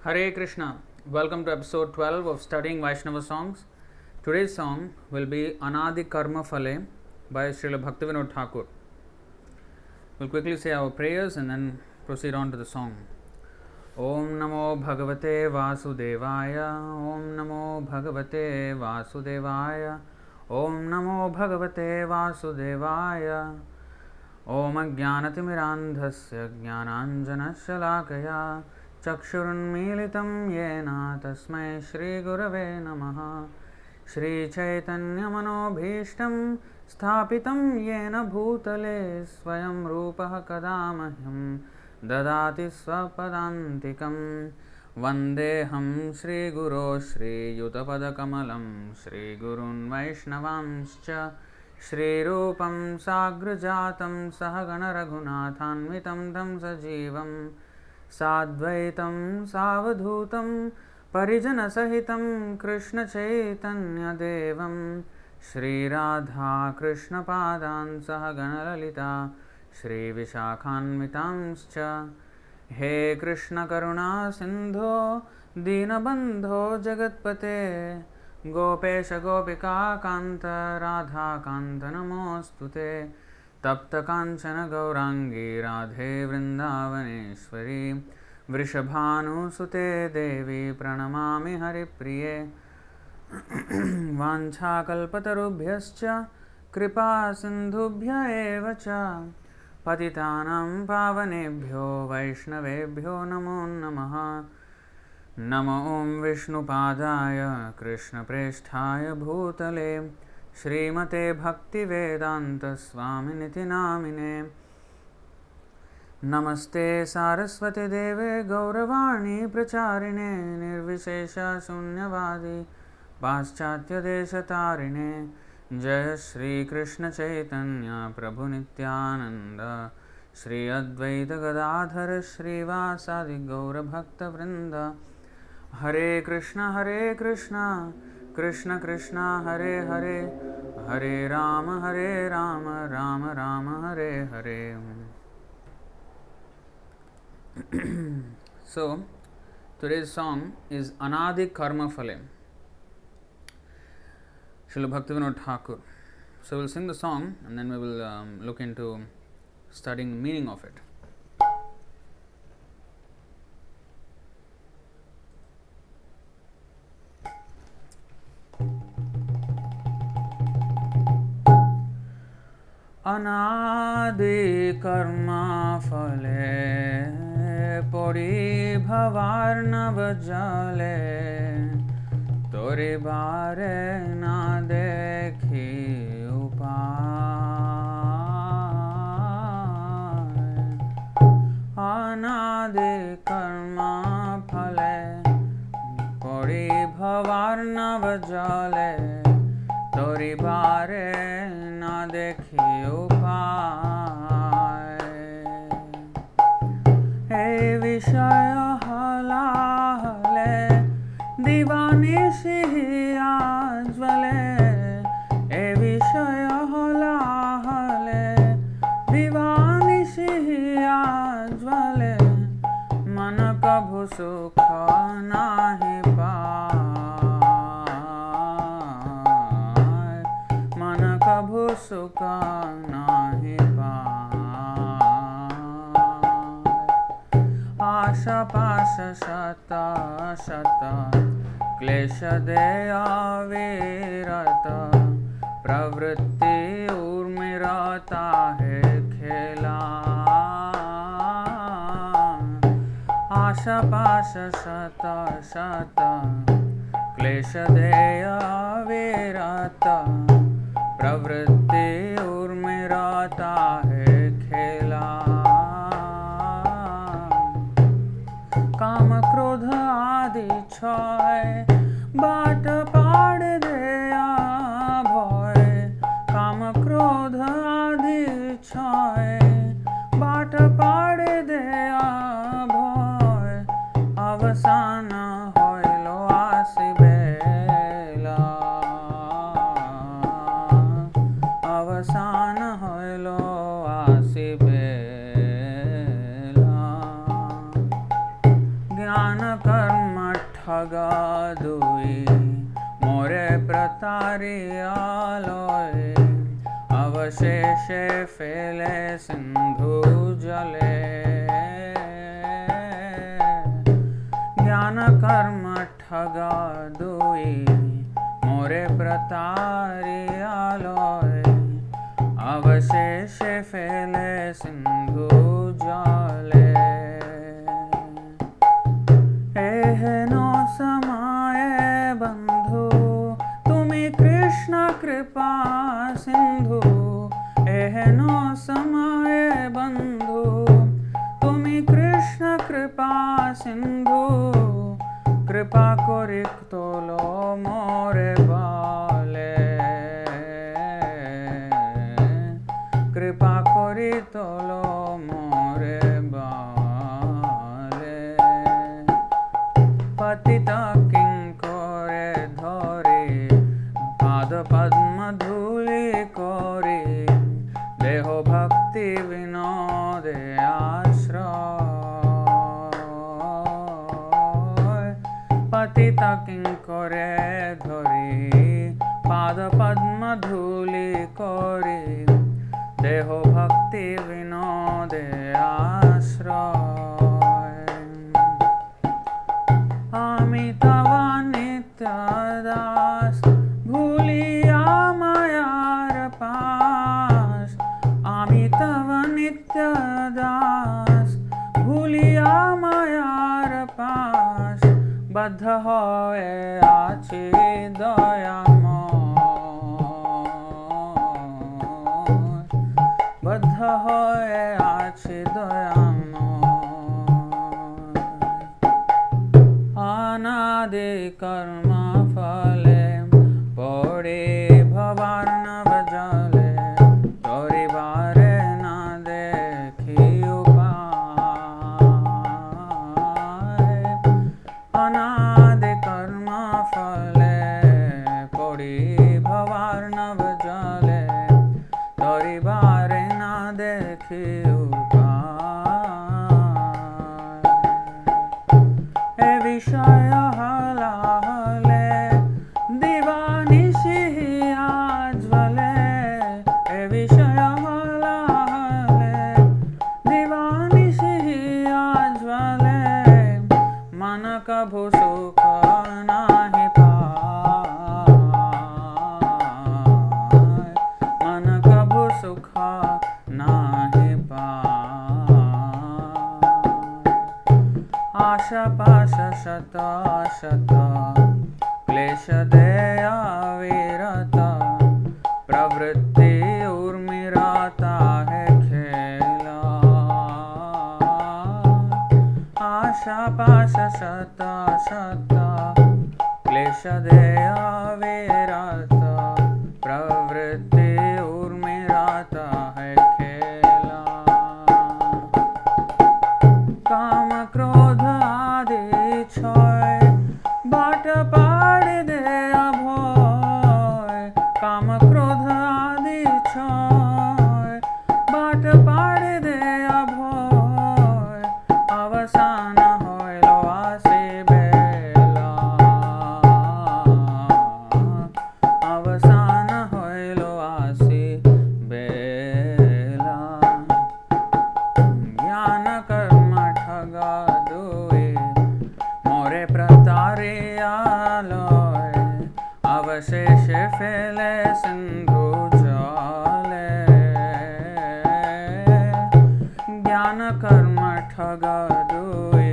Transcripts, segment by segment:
Hare Krishna. Welcome to episode 12 of Studying Vaiṣṇava songs. Today's song will be Anādi Karma-Phale by Srila Bhaktivinoda Thakur. We'll quickly say our prayers and then proceed on to the song. Om Namo Bhagavate Vasudevaya. Om Namo Bhagavate Vasudevaya. Om Namo Bhagavate Vasudevaya. Om Ajnanatimirandhasya Jnananjanashalakaya Chakshurunmilitam Yena Tasmai Shri Gurave Namaha. Shri Chaitanya Manobhishtam Sthapitam Yena Bhutale Swayam Rupaha Kadamahyam Dadati Swapadantikam Vandeham Shri Guru Shri Yutapadakamalam Shri Gurun Vaiṣṇavamscha Shri Rupam Sagrajatam Sahagana Raghunathanvitam Tam Sajivam Sadvaitam Savadhutam Parijana Sahitam Krishna Chaitanya Devam Shri Radha Krishna Padan Sahagana Lalita Shri Vishakhanvitamscha He Krishna Karuna Sindho Dinabandho Jagatpate Gopesha Gopika Kanta Radha Kanta Namostute Tapta Kanchana Gaurangi Radhe Vrindavaneshwari Vrishabhanu Sute Devi Pranamami Haripriye Vancha Kalpatarubhyascha Kripa Sindhubhya Evacha Patitanam Pavanebhyo Vaishnavebhyo Namo Namaha Namo Om Vishnu Padaya Krishna Preshthaya Bhutale Srimate Bhakti Vedanta Swaminiti Namine Namaste Saraswati Deve Gauravani Pracharine Nirvishesha Shunyavadi Paschatya Deshatarine Jaya Shri Krishna Chaitanya Prabhu Nityananda Shri Advaita Gadadhara Shri Vasadi Gaura Bhakta Vrinda Hare Krishna Krishna Krishna Hare Hare Hare Rama Rama Rama Hare Hare. So, today's song is Anādi Karma-Phale, Srila Bhaktivinoda Thakur. So, we'll sing the song and then we will look into studying the meaning of it. Anādi Karma-Phale Pori Bhavarnava Jale Tori Bare Na Dekhi Upay Anādi Karma-Phale Pori Bhavarnava Jale Tori Bare Na Dekhi Upay He Vishaya Halahale Divanishi Ajvale He Vishaya Halahale Divanishi Ajvale Man Kabhu Sukha Nahi Kabhu Sukha Nahi Pāy Asha Pasha Shata Shata Klesha Deya Virata Pravritti Urmirata Hai Khela Asha Pasha Shata Shata Klesha Deya Virata Pravritti Urmirata Hai Khela Kama Krodha Adi Chhay Baat Paad Deya Bhoy Kama Krodha Adi Chhay Baat Paad Deya Bhoy Avasana Hoilo Asibela Avasana Hoilo Asibela জ্ঞান কর্ম ঠগা দুই মোরে প্রতারিয়ালয়ে অবশেষে ফেলে সিন্ধু জলে জ্ঞান কর্ম ঠগা দুই মোরে প্রতারিয়ালয়ে অবশেষে ফেলে সিন্ধু জলে এহেন সময়ে বন্ধু তুমি কৃষ্ণ কৃপা সিন্ধু এহেন সময়ে বন্ধু তুমি কৃষ্ণ কৃপা সিন্ধু কৃপা করি তোলো মোরে বালে কৃপা করি তোলো মোরে বালে পতিত কিঙ্করে ধরে পাদ পদ্ম ধূলি করে দেহ ভক্তি বিনোদে আশ্রয় পতিত কিঙ্করে ধরে পাদ পদ্ম ধূলি করে দেহ ভক্তি বিনোদে আশ্রয় আমি তব নিত্য দাস ভুলিয়া মায়ার পাশ আমি তব নিত্য দাস ভুলিয়া মায়ার পাশ বদ্ধ হয়ে আছি দয়াময় বদ্ধ হয়ে আছি দয়াময় অনাদি কর্ম ফলে পড়ে ভবার্ণব জলে তরিবারে না দেখি উপায় অনাদি কর্ম ফলে পড়ে ভবার্ণব জলে তরিবারে না দেখি উপায় এ বিষয় হলাহলে দিবানিশি আজ্বলে এ বিষয় হলাহলে দিবানিশি আজ্বলে মন কভু সুখ নাহি পায় মন কভু সুখ নাহি পায় आशा पाश शत शत क्लेश दया विरत प्रवृत्ति उर्मिराता है खेला आशा पाश शत शत क्लेश दया विरत प्रवृत्ति उर्मिराता है खेला काम क्रोध आदि छय बाट पाड़ दे अभय काम क्रोध आदि छय बाट पाड़ दे अभय अवसान हईल आसि बेला अवसान हईल आसि बेला ज्ञान कर्म ठगा दुई मोरे प्रतारियालय अवशेष फैले सिंधु जले ज्ञान कर्म ठगा दुई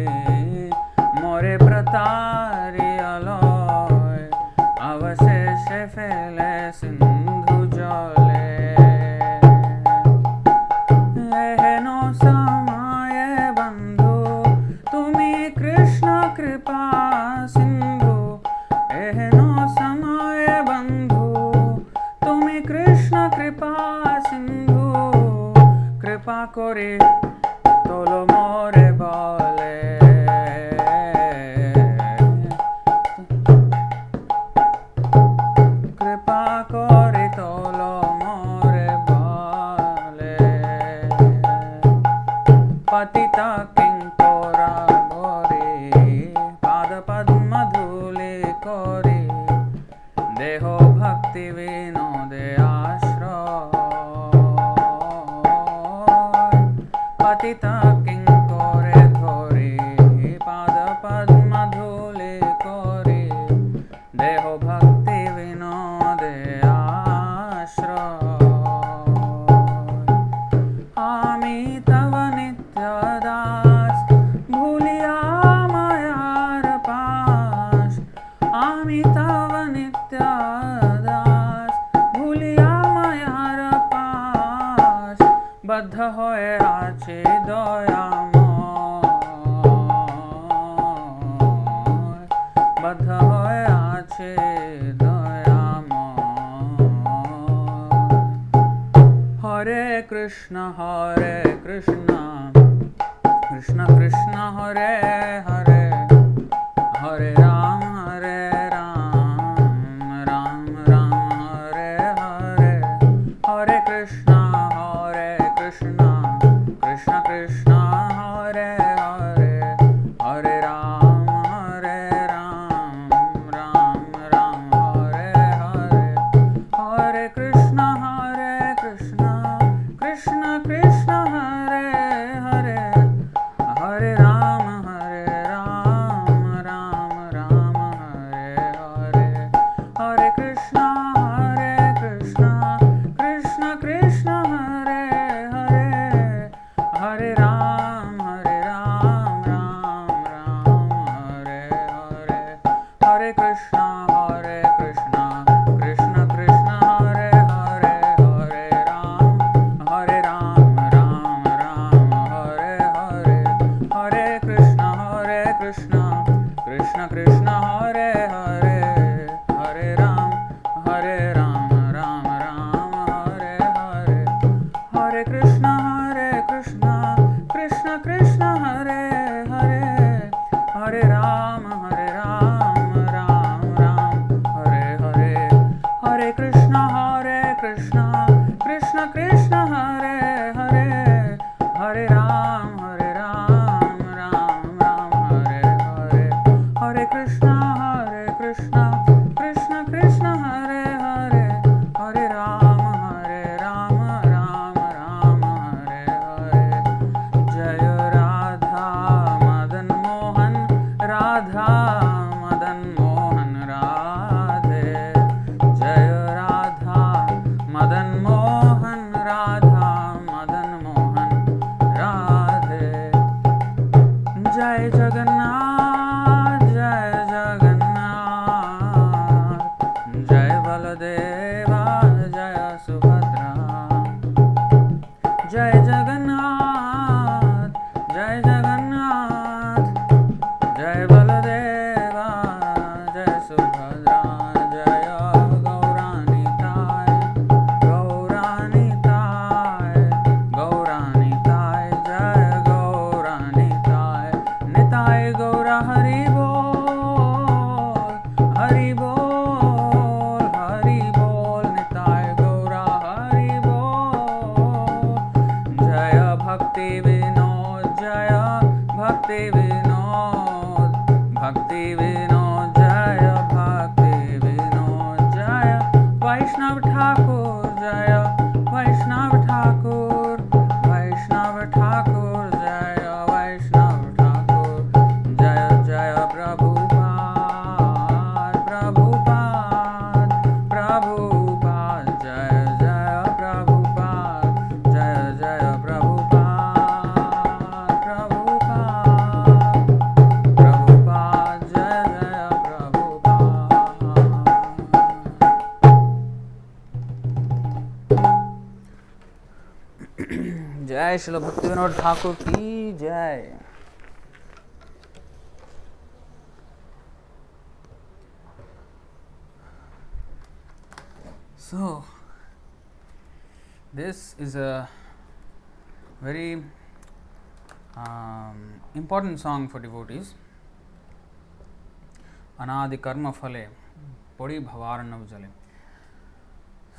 मोरे प्रतारियालय अवशेष फैले सिंधु जले एहेन समये बंधु तुमी कृष्ण कृपा सिंधु एहेन समये बंधु तुमी कृष्ण कृपा सिंधु कृपा करे तोलो मोरे बाले कृपा करे तोलो मोरे बाले पतिता किंकरा गोरे bhakti vinode ashray patita kinkore thori pada padma dhuli kori deho bhakti vinode ashray ami tava nitya das bhuliya mayar pash ami tava nitya das bhuliya mayar pash baddha hoye ache doyamoy baddha hoye ache doyamoy Hare Krishna Krishna Krishna Hare Hare Hare Ram Ram Ram Hare Hare Hare Krishna Krishna Krishna Hare Hare Hare Ram Ram Ram Hare Hare Hare Krishna Krishna Krishna Hare Hare Hare Ram Ram Ram Hare Hare Hare Krishna Krishna Krishna Hare Hare Hare Ram Ram Hare Hare Hare Krishna Krishna Krishna Hare Hare Hare Ram Ram Hare Hare Hare Krishna Krishna Krishna Hare Hare Hare Ram Ram Hare Hare Hare Krishna Krishna Krishna Hare Hare Hare Ram Ram Hare Hare Hare Krishna Krishna Hare Hare Hare Ram Ram Hare Hare Krishna Krishna Hare Hare Hare Ram Ram Hare Hare Jaya Radha Madan Mohan Radhe Jaya Radha Madan Mohan Radhe Jai Jagannath Jai Baladeva Jaya Subhadra Jai Jagannath Jai Baladeva Jai Subhadra Jaya Gauranitai Jaya Gauranitai Nitai Gaura Hari Bol Nitai Gaura Hari Bol Jaya Bhakti Vinod Jaya Bhakti Vinod Jaya Bhakti Vinod Jaya Vaiṣṇava Thakur Jaya Vaiṣṇava Thakur Jaya Vaiṣṇava Thakur Jaya Prabhupada Jaya Prabhupada Jaya Prabhupada Jaya Prabhupada Jai Srila Bhaktivinoda Thakur ki Jai. So, this is a very important song for devotees. Anādi Karma-Phale Podi Bhavaranav Jale.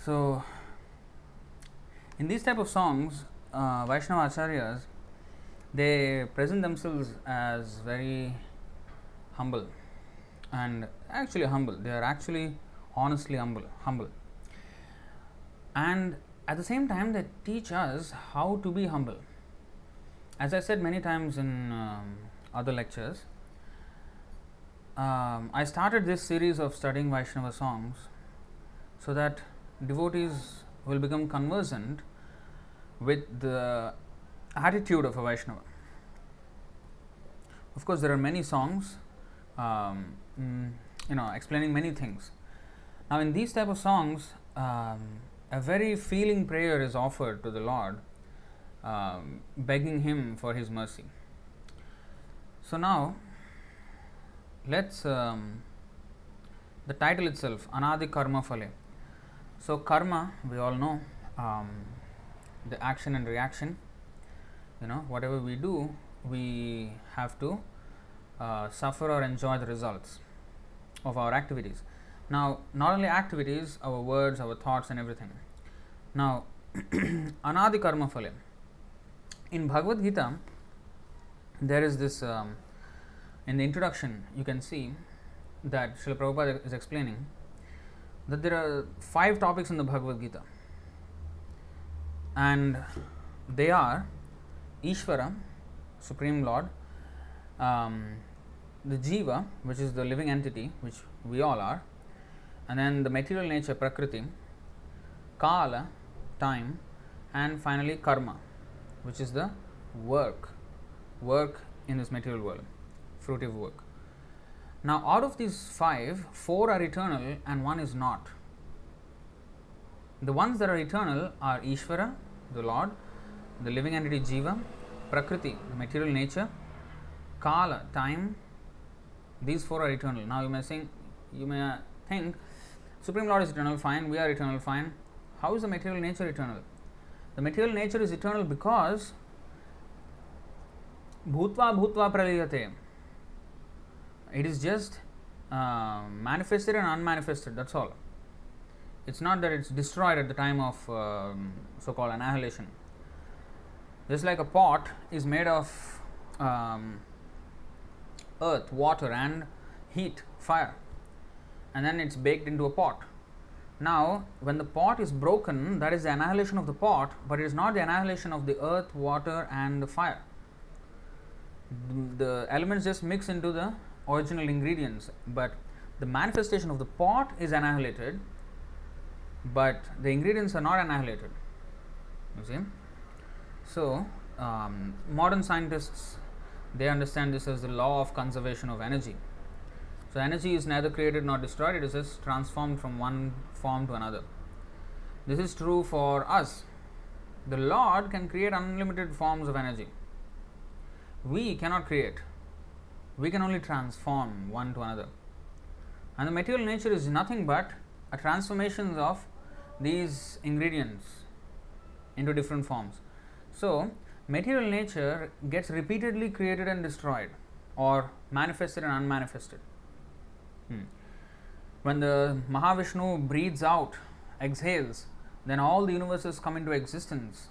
So, in these type of songs, Vaishnava Acharyas, they present themselves as very humble and actually humble. They are actually honestly humble. and at the same time they teach us how to be humble. As I said many times in other lectures, I started this series of studying Vaiṣṇava songs so that devotees will become conversant with the attitude of a Vaishnava. Of course, there are many songs, explaining many things. Now, in these type of songs, a very feeling prayer is offered to the Lord, begging Him for His mercy. So now, let's the title itself, Anādi Karma-Phale. So karma, we all know, the action and reaction. Whatever we do, we have to suffer or enjoy the results of our activities. Now, not only activities, our words, our thoughts and everything. Now, Anādi Karma-Phale. In Bhagavad Gita, there is this, in the introduction, you can see that Srila Prabhupada is explaining that there are 5 topics in the Bhagavad Gita, and they are Ishvara, Supreme Lord, the Jiva, which is the living entity, which we all are, and then the material nature, Prakriti, Kala, time, and finally Karma, which is the work in this material world, fruitive work. Now, out of these 5, 4 are eternal and 1 is not. The ones that are eternal are Ishvara, the Lord, the living entity Jiva, Prakriti, the material nature, Kala, time. These 4 are eternal. Now, you may think, Supreme Lord is eternal, fine, we are eternal, fine. How is the material nature eternal? The material nature is eternal because Bhutva Bhutva Praliyate. It is just manifested and unmanifested, that's all. It's not that it's destroyed at the time of so-called annihilation. Just like a pot is made of earth, water and heat, fire, and then it's baked into a pot. Now, when the pot is broken, that is the annihilation of the pot, but it is not the annihilation of the earth, water and the fire. The elements just mix into the original ingredients, but the manifestation of the pot is annihilated, but the ingredients are not annihilated. You see? So, modern scientists, they understand this as the law of conservation of energy. So, energy is neither created nor destroyed, it is just transformed from one form to another. This is true for us. The Lord can create unlimited forms of energy. We cannot create. We can only transform one to another. And the material nature is nothing but a transformation of these ingredients into different forms. So, material nature gets repeatedly created and destroyed, or manifested and unmanifested. When the Mahavishnu breathes out, exhales, then all the universes come into existence.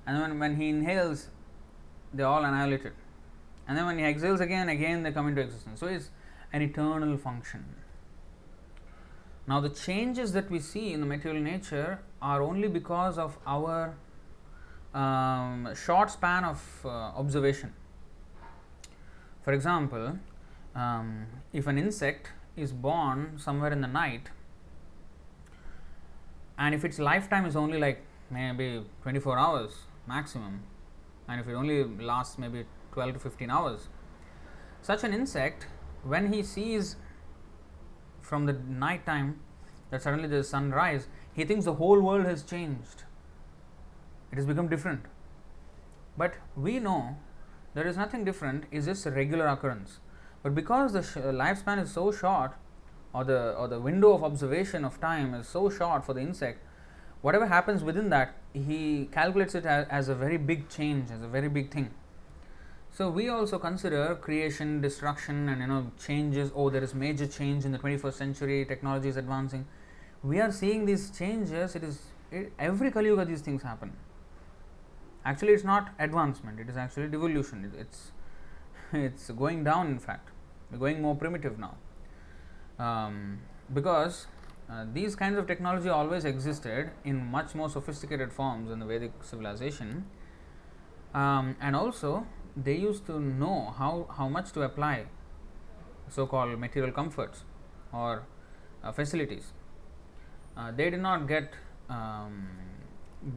And when he inhales, they are all annihilated. And then when he exhales again they come into existence. So, it's an eternal function. Now, the changes that we see in the material nature are only because of our short span of observation. For example, if an insect is born somewhere in the night, and if its lifetime is only like maybe 24 hours maximum, and if it only lasts maybe 12 to 15 hours, such an insect, when he sees from the night time that suddenly there is sunrise, he thinks the whole world has changed. It has become different. But we know there is nothing different, it's just a regular occurrence. But because the lifespan is so short, or the window of observation of time is so short for the insect, whatever happens within that, he calculates it as a very big change, as a very big thing. So, we also consider creation, destruction and changes. Oh, there is major change in the 21st century, technology is advancing. We are seeing these changes, every Kali Yuga these things happen. Actually, it's not advancement, it is actually devolution. It's going down, in fact. We're going more primitive now. Because these kinds of technology always existed in much more sophisticated forms in the Vedic civilization, and also they used to know how much to apply so-called material comforts or facilities. They did not get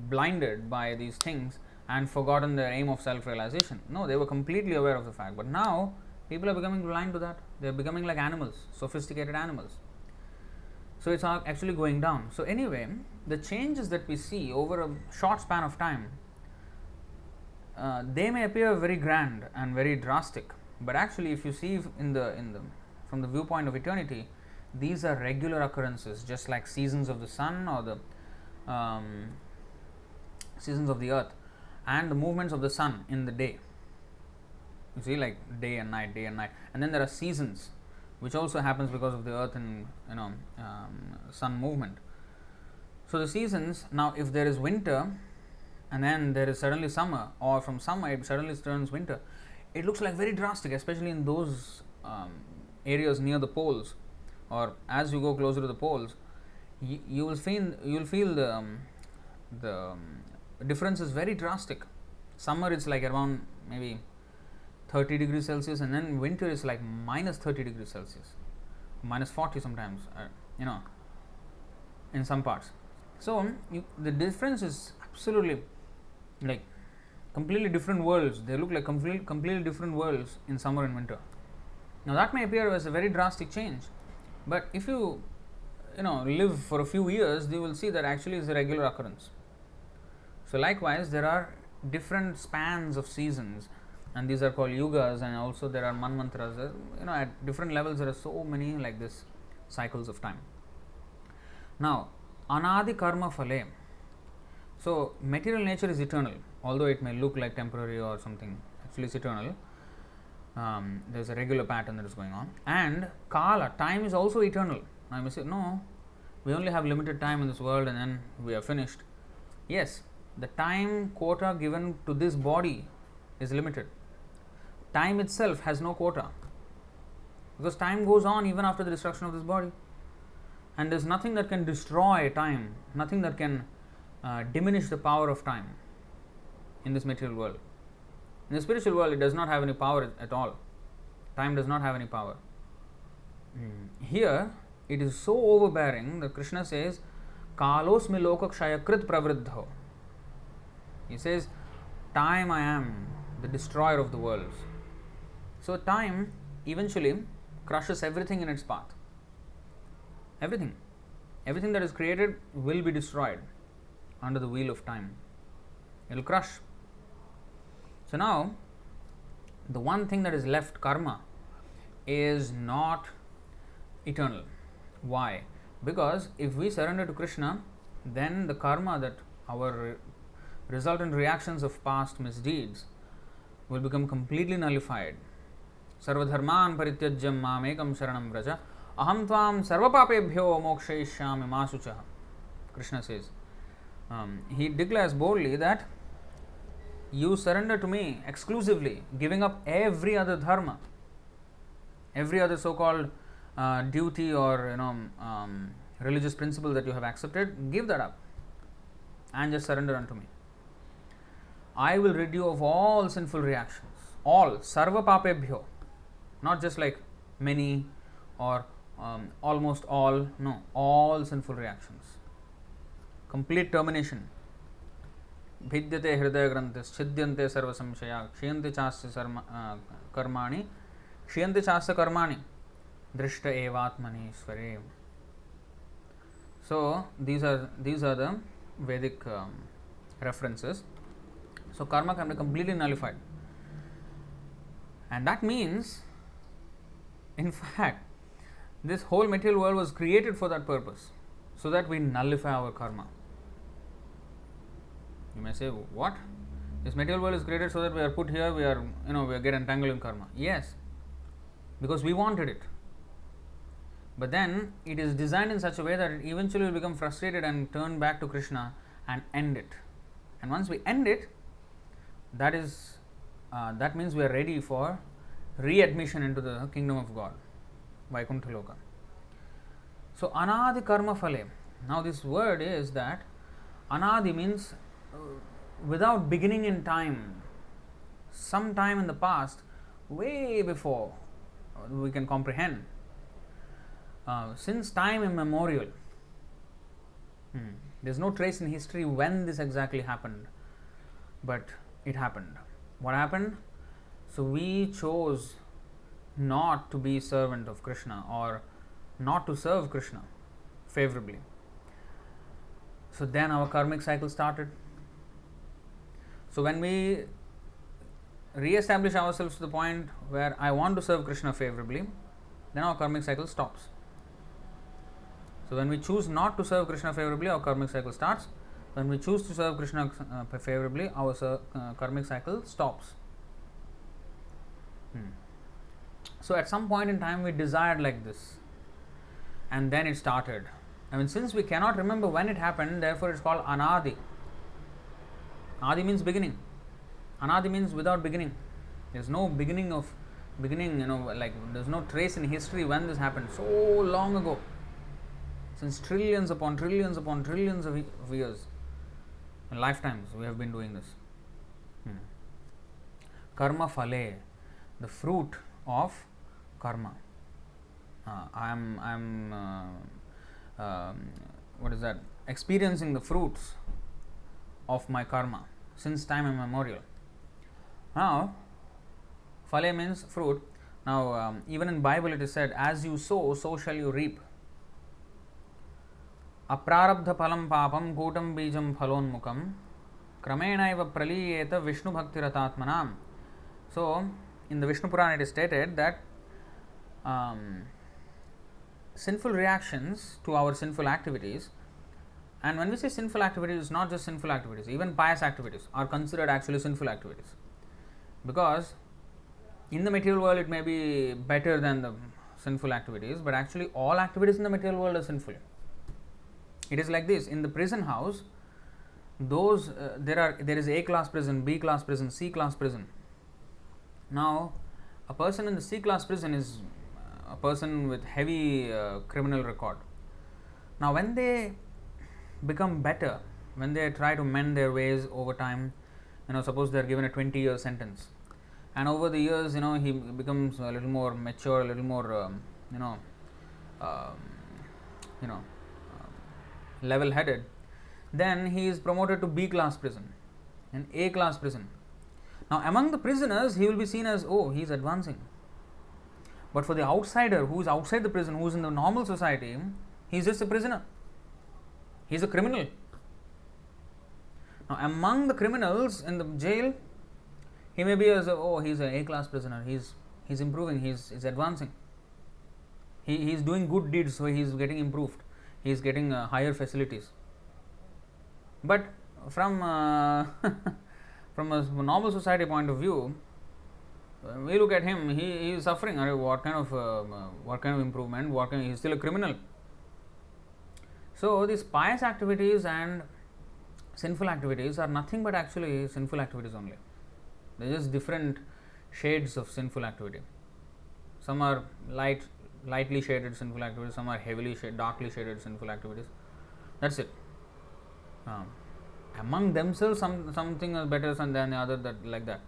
blinded by these things and forgotten their aim of self-realization. No, they were completely aware of the fact. But now people are becoming blind to that. They are becoming like animals, sophisticated animals. So it's actually going down. So anyway, the changes that we see over a short span of time, they may appear very grand and very drastic, but actually, if you see from the viewpoint of eternity, these are regular occurrences, just like seasons of the sun or the seasons of the earth, and the movements of the sun in the day. You see, like day and night, and then there are seasons, which also happens because of the earth and sun movement. So the seasons, now if there is winter and then there is suddenly summer, or from summer it suddenly turns winter, it looks like very drastic, especially in those areas near the poles, or as you go closer to the poles, you will feel the difference is very drastic. Summer is like around maybe 30 degrees Celsius, and then winter is like minus 30 degrees Celsius, minus 40 sometimes, in some parts. So the difference is absolutely like completely different worlds. They look like completely different worlds in summer and winter. Now that may appear as a very drastic change, but if you live for a few years, you will see that actually it's a regular occurrence. So likewise, there are different spans of seasons, and these are called yugas, and also there are manvantras. At different levels there are so many like this cycles of time. Now, Anādi Karma-Phale. So material nature is eternal, although it may look like temporary or something. Actually, it's eternal. There's a regular pattern that is going on, and Kala, time is also eternal. Now you may say, no, we only have limited time in this world, and then we are finished. Yes, the time quota given to this body is limited. Time itself has no quota, because time goes on even after the destruction of this body, and there's nothing that can destroy time, nothing that can diminish the power of time in this material world. In the spiritual world, it does not have any power at all. Time does not have any power. Here, it is so overbearing that Krishna says, Kalosmi lokakshaya krit pravriddho. He says, time I am, the destroyer of the worlds. So time eventually crushes everything in its path. Everything that is created will be destroyed under the wheel of time. It will crush. So now, the one thing that is left, karma, is not eternal. Why? Because if we surrender to Krishna, then the karma, that our resultant reactions of past misdeeds, will become completely nullified. Sarvadharman parityajyam mamekam sharanam vraja aham tvam sarvapapebhyo mokshayishyami ma sucha. Krishna says. He declares boldly that you surrender to me exclusively, giving up every other dharma, every other so-called duty or religious principle that you have accepted. Give that up and just surrender unto me. I will rid you of all sinful reactions, all, sarva papebhyo, not just like many or almost all, no, all sinful reactions. Complete termination. Bhidyate hridaya granthis, chhidyante sarva samshaya, kshiyante chasya karmani, kshiyante chasya karmani, drishta evatmani sware. So these are the Vedic references. So karma can be completely nullified, and that means, in fact, this whole material world was created for that purpose, so that we nullify our karma. You may say, what? This material world is created so that we are put here, we get entangled in karma. Yes, because we wanted it. But then it is designed in such a way that it eventually will become frustrated and turn back to Krishna and end it. And once we end it, that means we are ready for readmission into the kingdom of God, Vaikuntha Loka. So Anādi Karma-Phale. Now this word is that Anādi means without beginning in time, some time in the past, way before we can comprehend, since time immemorial. There's no trace in history when this exactly happened, but it happened. What happened? So we chose not to be servant of Krishna, or not to serve Krishna favorably. So then our karmic cycle started. So when we re-establish ourselves to the point where I want to serve Krishna favorably, then our karmic cycle stops. So when we choose not to serve Krishna favorably, our karmic cycle starts. When we choose to serve Krishna favorably, our karmic cycle stops. So at some point in time we desired like this, and then it started. I mean, since we cannot remember when it happened, therefore it's called Anādi. Adi means beginning. Anādi means without beginning. There's no beginning, like there's no trace in history when this happened. So long ago, since trillions upon trillions upon trillions of years, lifetimes, we have been doing this. Karma-Phale, the fruit of karma. What is that? Experiencing the fruits of my karma since time immemorial. Now, phale means fruit. Now, even in Bible it is said, as you sow, so shall you reap. Aprarabdha phalam papam kutam bijam phalonmukam kramenaiva praliyeta Vishnu bhakti ratatmanam. So, in the Vishnu Purana it is stated that sinful reactions to our sinful activities, and when we say sinful activities, it's not just sinful activities, even pious activities are considered actually sinful activities, because in the material world it may be better than the sinful activities, but actually all activities in the material world are sinful. It is like this: in the prison house, there is A class prison, B class prison, C class prison. Now, a person in the C class prison is a person with heavy criminal record. Now, when they become better, when they try to mend their ways over time, suppose they are given a 20-year sentence, and over the years, he becomes a little more mature, a little more, level-headed, then he is promoted to B class prison and A class prison. Now, among the prisoners, he will be seen as, oh, he is advancing. But for the outsider who is outside the prison, who is in the normal society, he is just a prisoner. He is a criminal. Now, among the criminals in the jail, he may be as, he is an A class prisoner. He is improving. He is advancing. He is doing good deeds, so he is getting improved. He is getting higher facilities. But from from a normal society point of view, we look at him. He is suffering. What kind of improvement? He is still a criminal. So these pious activities and sinful activities are nothing but actually sinful activities only. They are just different shades of sinful activity. Some are lightly shaded sinful activities. Some are darkly shaded sinful activities. That's it. Among themselves, something is better than the other. Like that.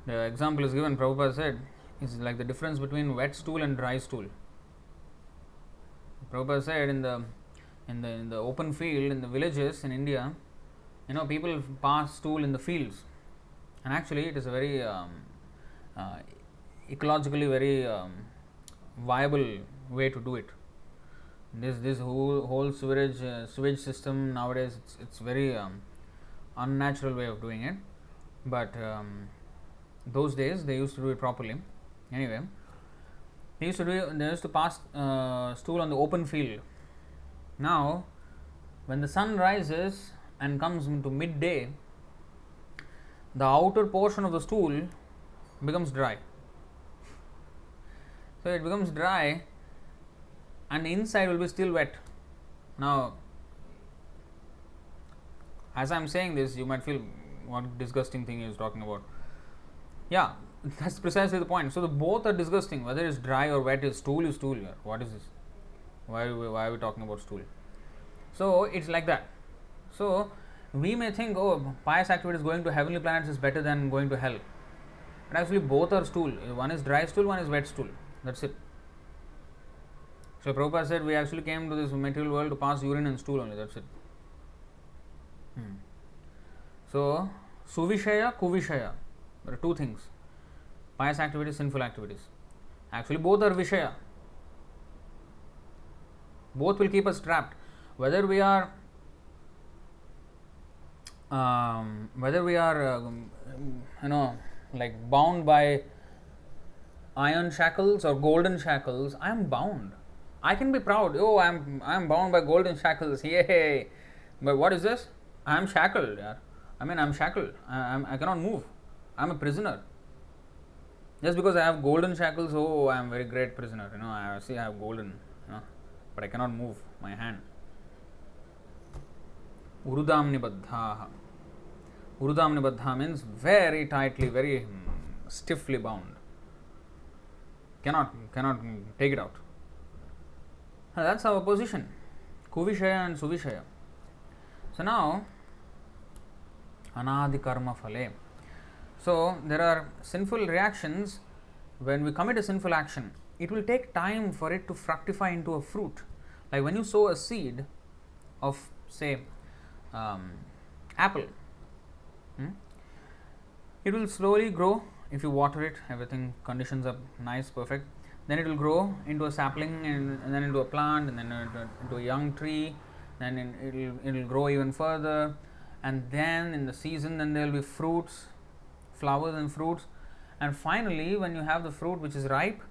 The example is given. Prabhupada said, is like the difference between wet stool and dry stool. Prabhupada said in the open field in the villages in India, people pass stool in the fields, and actually it is a very ecologically very viable way to do it. This whole sewage system nowadays, it's very unnatural way of doing it, but those days they used to do it properly. Anyway, they used to pass stool on the open field. Now, when the sun rises and comes into midday, the outer portion of the stool becomes dry. So it becomes dry, and the inside will be still wet. Now, as I am saying this, you might feel, what disgusting thing he is talking about. Yeah, that's precisely the point. So both are disgusting. Whether it's dry or wet, stool is stool. What is this? Why are we talking about stool? So it's like that. So we may think, oh, pious activities going to heavenly planets is better than going to hell. But actually both are stool. One is dry stool, one is wet stool. That's it. So Prabhupada said we actually came to this material world to pass urine and stool only. That's it. So Suvishaya, Kuvishaya. There are two things. Pious activities, sinful activities. Actually both are Vishaya. Both will keep us trapped. Whether we are like bound by iron shackles or golden shackles, I am bound. I can be proud. Oh, I am bound by golden shackles. Yay! But what is this? I am shackled. Yeah. I am shackled. I cannot move. I am a prisoner. Just because I have golden shackles, oh, I am a very great prisoner. I have golden. But I cannot move my hand. Urudam nibaddha. Urudam nibaddha means very tightly, very stiffly bound. Cannot take it out. That's our position. Kuvishaya and Suvishaya. So now, Anādi Karma-Phale. So there are sinful reactions. When we commit a sinful action, it will take time for it to fructify into a fruit. Like when you sow a seed of, say, apple, it will slowly grow. If you water it, everything conditions are nice, perfect. Then it will grow into a sapling, and then into a plant, and then into a young tree. Then it will grow even further, and then in the season, then there will be fruits, flowers and fruits, and finally, when you have the fruit which is ripe,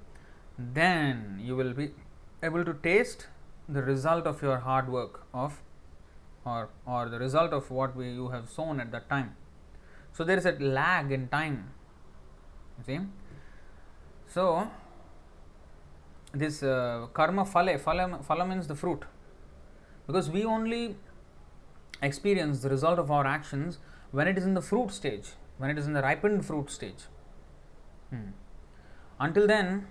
then you will be able to taste the result of your hard work or the result of what you have sown at that time. So there is a lag in time. You see? So this Karma-Phale means the fruit, because we only experience the result of our actions when it is in the fruit stage, when it is in the ripened fruit stage. Until then,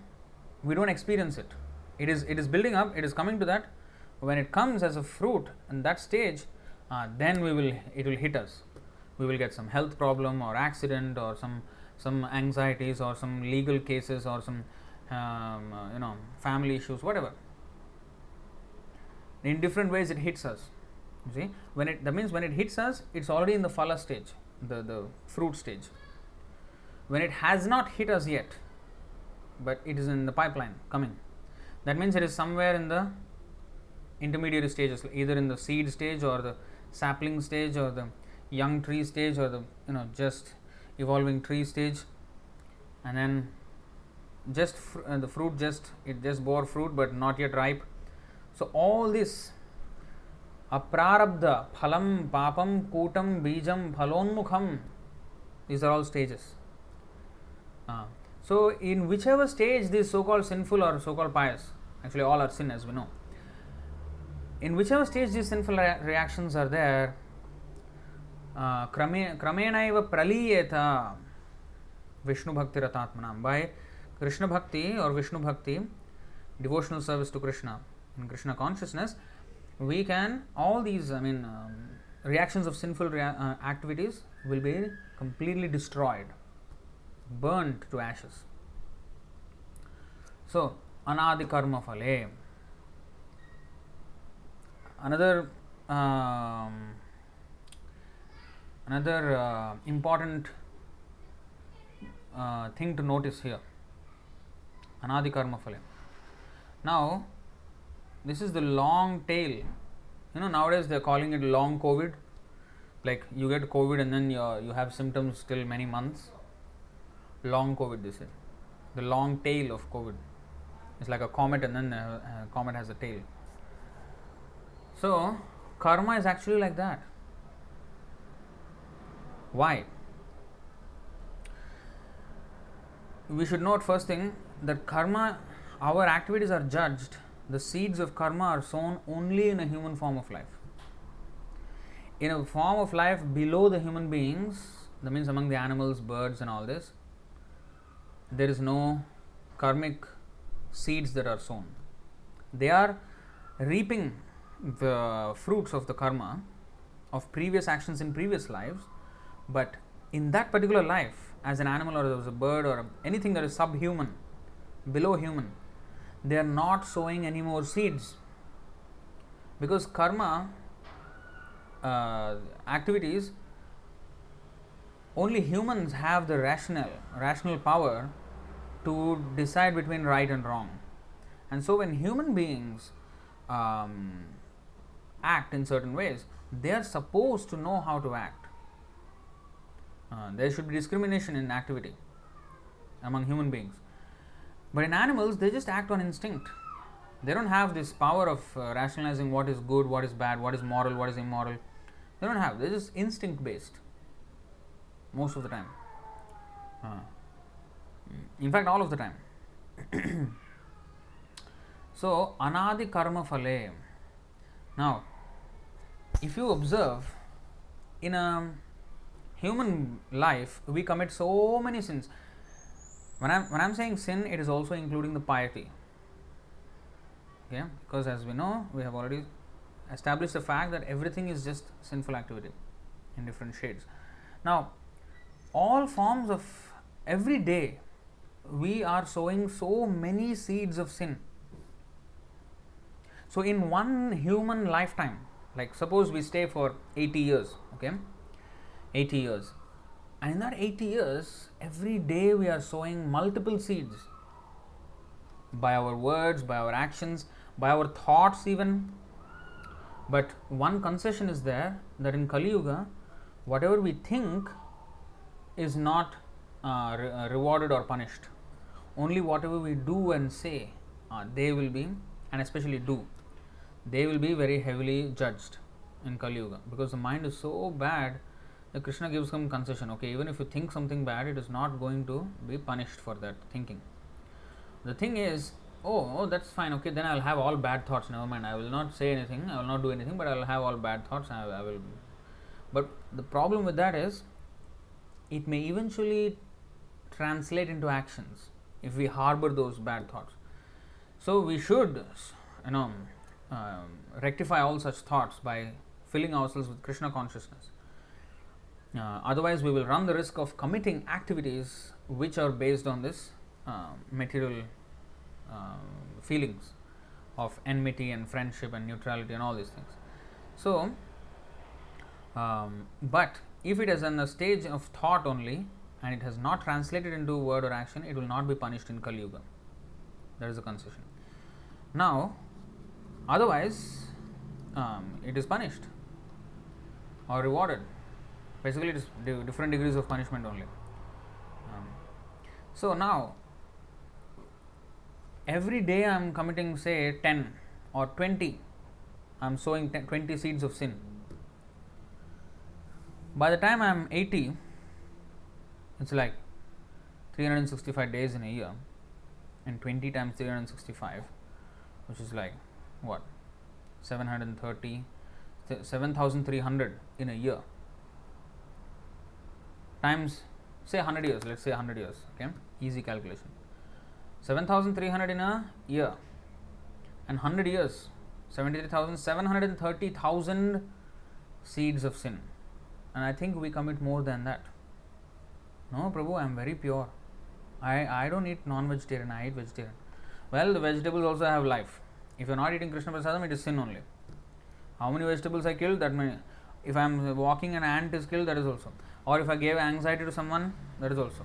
we don't experience it. It is building up. It is coming to that. When it comes as a fruit in that stage, then it will hit us. We will get some health problem or accident or some anxieties or some legal cases or some family issues, whatever. In different ways, it hits us. You see, that means when it hits us, it's already in the phala stage, the fruit stage. When it has not hit us yet, but it is in the pipeline coming, that means it is somewhere in the intermediary stages, either in the seed stage or the sapling stage or the young tree stage or the just evolving tree stage, and then just the fruit just bore fruit but not yet ripe. So all this aprarabdha phalam papam kutam bijam phalonmukham, these are all stages. So in whichever stage these so-called sinful or so-called pious, actually all are sin as we know, in whichever stage these sinful reactions are there, kramenaiva praliyeta Vishnu bhakti ratatmanam. By Krishna bhakti or Vishnu bhakti, devotional service to Krishna, in Krishna consciousness, we can, all these reactions of sinful activities will be completely destroyed, burnt to ashes. So Anādi Karma-Phale. Another important thing to notice here, Anādi Karma-Phale. Now, this is the long tail. Nowadays they are calling it long COVID. Like you get COVID and then you have symptoms till many months. Long COVID, they say. The long tail of COVID. It's like a comet, and then a comet has a tail. So, karma is actually like that. Why? We should note first thing that karma, our activities are judged. The seeds of karma are sown only in a human form of life. In a form of life below the human beings, that means among the animals, birds and all this, there is no karmic seeds that are sown. They are reaping the fruits of the karma of previous actions in previous lives, but in that particular life, as an animal or as a bird or anything that is subhuman, below human, they are not sowing any more seeds, because karma activities, only humans have the rational power to decide between right and wrong. And so when human beings act in certain ways, they are supposed to know how to act. There should be discrimination in activity among human beings. But in animals, they just act on instinct. They don't have this power of rationalizing what is good, what is bad, what is moral, what is immoral. They don't have. They're just instinct based most of the time. In fact, all of the time. So, Anādi Karma-Phale. Now, if you observe, in a human life, we commit so many sins. When I'm saying sin, it is also including the piety. Okay? Because as we know, we have already established the fact that everything is just sinful activity in different shades. Now, all forms of every day, we are sowing so many seeds of sin. So, in one human lifetime, like suppose we stay for 80 years, okay? 80 years. And in that 80 years, every day we are sowing multiple seeds by our words, by our actions, by our thoughts even. But one concession is there, that in Kali Yuga, whatever we think is not rewarded or punished. Only whatever we do and say, they will be, and especially do, they will be very heavily judged in Kali Yuga, because the mind is so bad that Krishna gives some concession. Okay, even if you think something bad, it is not going to be punished for that thinking. The thing is, oh, that's fine. Okay, then I'll have all bad thoughts. Never mind. I will not say anything. I will not do anything. But I will have all bad thoughts. I will. But the problem with that is, it may eventually translate into actions if we harbor those bad thoughts. So we should, rectify all such thoughts by filling ourselves with Krishna consciousness. Otherwise, we will run the risk of committing activities which are based on this material feelings of enmity and friendship and neutrality and all these things. So, but if it is in the stage of thought only and it has not translated into word or action, it will not be punished in Kali Yuga. That is a concession. Now, otherwise, it is punished or rewarded. Basically, it is different degrees of punishment only. So now, every day I am committing, say, 10 or 20, I am sowing 20 seeds of sin. By the time I am 80, it's like 365 days in a year, and 20 times 365, which is like what? 7,300 in a year. Times, say 100 years, let's say 100 years, okay, easy calculation. 7,300 in a year, and 100 years, 730,000 seeds of sin. And I think we commit more than that. No, Prabhu, I am very pure. I don't eat non-vegetarian, I eat vegetarian. Well, the vegetables also have life. If you are not eating Krishna Prasadam, it is sin only. How many vegetables I killed? That many. If I am walking, an ant is killed, that is also. Or if I gave anxiety to someone, that is also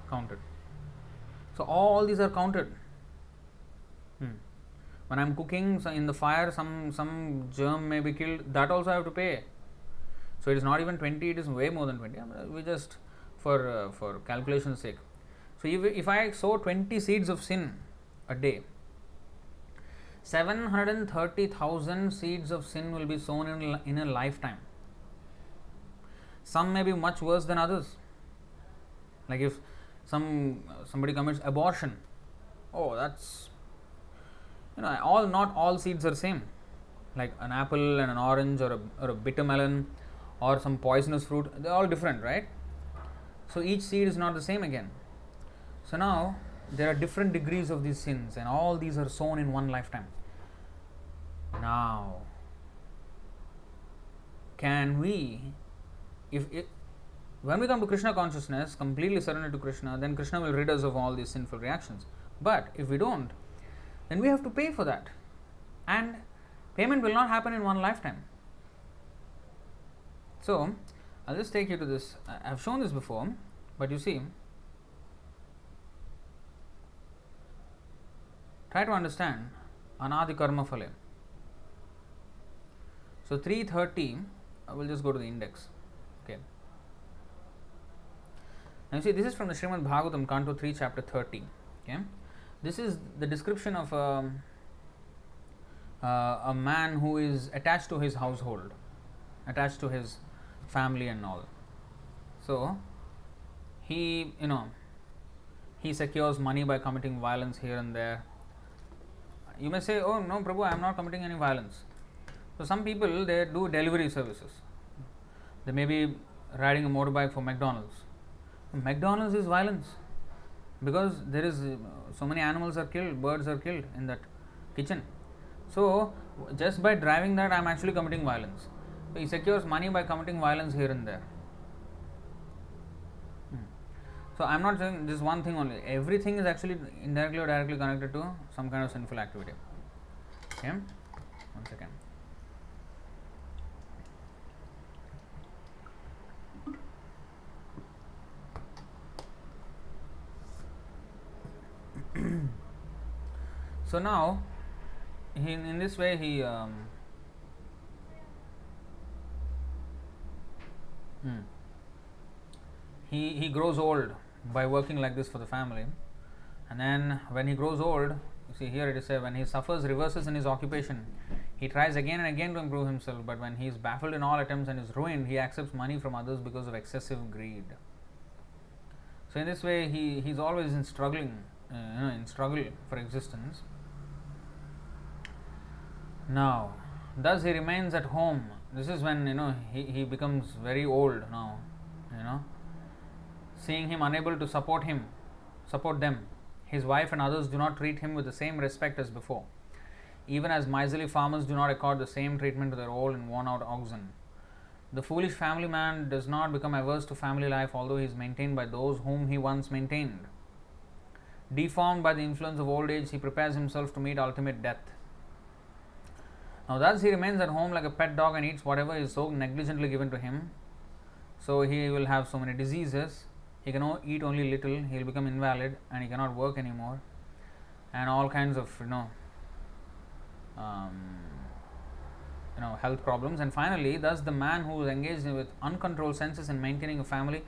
counted. So all these are counted. When I am cooking in the fire, some germ may be killed, that also I have to pay. So it is not even 20, it is way more than 20. We just for calculation's sake. So if I sow 20 seeds of sin a day, 730,000 seeds of sin will be sown in a lifetime. Some may be much worse than others. Like if somebody commits abortion, that's not all seeds are same. Like an apple and an orange or a bitter melon or some poisonous fruit, they are all different, right? So each seed is not the same again. So now there are different degrees of these sins, and all these are sown in one lifetime. Now, can we, if when we come to Krishna consciousness, completely surrender to Krishna, then Krishna will rid us of all these sinful reactions. But if we don't, then we have to pay for that. And payment will not happen in one lifetime. So, I'll just take you to this. I've shown this before, but you see, try to understand Anādi Karma-Phale. So, 330, I will just go to the index. Okay. Now, you see, this is from the Srimad Bhagavatam, Canto 3, Chapter 30. Okay. This is the description of a man who is attached to his household, attached to his family and all. So, he secures money by committing violence here and there. You may say, oh no Prabhu, I am not committing any violence. So, some people, they do delivery services. They may be riding a motorbike for McDonald's. McDonald's is violence because there is so many animals are killed, birds are killed in that kitchen. So, just by driving that, I am actually committing violence. So, he secures money by committing violence here and there. So, I am not saying this one thing only. Everything is actually indirectly or directly connected to some kind of sinful activity. Okay, one second. So now, in this way, he grows old by working like this for the family, and then when he grows old, you see here it is said, when he suffers reverses in his occupation, he tries again and again to improve himself, but when he is baffled in all attempts and is ruined, he accepts money from others because of excessive greed. So in this way, he's always in struggle for existence. Now, thus he remains at home. This is when he becomes very old now. Seeing him unable to support them, his wife and others do not treat him with the same respect as before, even as miserly farmers do not accord the same treatment to their old and worn out oxen. The foolish family man does not become averse to family life, although he is maintained by those whom he once maintained. Deformed by the influence of old age, he prepares himself to meet ultimate death. Now, thus he remains at home like a pet dog and eats whatever is so negligently given to him. So, he will have so many diseases. He can eat only little. He will become invalid and he cannot work anymore. And all kinds of health problems. And finally, thus the man who is engaged with uncontrolled senses in maintaining a family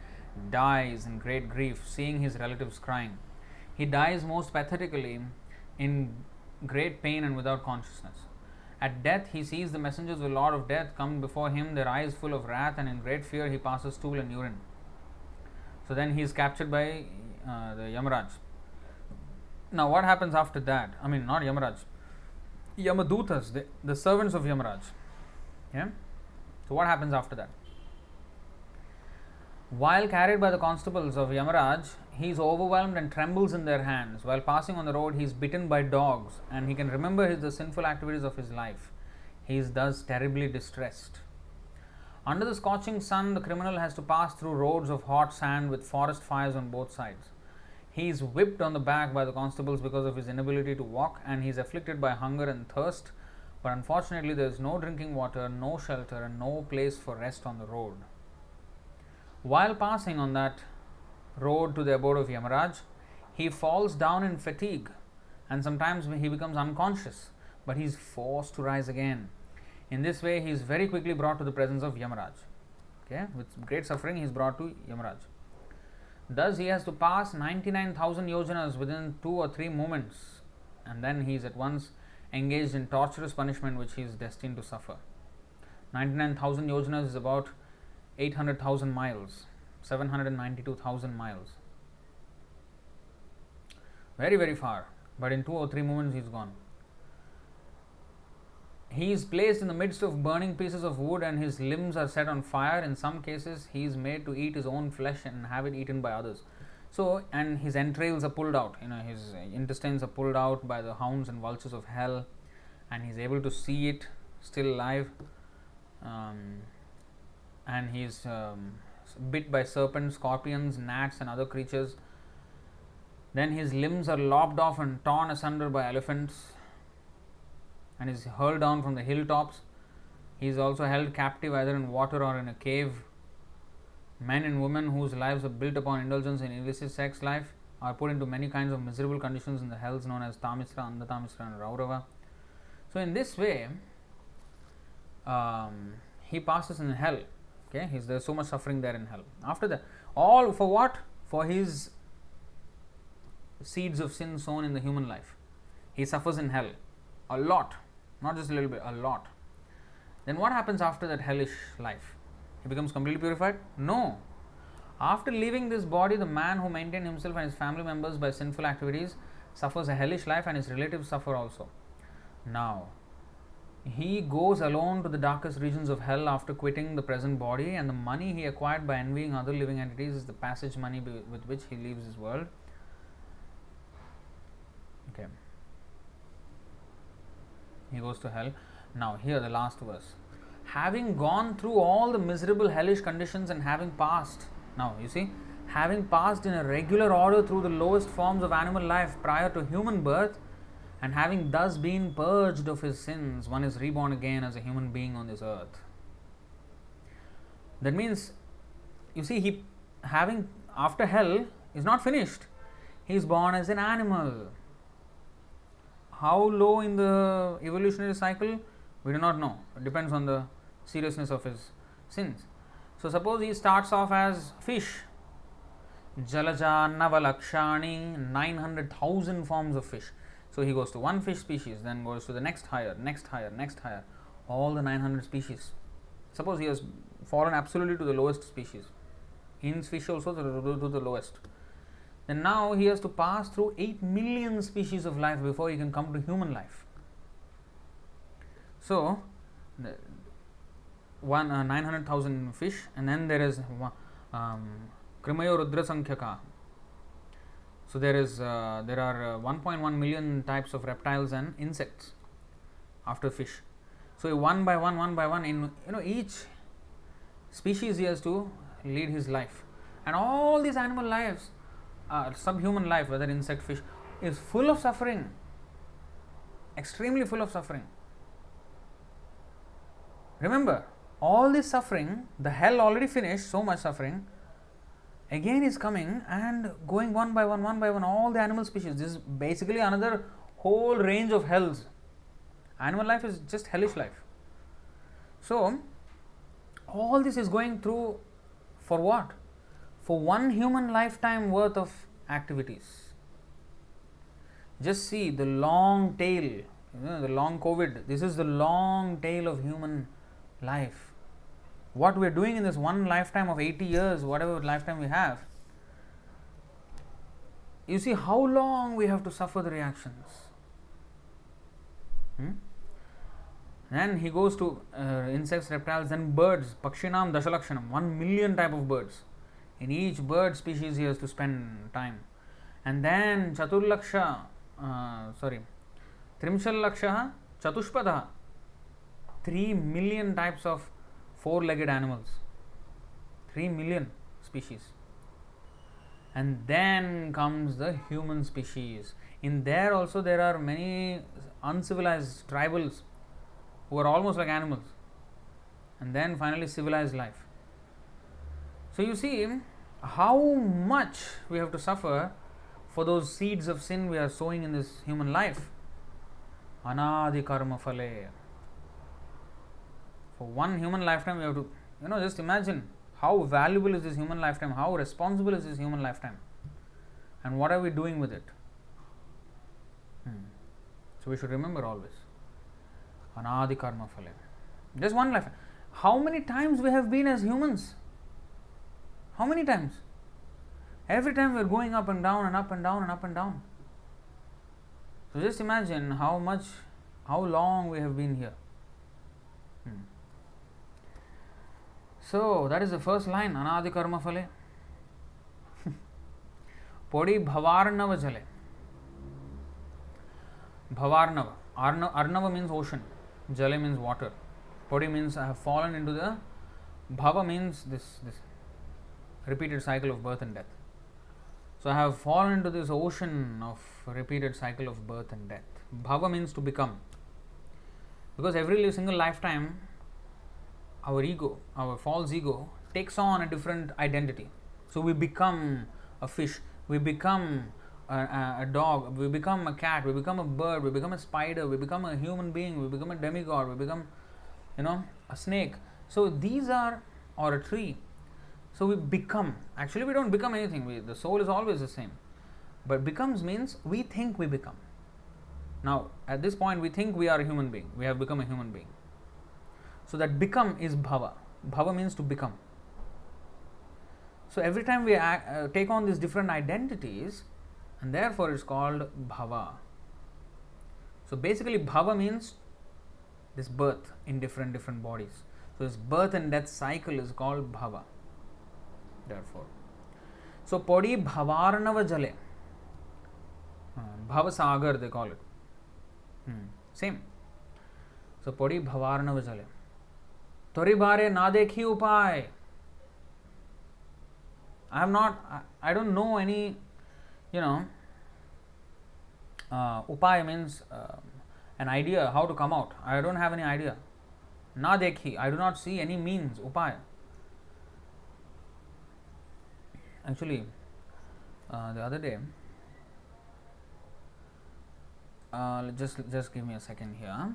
dies in great grief, seeing his relatives crying. He dies most pathetically in great pain and without consciousness. At death, he sees the messengers of the Lord of Death come before him, their eyes full of wrath, and in great fear he passes stool and urine. So then he is captured by the Yamaraj. Now, what happens after that? I mean, not Yamaraj, Yamadutas, the servants of Yamaraj. Yeah? So, what happens after that? While carried by the constables of Yamaraj, he is overwhelmed and trembles in their hands. While passing on the road, he is bitten by dogs and he can remember the sinful activities of his life. He is thus terribly distressed. Under the scorching sun, the criminal has to pass through roads of hot sand with forest fires on both sides. He is whipped on the back by the constables because of his inability to walk, and he is afflicted by hunger and thirst. But unfortunately, there is no drinking water, no shelter, and no place for rest on the road. While passing on that road to the abode of Yamaraj, he falls down in fatigue, and sometimes he becomes unconscious, but he is forced to rise again. In this way, he is very quickly brought to the presence of Yamaraj. Okay? With great suffering, he is brought to Yamaraj. Thus, he has to pass 99,000 yojanas within 2 or 3 moments, and then he is at once engaged in torturous punishment which he is destined to suffer. 99,000 yojanas is about 800,000 miles, 792,000 miles. Very, very far, but in 2 or 3 moments he is gone. He is placed in the midst of burning pieces of wood and his limbs are set on fire. In some cases, he is made to eat his own flesh and have it eaten by others. So, and his entrails are pulled out, his intestines are pulled out by the hounds and vultures of hell, and he's able to see it still alive, and he's bit by serpents, scorpions, gnats, and other creatures. Then his limbs are lopped off and torn asunder by elephants, and is hurled down from the hilltops. He is also held captive either in water or in a cave. Men and women whose lives are built upon indulgence in illicit sex life are put into many kinds of miserable conditions in the hells known as Tamisra, Andatamisra, and Raurava. So in this way, he passes in hell. Okay, there's so much suffering there in hell. After that, all for what? For his seeds of sin sown in the human life. He suffers in hell a lot, not just a little bit, a lot. Then what happens after that hellish life? He becomes completely purified? No. After leaving this body, the man who maintained himself and his family members by sinful activities suffers a hellish life, and his relatives suffer also. Now, he goes alone to the darkest regions of hell after quitting the present body, and the money he acquired by envying other living entities is the passage money with which he leaves this world. Okay. He goes to hell. Now, here the last verse. Having gone through all the miserable hellish conditions and having passed, now you see, having passed in a regular order through the lowest forms of animal life prior to human birth, and having thus been purged of his sins, one is reborn again as a human being on this earth. That means, you see, he having after hell is not finished. He is born as an animal. How low in the evolutionary cycle? We do not know. It depends on the seriousness of his sins. So suppose he starts off as fish. Jalaja Navalakshani, 900,000 forms of fish. So he goes to one fish species, then goes to the next higher, all the 900 species. Suppose he has fallen absolutely to the lowest species. In fish also to the lowest. Then now he has to pass through 8 million species of life before he can come to human life. So, 900,000 fish, and then there is Krimayo Rudra Sankhaka. So there are 1.1 million types of reptiles and insects after fish. So one by one, in each species he has to lead his life, and all these animal lives, subhuman life, whether insect, fish, is full of suffering, extremely full of suffering. Remember, all this suffering, the hell already finished, so much suffering, again is coming and going one by one, all the animal species. This is basically another whole range of hells. Animal life is just hellish life. So, all this is going through for what? For one human lifetime worth of activities. Just see the long tail, the long COVID. This is the long tail of human life. What we are doing in this one lifetime of 80 years, whatever lifetime we have, you see how long we have to suffer the reactions. Then he goes to insects, reptiles, then birds. Pakshinam Dashalakshanam, 1 million type of birds. In each bird species he has to spend time. And then Trimshal Laksha Chatushpada, 3 million types of 4-legged animals. 3 million species. And then comes the human species. In there also there are many uncivilized tribals who are almost like animals. And then finally civilized life. So you see how much we have to suffer for those seeds of sin we are sowing in this human life. Anādi Karma-Phale. For one human lifetime we have to, just imagine how valuable is this human lifetime, how responsible is this human lifetime, and what are we doing with it. So we should remember always. Anādi Karma-Phale. Just one lifetime. How many times we have been as humans? How many times? Every time we are going up and down and up and down and up and down. So just imagine how long we have been here. So that is the first line, Anādi Karma-Phale. Podi Bhavarnava Jale. Bhavarnava. Arnava means ocean, Jale means water, Podi means I have fallen into the, Bhava means this repeated cycle of birth and death. So I have fallen into this ocean of repeated cycle of birth and death. Bhava means to become. Because every single lifetime, our ego, our false ego, takes on a different identity. So we become a fish, we become a dog, we become a cat, we become a bird, we become a spider, we become a human being, we become a demigod, we become, a snake. So these are, or a tree. So we become. Actually, we don't become anything. The soul is always the same. But becomes means we think we become. Now, at this point, we think we are a human being. We have become a human being. So that become is bhava. Bhava means to become. So every time we take on these different identities, and therefore it's called bhava. So basically, bhava means this birth in different bodies. So this birth and death cycle is called bhava. Therefore, so Podi Bhavarnava Jale, Bhava Sagar they call it. Same. So Podi Bhavarnava Jale. Tori bare na dekhi upay. I don't know any, upay means an idea how to come out. I don't have any idea. Na dekhi, I do not see any means, upay. Actually, the other day, just give me a second here.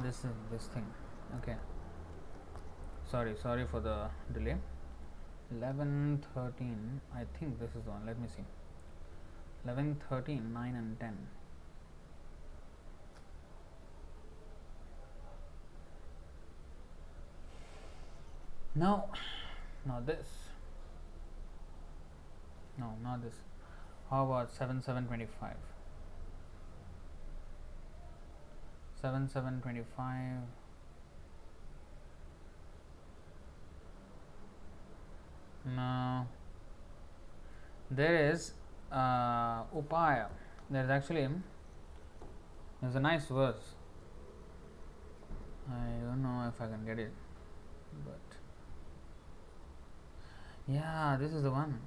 It's this thing. Okay. Sorry for the delay. 11:13. I think this is the one. Let me see. 11:13, 9 and 10. Now this. No, not this. How about 7:25? 7:25. No. There is upaya. There's a nice verse. I don't know if I can get it, but yeah, this is the one.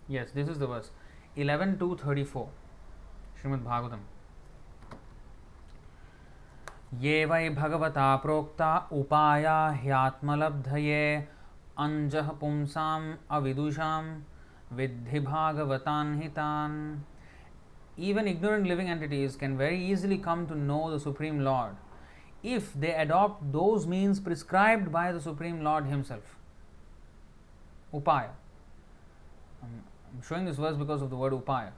Yes, this is the verse. 11:234 Srimad Bhagavatam. ये वै भगवता प्रोक्ता उपाया ह्यात्मलब्धये अंजः पुंसाम् अविदुषाम् विद्धि भागवतान् हितान्. Even ignorant living entities can very easily come to know the Supreme Lord if they adopt those means prescribed by the Supreme Lord Himself. Upaya. I'm showing this verse because of the word upaya.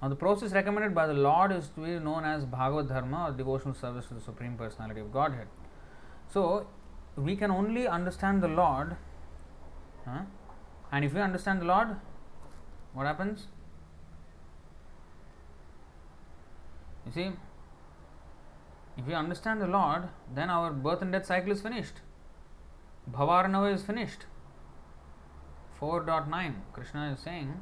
Now, the process recommended by the Lord is to be known as Bhagavad Dharma, or devotional service to the Supreme Personality of Godhead. So, we can only understand the Lord, and if we understand the Lord, what happens? You see, if we understand the Lord, then our birth and death cycle is finished. Bhavarnava is finished. 4.9 Krishna is saying,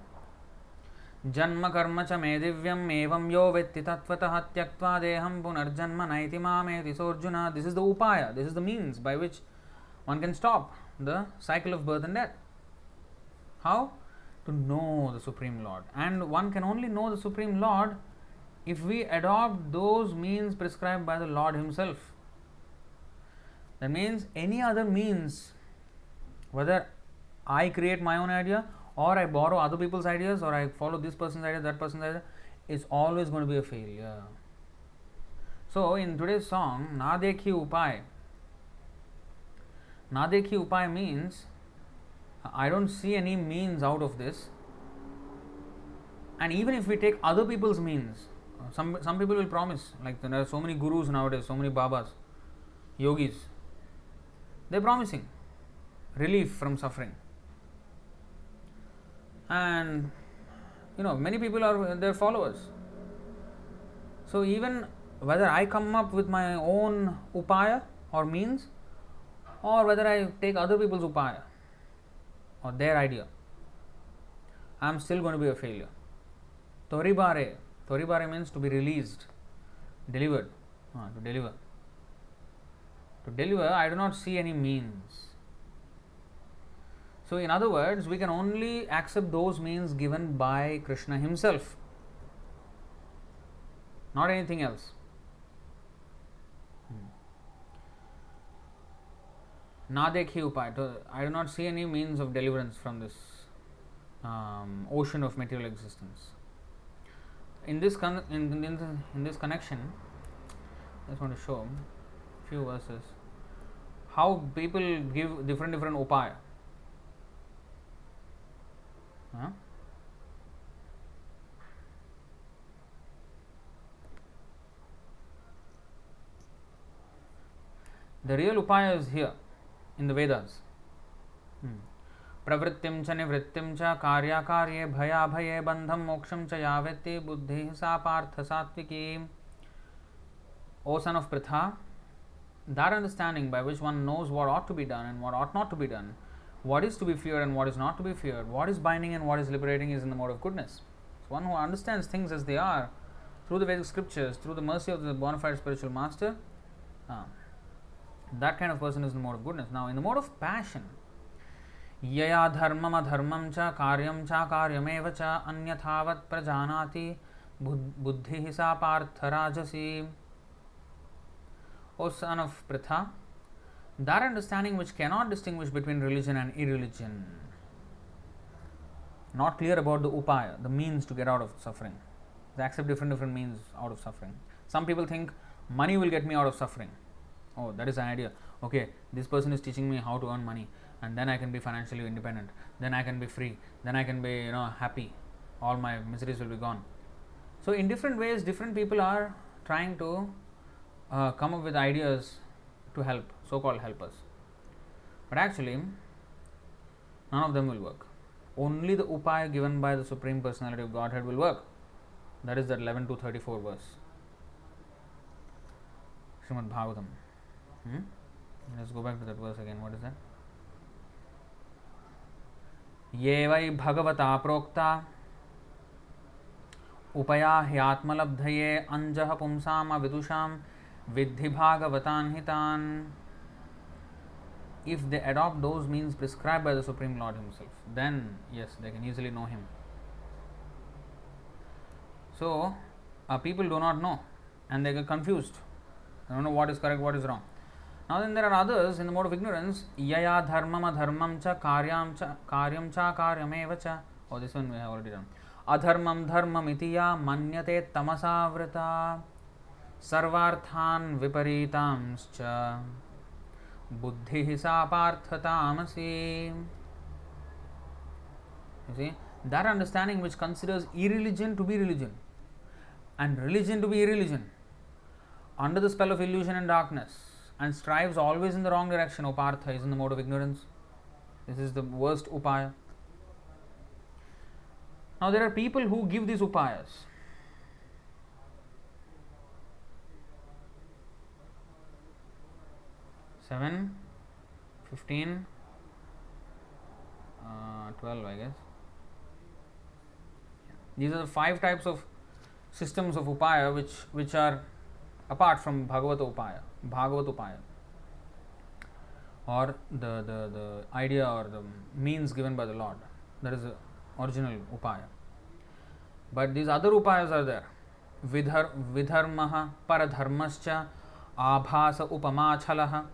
Janma karma cha me divyam evam yo vetti tattvataha tyaktva deham punarjanma naiti mameti. So Arjuna, this is the upaya, this is the means by which one can stop the cycle of birth and death. How? To know the Supreme Lord. And one can only know the Supreme Lord if we adopt those means prescribed by the Lord Himself. That means any other means, whether I create my own idea, or I borrow other people's ideas, or I follow this person's idea, that person's idea, is always going to be a failure. So in today's song, Na dekhi upay. Na dekhi upay means I don't see any means out of this. And even if we take other people's means, some people will promise, like there are so many gurus nowadays, so many babas, yogis, they're promising relief from suffering. And many people are their followers. So even whether I come up with my own upaya or means, or whether I take other people's upaya or their idea, I am still going to be a failure. Toribare means to be released, delivered, to deliver. To deliver, I do not see any means. So in other words, we can only accept those means given by Krishna himself, not anything else. Na dekhi upay. I do not see any means of deliverance from this ocean of material existence. In this in this connection, I just want to show a few verses how people give different upaya. The real upaya is here in the Vedas. प्रवृत्तिं च निवृत्तिं च कार्याकार्ये भयाभये बंधं मोक्षं च यावेत्ति बुद्धिः सा पार्थ सात्विकी. O son of Pritha, that understanding by which one knows what ought to be done and what ought not to be done, what is to be feared and what is not to be feared, what is binding and what is liberating, is in the mode of goodness. So one who understands things as they are through the Vedic scriptures, through the mercy of the bona fide spiritual master, that kind of person is in the mode of goodness. Now in the mode of passion, यया धर्मम अधर्मम च कार्यम च कार्यमेव च अन्यथावत् प्रजानाति बुद्धिः सा पार्थ राजसी. O son of Pritha, that understanding which cannot distinguish between religion and irreligion, not clear about the upaya, the means to get out of suffering. They accept different means out of suffering. Some people think money will get me out of suffering. Oh, that is an idea. Okay, this person is teaching me how to earn money, and then I can be financially independent, then I can be free, then I can be happy, all my miseries will be gone. So in different ways, different people are trying to come up with ideas to help, so-called helpers. But actually, none of them will work. Only the upaya given by the Supreme Personality of Godhead will work. That is that 11 to 34 verse. Srimad Bhagavatam. Let's go back to that verse again. What is that? ये वै भगवता प्रोक्ता उपया ह्यात्मलब्धये अंजः पुंसाम अविदुषां विद्धि भागवतान् हितान्. If they adopt those means prescribed by the Supreme Lord himself, then yes, they can easily know him. So people do not know and they get confused. They don't know what is correct, what is wrong. Now then there are others in the mode of ignorance. Yaya dharmam adharmam cha karyam cha karyameva cha. Oh, this one we have already done. Adharmam dharmam itiya manyate tamasavrita sarvarthan viparitamscha buddhi sa partha tamasi. You see, that understanding which considers irreligion to be religion and religion to be irreligion under the spell of illusion and darkness, and strives always in the wrong direction, O Partha, is in the mode of ignorance. This is the worst upaya. Now there are people who give these upayas. Seven, 15, 12, I guess. These are the 5 types of systems of upaya which are apart from Bhagavata upaya, or the idea or the means given by the Lord. That is the original upaya. But these other upayas are there. Vidharmaha paradharmascha abhasa upamachalaha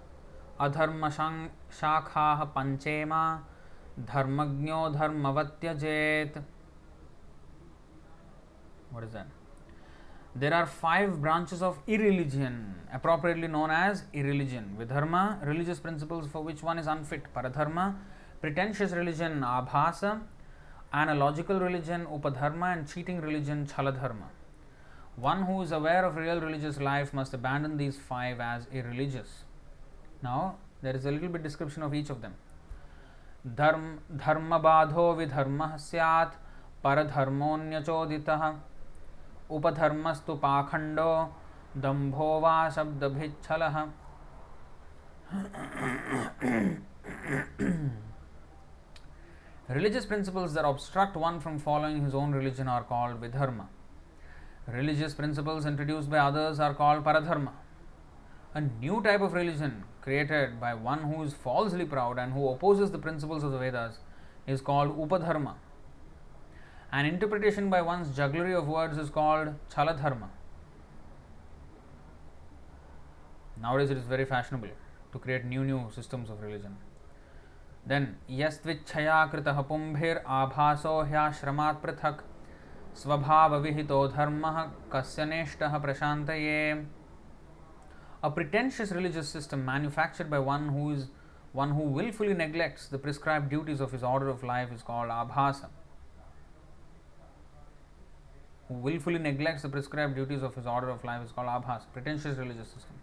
adharma shakhaha panchema dharmagno dharmavatyajet. What is that? There are 5 branches of irreligion, appropriately known as irreligion. Vidharma, religious principles for which one is unfit. Paradharma, pretentious religion, abhasa, analogical religion, upadharma, and cheating religion, chaladharma. One who is aware of real religious life must abandon these 5 as irreligious. Now, there is a little bit description of each of them. Dharma badho vidharma syat, paradharmonyachoditah, upadharmastu pakhando, dambho va shabdabhichhalah. Religious principles that obstruct one from following his own religion are called vidharma. Religious principles introduced by others are called paradharma. A new type of religion created by one who is falsely proud and who opposes the principles of the Vedas is called upadharma. An interpretation by one's jugglery of words is called chaladharma. Nowadays it is very fashionable to create new systems of religion. Then, yastvicchaya kritah pumbhir abhaso hyashramat prithak svabhava vihito dharmah kasyaneshtaha prashantaye. A pretentious religious system manufactured by one who willfully neglects the prescribed duties of his order of life is called abhasa. Who willfully neglects the prescribed duties of his order of life is called abhasa, pretentious religious system.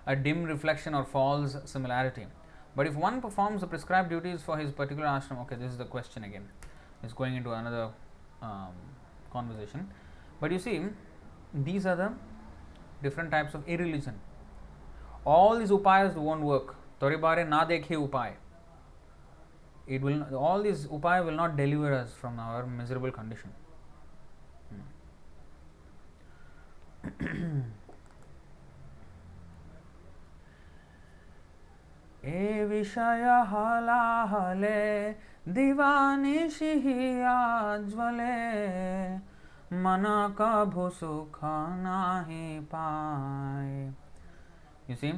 A dim reflection or false similarity. But if one performs the prescribed duties for his particular ashram, okay, this is the question again. It's going into another conversation. But you see, these are the different types of irreligion. All these upayas won't work. Toribare na dekhe upay. All these upaya will not deliver us from our miserable condition. ए विषय हलाहले दीवानिशि आज्वले मन कभु सुख नाहि पाए. You see,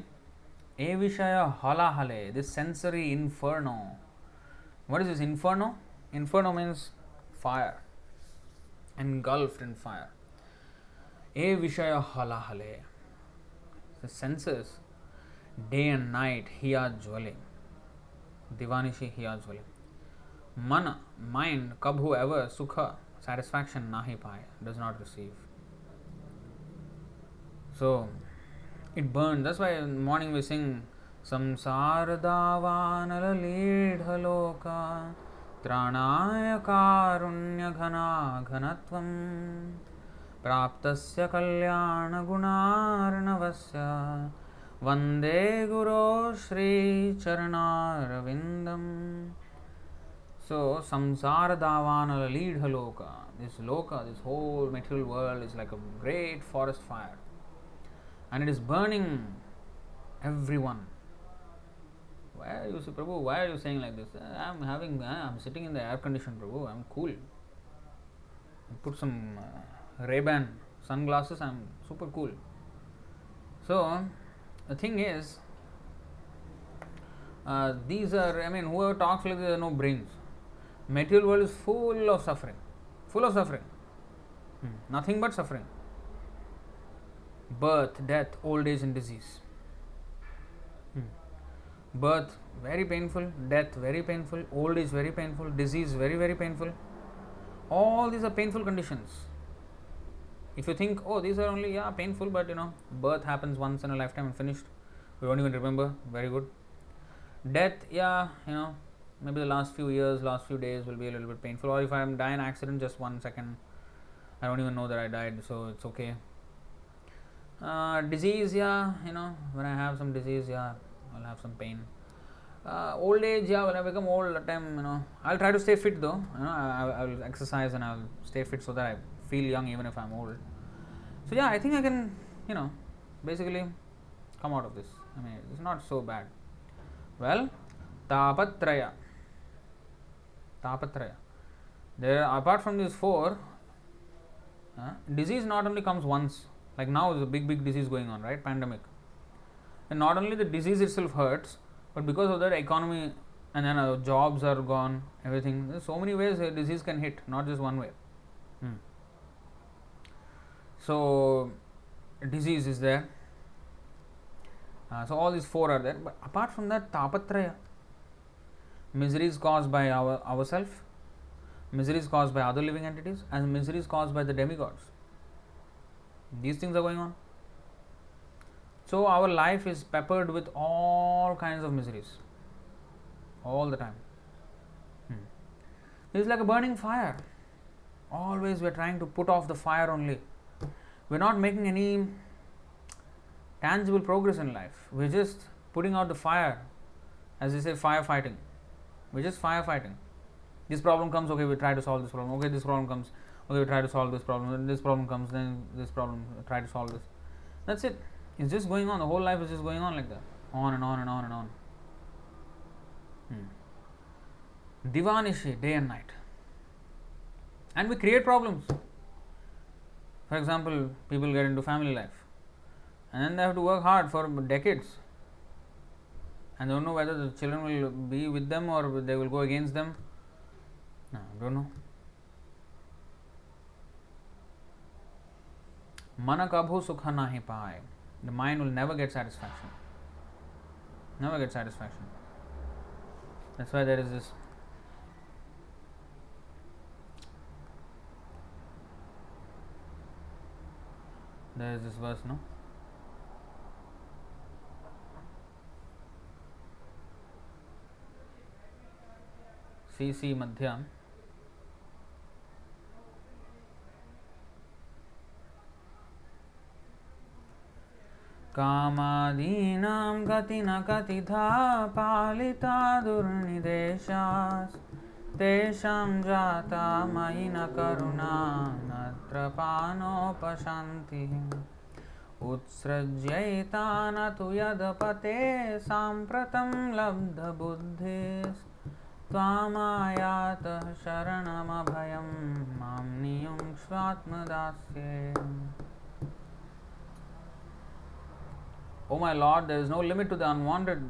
ए विषय हलाहले, this sensory inferno. What is this inferno? Inferno means fire, engulfed in fire. ए विषय हलाहले, the senses day and night hiya jwale, divanishi hiya jwale. Mana, mind, kabhu ever sukha, satisfaction nahi paye, does not receive. So it burns. That's why in the morning we sing samsara davanala leedha loka tranaya karunya ghana ghanatvam praptasya kalyana gunarnavasya Vande Guru Shri Charanarvindam. So, samsara davana leadha loka. This loka, this whole material world is like a great forest fire. And it is burning everyone. Why are you, Prabhu, why are you saying like this? I'm sitting in the air condition, Prabhu, I'm cool. Put some Ray-Ban sunglasses, I'm super cool. So, the thing is, these are, whoever talks like this, no brains. Material world is full of suffering. Nothing but suffering. Birth, death, old age and disease. Birth, very painful. Death, very painful. Old age, very painful. Disease, very, very painful. All these are painful conditions. If you think, oh, these are only, painful, but birth happens once in a lifetime and finished. We don't even remember. Very good. Death, maybe the last few years, last few days will be a little bit painful. Or if I die in an accident, just 1 second, I don't even know that I died, so it's okay. Disease, when I have some disease, I'll have some pain. Old age, when I become old, that time, I'll try to stay fit though. I'll exercise and I'll stay fit so that I feel young even if I'm old. So I think I can, basically come out of this. It's not so bad. Well, Tapatraya. There, apart from these 4, disease not only comes once. Like now, there's a big disease going on, right? Pandemic. And not only the disease itself hurts, but because of that, economy and then jobs are gone, everything. There's so many ways a disease can hit, not just one way. So disease is there. So all these four are there. But apart from that, tapatraya, misery is caused by ourselves, misery is caused by other living entities, and misery is caused by the demigods. These things are going on. So our life is peppered with all kinds of miseries all the time. It's like a burning fire. Always we are trying to put off the fire only. We are not making any tangible progress in life. We are just putting out the fire. As they say, firefighting. We are just firefighting. This problem comes, okay, we try to solve this problem. Okay, this problem comes, okay, we try to solve this problem. Then this problem comes, then this problem, try to solve this. That's it. It's just going on. The whole life is just going on like that. On and on and on and on. Divanishi, day and night. And we create problems. For example, people get into family life and then they have to work hard for decades and don't know whether the children will be with them or they will go against them. No, don't know. Mana kabhu sukha nahi paaye. The mind will never get satisfaction. Never get satisfaction. That's why there is this verse, no? CC Madhya. Kamadinam gatina katidha palita durnideshas tesham jata mahina karuna natrapanopasanti utsrajyaitana tu yadapate sampratam labdha buddhis tvamayata sharanamabhayam mamniyam svatmadasye. O my Lord, there is no limit to the unwanted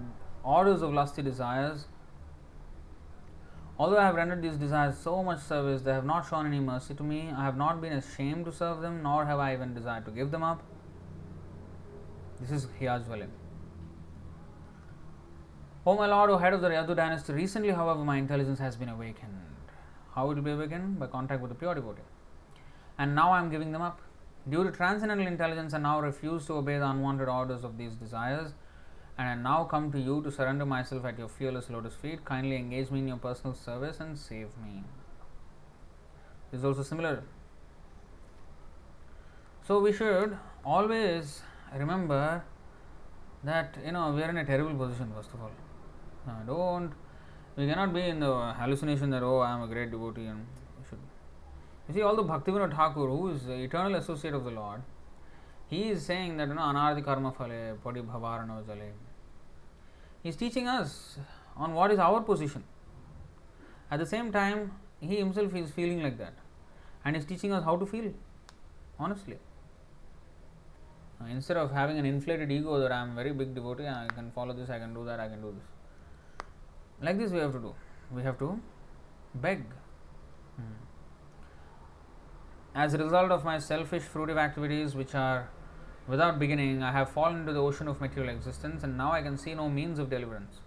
orders of lusty desires. Although I have rendered these desires so much service, they have not shown any mercy to me. I have not been ashamed to serve them, nor have I even desired to give them up. This is Hiyajwale. O my Lord, O head of the Yadu dynasty, recently, however, my intelligence has been awakened. How it will be awakened? By contact with the pure devotee. And now I am giving them up. Due to transcendental intelligence, I now refuse to obey the unwanted orders of these desires, and I now come to you to surrender myself at your fearless lotus feet. Kindly engage me in your personal service and save me. This is also similar. So we should always remember that we are in a terrible position. First of all, we cannot be in the hallucination that I am a great devotee and we should. You see, although Bhaktivinoda Thakur, who is the eternal associate of the Lord, he is saying that Anādi Karma-Phale Padi Bhavarano Jale. He is teaching us on what is our position. At the same time, he himself is feeling like that, and is teaching us how to feel honestly. Instead of having an inflated ego that I am a very big devotee, I can follow this, I can do that, I can do this. Like this we have to do. We have to beg. As a result of my selfish, fruitive activities which are without beginning, I have fallen into the ocean of material existence, and now I can see no means of deliverance.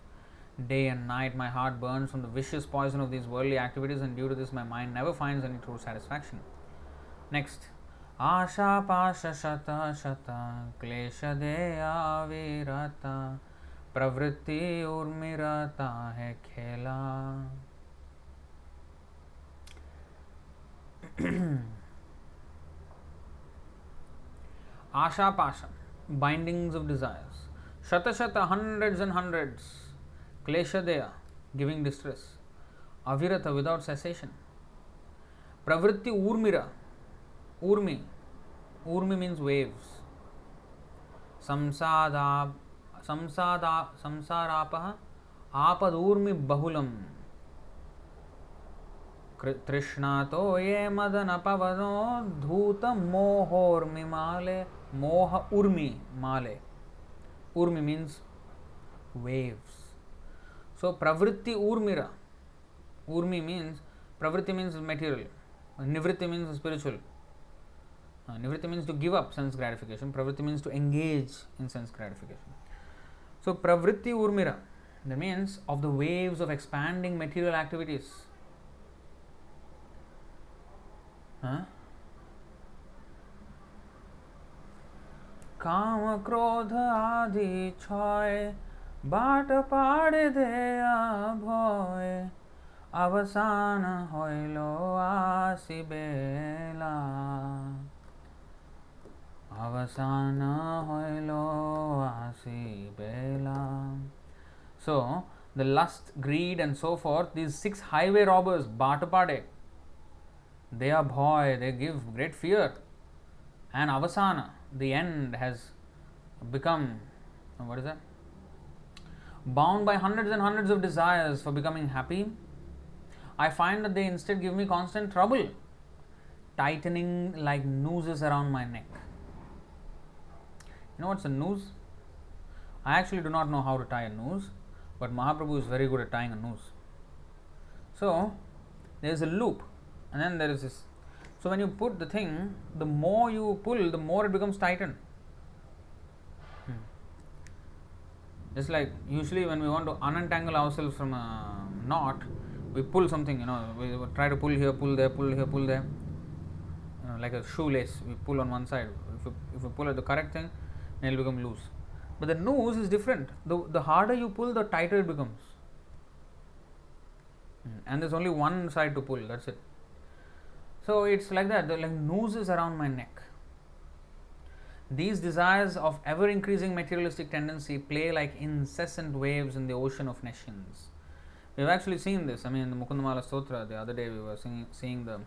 Day and night my heart burns from the vicious poison of these worldly activities, and due to this my mind never finds any true satisfaction. Next. Asha pasha shata shata klesha deya virata pravritti urmirata hai khela. Asha pasha, bindings of desires. Shata shata, hundreds and hundreds. Klesha deya, giving distress. Avirata, without cessation. Pravritti urmira, urmi means waves. Samsarapaha apadurmi bahulam. Trishnato ye madana pavano dhuta mohormi male. Moha urmi male. Urmi means waves. So pravritti urmira. Urmi means, pravritti means material. Nivritti means spiritual. Nivritti means to give up sense gratification. Pravritti means to engage in sense gratification. So, pravritti urmira, that means of the waves of expanding material activities. Kama krodha adi choy, bata pade deya bhoy, avasana hoilo asibela. Avasana hoilo asibela. So, the lust, greed, and so forth, these 6 highway robbers, Bhatapade, they are bhoy, they give great fear. And avasana, the end, has become, what is that? Bound by hundreds and hundreds of desires for becoming happy. I find that they instead give me constant trouble, tightening like nooses around my neck. You know what's a noose? I actually do not know how to tie a noose, but Mahaprabhu is very good at tying a noose. So, there is a loop, and then there is this. So, when you put the thing, the more you pull, the more it becomes tightened. Just like usually when we want to unentangle ourselves from a knot, we pull something, we try to pull here, pull there, pull here, pull there. Like a shoelace, we pull on one side. If you pull at the correct thing, then it will become loose. But the noose is different. The harder you pull, the tighter it becomes. And there's only one side to pull, that's it. So it's like that, like nooses around my neck. These desires of ever increasing materialistic tendency play like incessant waves in the ocean of nescience. We've actually seen this. In the Mukundamala Stotra, the other day we were seeing the.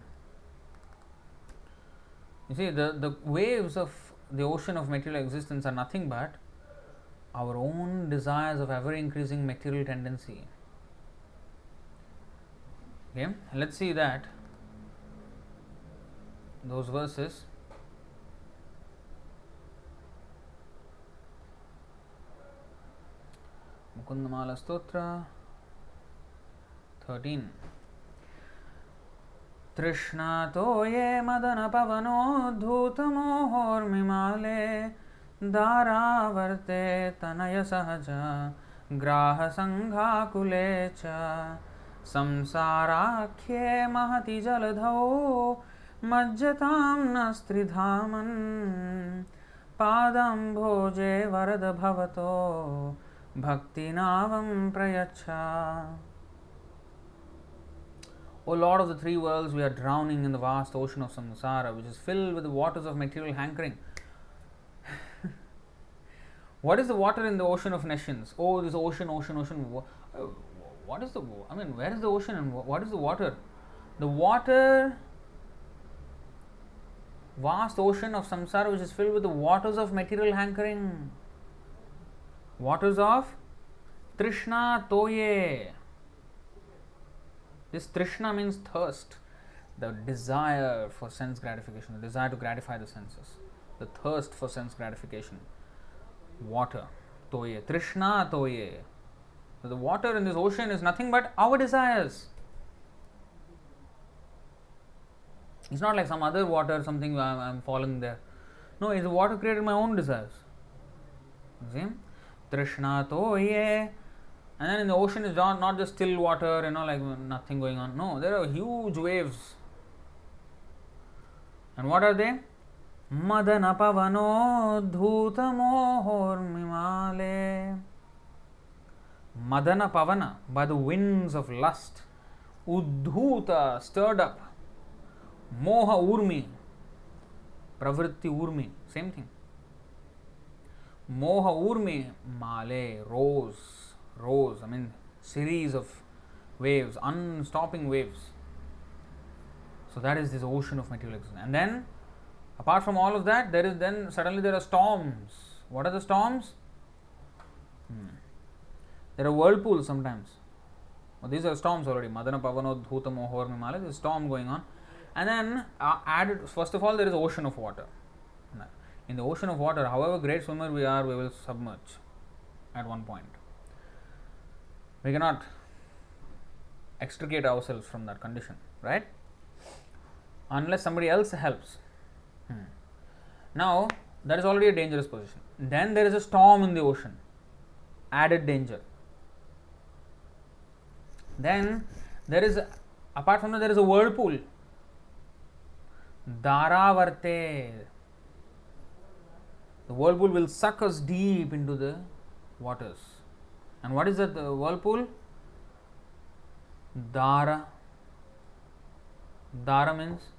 You see, the waves of the ocean of material existence are nothing but our own desires of ever increasing material tendency. Okay, let's see that. Those verses. Mukundamala Stotra 13. Trishnato ye madana pavano dhutamohormimale dharavarte tanaya sahaja graha sangha kulecha samsarakhe mahati jaladhau majjatam nastridhaman padam bhoje varada bhavato bhakti navam prayacha. O Lord of the 3 worlds, we are drowning in the vast ocean of samsara, which is filled with the waters of material hankering. What is the water in the ocean of nescience? Oh, this ocean. What is the? Where is the ocean and what is the water? The water, vast ocean of samsara, which is filled with the waters of material hankering. Waters of Trishna Toye. This Trishna means thirst, the desire for sense gratification, the desire to gratify the senses, the thirst for sense gratification. Water, Toye, Trishna Toye. So the water in this ocean is nothing but our desires. It's not like some other water, something I'm falling there. No, it's the water created my own desires. See? Trishna Toye. And then in the ocean is not just still water, like nothing going on. No, there are huge waves. And what are they? Madana pavano dhutamohormimale. Madana pavana, by the winds of lust. Uddhuta, stirred up. Moha urmi, pravritti urmi, same thing. Moha urmi, male, rose, series of waves, unstopping waves. So that is this ocean of material existence. And then, apart from all of that, suddenly there are storms. What are the storms? There are whirlpools sometimes. Well, these are storms already. Madana pavano dhuta mohor mimale. There's a storm going on. And then added, first of all, there is ocean of water. In the ocean of water, however great swimmer we are, we will submerge at one point. We cannot extricate ourselves from that condition, right? Unless somebody else helps. Now, that is already a dangerous position. Then there is a storm in the ocean, added danger. Then there is, apart from that, there is a whirlpool. Dharavarte. The whirlpool will suck us deep into the waters. And what is that whirlpool? Dhara. Dhara means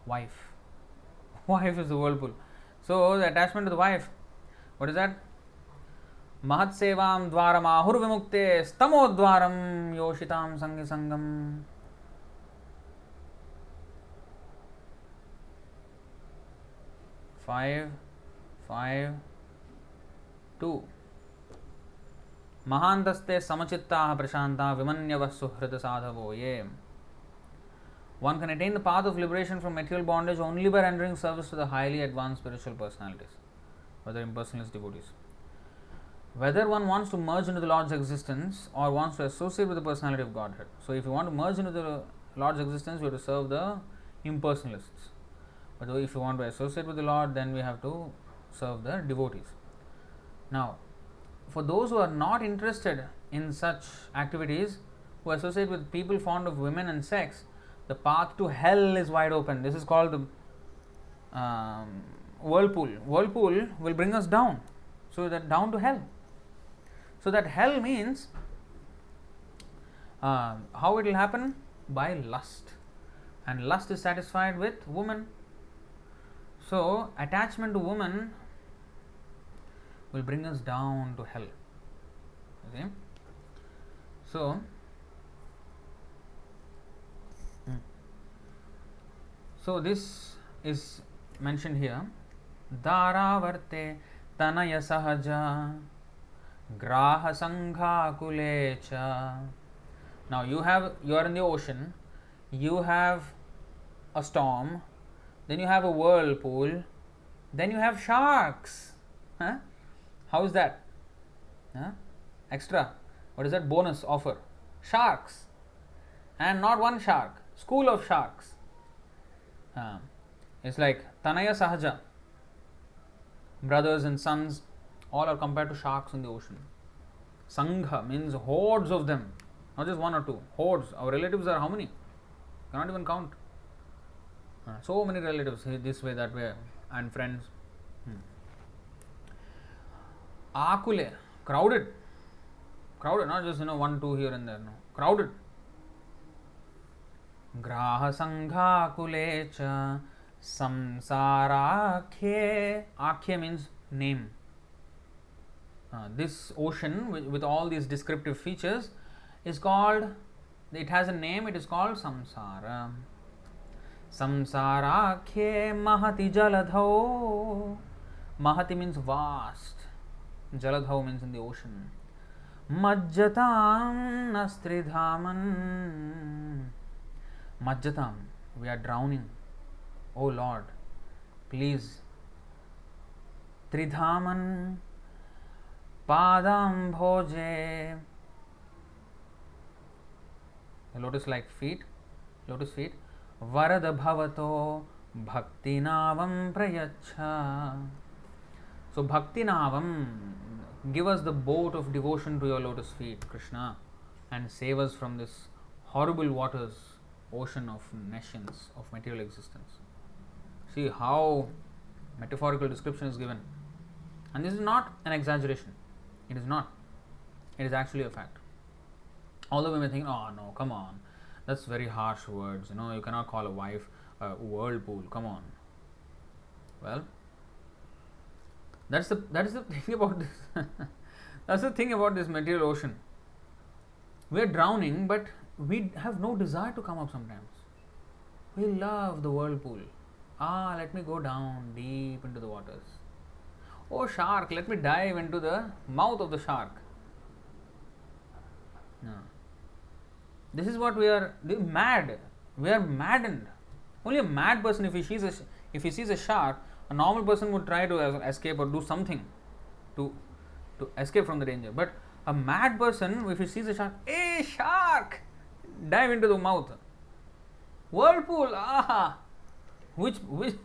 wife. Wife is the whirlpool. So the attachment to the wife. What is that? Mahat sevam dvaram ahur vimukte stamo dvaram yoshitam sangi sangam. Five, 2. Mahantaste samachittaha prashanta vimanyavah suhrita sadhavo ye. One can attain the path of liberation from material bondage only by rendering service to the highly advanced spiritual personalities, whether impersonalist devotees. Whether one wants to merge into the Lord's existence or wants to associate with the personality of Godhead. So, if you want to merge into the Lord's existence, you have to serve the impersonalists. But if you want to associate with the Lord, then we have to serve the devotees. Now, for those who are not interested in such activities, who associate with people fond of women and sex, the path to hell is wide open. This is called the whirlpool. Whirlpool will bring us down. So that down to hell. So that hell means how it will happen? By lust. And lust is satisfied with woman. So attachment to woman will bring us down to hell. Okay? So this is mentioned here. Dharavarte tanaya sahaja graha sangha kulecha. Now you are in the ocean, you have a storm, then you have a whirlpool, then you have sharks. Huh? How is that? Huh? Extra. What is that bonus offer? Sharks. And not one shark, school of sharks. It's like Tanaya Sahaja. Brothers and sons, all are compared to sharks in the ocean. Sangha means hordes of them, not just one or two, hordes. Our relatives are how many? Cannot even count. So many relatives, this way, that way, and friends. Akule, crowded, not just 1, 2 here and there, no, crowded. Graha sangha kulecha samsarakhe. Akhya means name. This ocean with all these descriptive features is called, it has a name, it is called samsara. Samsarakhe mahati jaladho. Mahati means vast. Jaladho means in the ocean. Majjatam nastridhaman. Majjatam, we are drowning. Oh Lord, please. Tridhaman padam bhoje. Lotus feet. Varada bhavato bhakti navam prayacha. So bhakti navam, give us the boat of devotion to your lotus feet, Krishna, and save us from this horrible waters, ocean of nescience, of material existence. See how metaphorical description is given. And this is not an exaggeration. It is not. It is actually a fact. Although we may think, oh no, come on, that's very harsh words. You cannot call a wife a whirlpool. Come on. Well, that's the thing about this. That's the thing about this material ocean. We are drowning, but we have no desire to come up sometimes. We love the whirlpool. Let me go down deep into the waters. Oh shark, let me dive into the mouth of the shark. No. This is what we are mad. We are maddened. Only a mad person, if he sees a shark, a normal person would try to escape or do something to escape from the danger. But a mad person, if he sees a shark, hey shark, dive into the mouth. Whirlpool, aha! Which which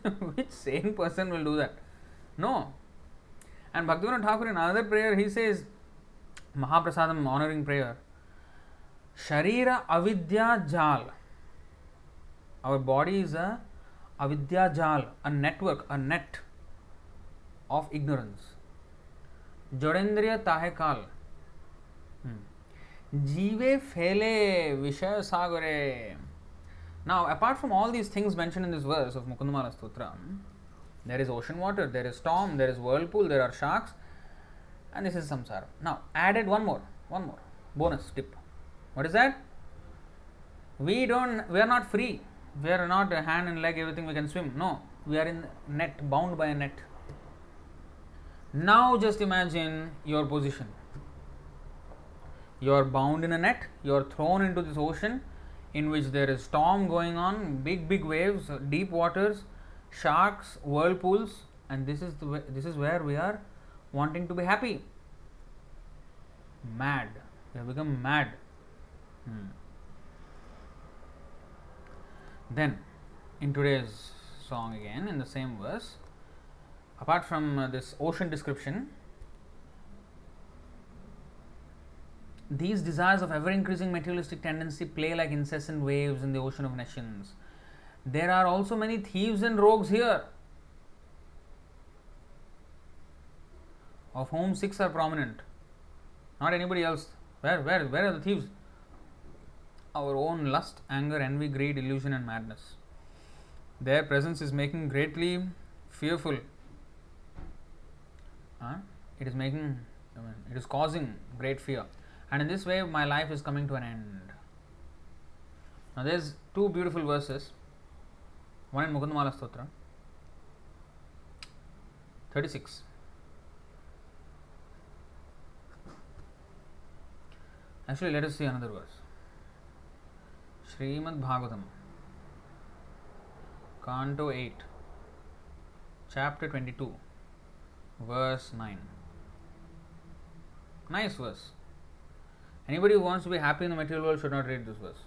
sane person will do that? No. And Bhaktivinoda Thakur in another prayer he says, Mahaprasadam honoring prayer, Sharira avidya jal. Our body is a avidya jal, a network, a net of ignorance. Jodendriya tahe kal. Jive phele vishaya sagare. Now, apart from all these things mentioned in this verse of Mukundamala Stotra, there is ocean water, there is storm, there is whirlpool, there are sharks, and this is samsara. Now, added one more bonus tip. What is that? We are not free. We are not a hand and leg, everything we can swim. No, we are in net, bound by a net. Now, just imagine your position. You are bound in a net, you are thrown into this ocean in which there is storm going on, big waves, deep waters, sharks, whirlpools, and this is where we are wanting to be happy. Mad. We have become mad. Then, in today's song again, in the same verse, apart from this ocean description, these desires of ever increasing materialistic tendency play like incessant waves in the ocean of nations. There are also many thieves and rogues here, of whom 6 are prominent. Not anybody else. Where are the thieves? Our own lust, anger, envy, greed, illusion, and madness. Their presence is making greatly fearful. It is causing great fear. And in this way, my life is coming to an end. Now, there's 2 beautiful verses. One in Mukundamala Stotra, 36. Actually, let us see another verse. Srimad Bhagavatam, Canto 8, Chapter 22, verse 9. Nice verse. Anybody who wants to be happy in the material world should not read this verse.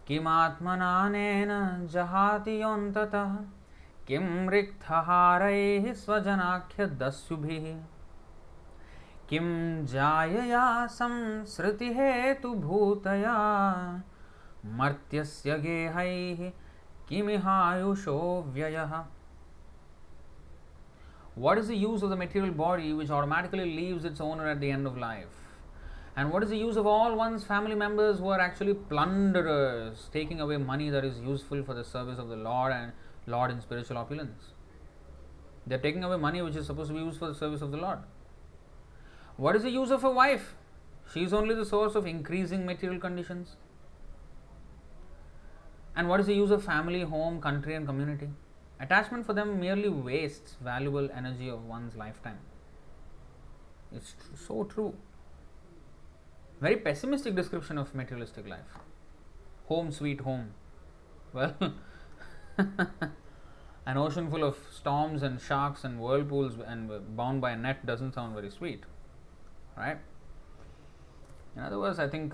Kim atmananena jahati yontata kim rikthaharaihi svajanakya dasyubhihi kim jayaya samsriti hetu bhutaya martyasya gehaihi kimihayusho vyayaha. What is the use of the material body which automatically leaves its owner at the end of life? And what is the use of all one's family members who are actually plunderers, taking away money that is useful for the service of the Lord and Lord in spiritual opulence? They are taking away money which is supposed to be used for the service of the Lord. What is the use of a wife? She is only the source of increasing material conditions. And what is the use of family, home, country, and community? Attachment for them merely wastes valuable energy of one's lifetime. It's so true. Very pessimistic description of materialistic life. Home sweet home. Well, an ocean full of storms and sharks and whirlpools and bound by a net doesn't sound very sweet, right? In other words, I think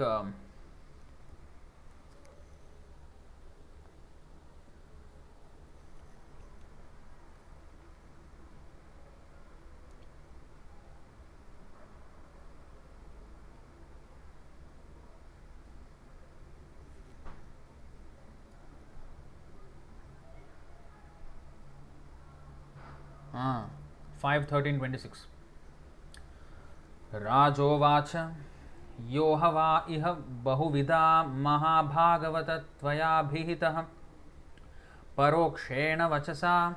5:13:26. Rajovacha yohava iha bahuvida mahabhagavata bhihitah parokshena vachasa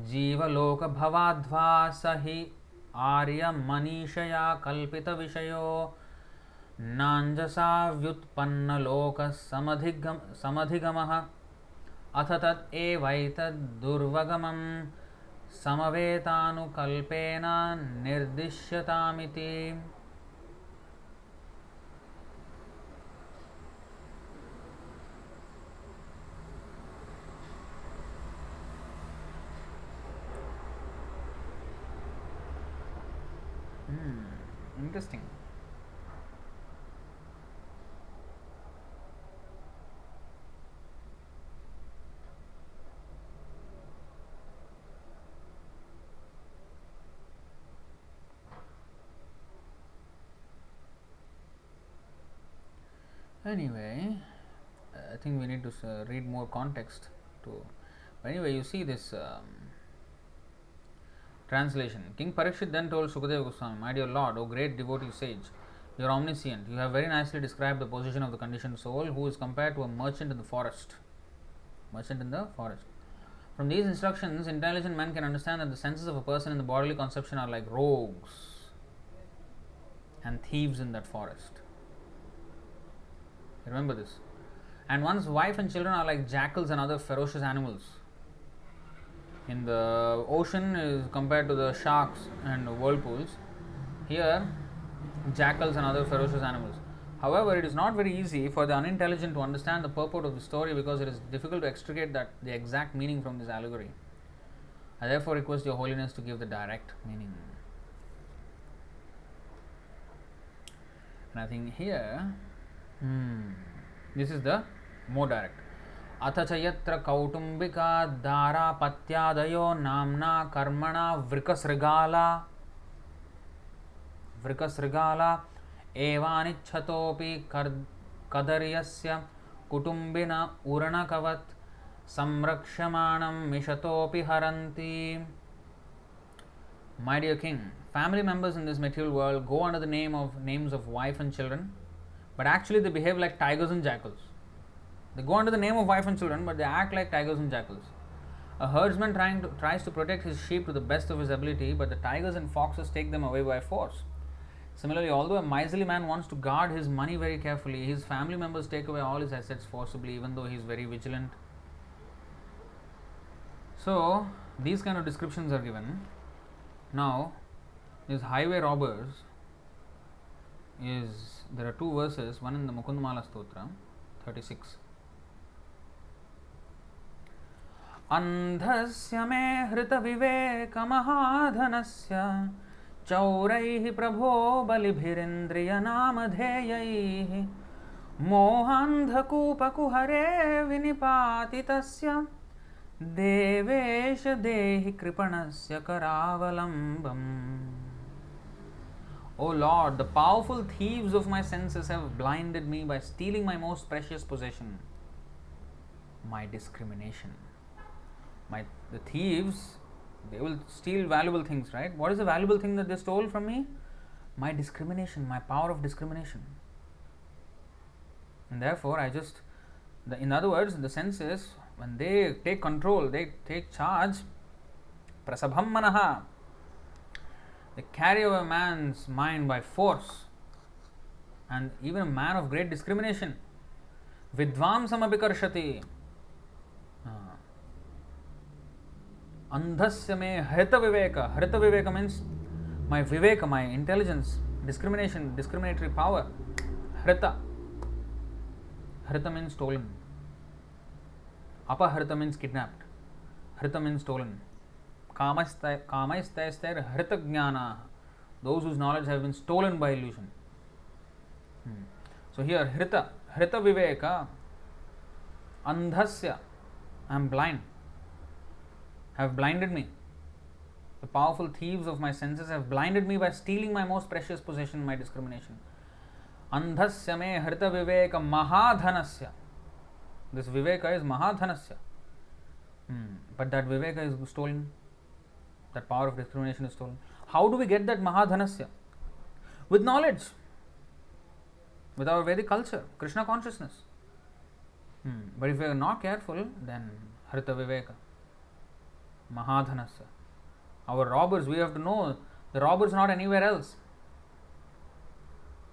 jivaloka bhavadva sahi arya manishaya kalpita vishayo nanjasa vyutpanna loka samadhigamah athatat evaitad durvagamam समवेतानुकल्पेन निर्दिश्यतामिति. Interesting. Anyway, I think we need to read more context to. But anyway, you see this translation. King Parikshit then told Sukadeva Goswami, "My dear Lord, O great devotee sage, you are omniscient. You have very nicely described the position of the conditioned soul, who is compared to a merchant in the forest. Merchant in the forest. From these instructions, intelligent men can understand that the senses of a person in the bodily conception are like rogues and thieves in that forest. Remember this. And one's wife and children are like jackals and other ferocious animals. In the ocean is compared to the sharks and whirlpools. Here, jackals and other ferocious animals. However, it is not very easy for the unintelligent to understand the purport of the story because it is difficult to extricate the exact meaning from this allegory. I therefore request Your Holiness to give the direct meaning." And I think here, this is the more direct. अथ च यत्र कौटुम्बिका दारापत्यादयो नाम्ना कर्मणा वृकसृगाला एवानिच्छतोऽपि कदर्यस्य कुटुम्बिन उरणकवत् संरक्ष्यमाणं मिषतोऽपि हरन्ति. My dear king, family members in this material world go under the names of wife and children, but actually they behave like tigers and jackals. They go under the name of wife and children, but they act like tigers and jackals. A herdsman tries to protect his sheep to the best of his ability, but the tigers and foxes take them away by force. Similarly, although a miserly man wants to guard his money very carefully, his family members take away all his assets forcibly, even though he is very vigilant. So, these kind of descriptions are given. Now, these highway robbers there are two verses, one in the Mukundamala Stotra, 36. अंधस्य मे हृतविवेकमहाधनस्य चौरैः प्रभो बलिभिरिन्द्रियनामधेयैः मोहान्धकूपकुहरे विनिपातितस्य देवेश देहि कृपणस्य करावलम्बम्. O Lord, the powerful thieves of my senses have blinded me by stealing my most precious possession, my discrimination. The thieves, they will steal valuable things, right? What is the valuable thing that they stole from me? My discrimination, my power of discrimination. And therefore, in other words, the senses, when they take control, they take charge, prasabham manaha, they carry over a man's mind by force, and even a man of great discrimination. Vidvamsam apikarshati. Andhasya me hrita viveka. Hrita viveka means my viveka, my intelligence, discriminatory power. Hrita. Hrita means stolen. Apahrita means kidnapped. Hrita means stolen. Kamaistaister hrita jnana. Those whose knowledge have been stolen by illusion. So here, hrita viveka. Andhasya. I am blind. Have blinded me. The powerful thieves of my senses have blinded me by stealing my most precious possession, my discrimination. Andhasya me hrita viveka mahadhanasya. This viveka is mahadhanasya. But that viveka is stolen. That power of discrimination is stolen. How do we get that mahadhanasya? With knowledge. With our Vedic culture, Krishna consciousness. But if we are not careful, then hrita viveka. Mahadhanasya. Our robbers, we have to know the robbers not anywhere else,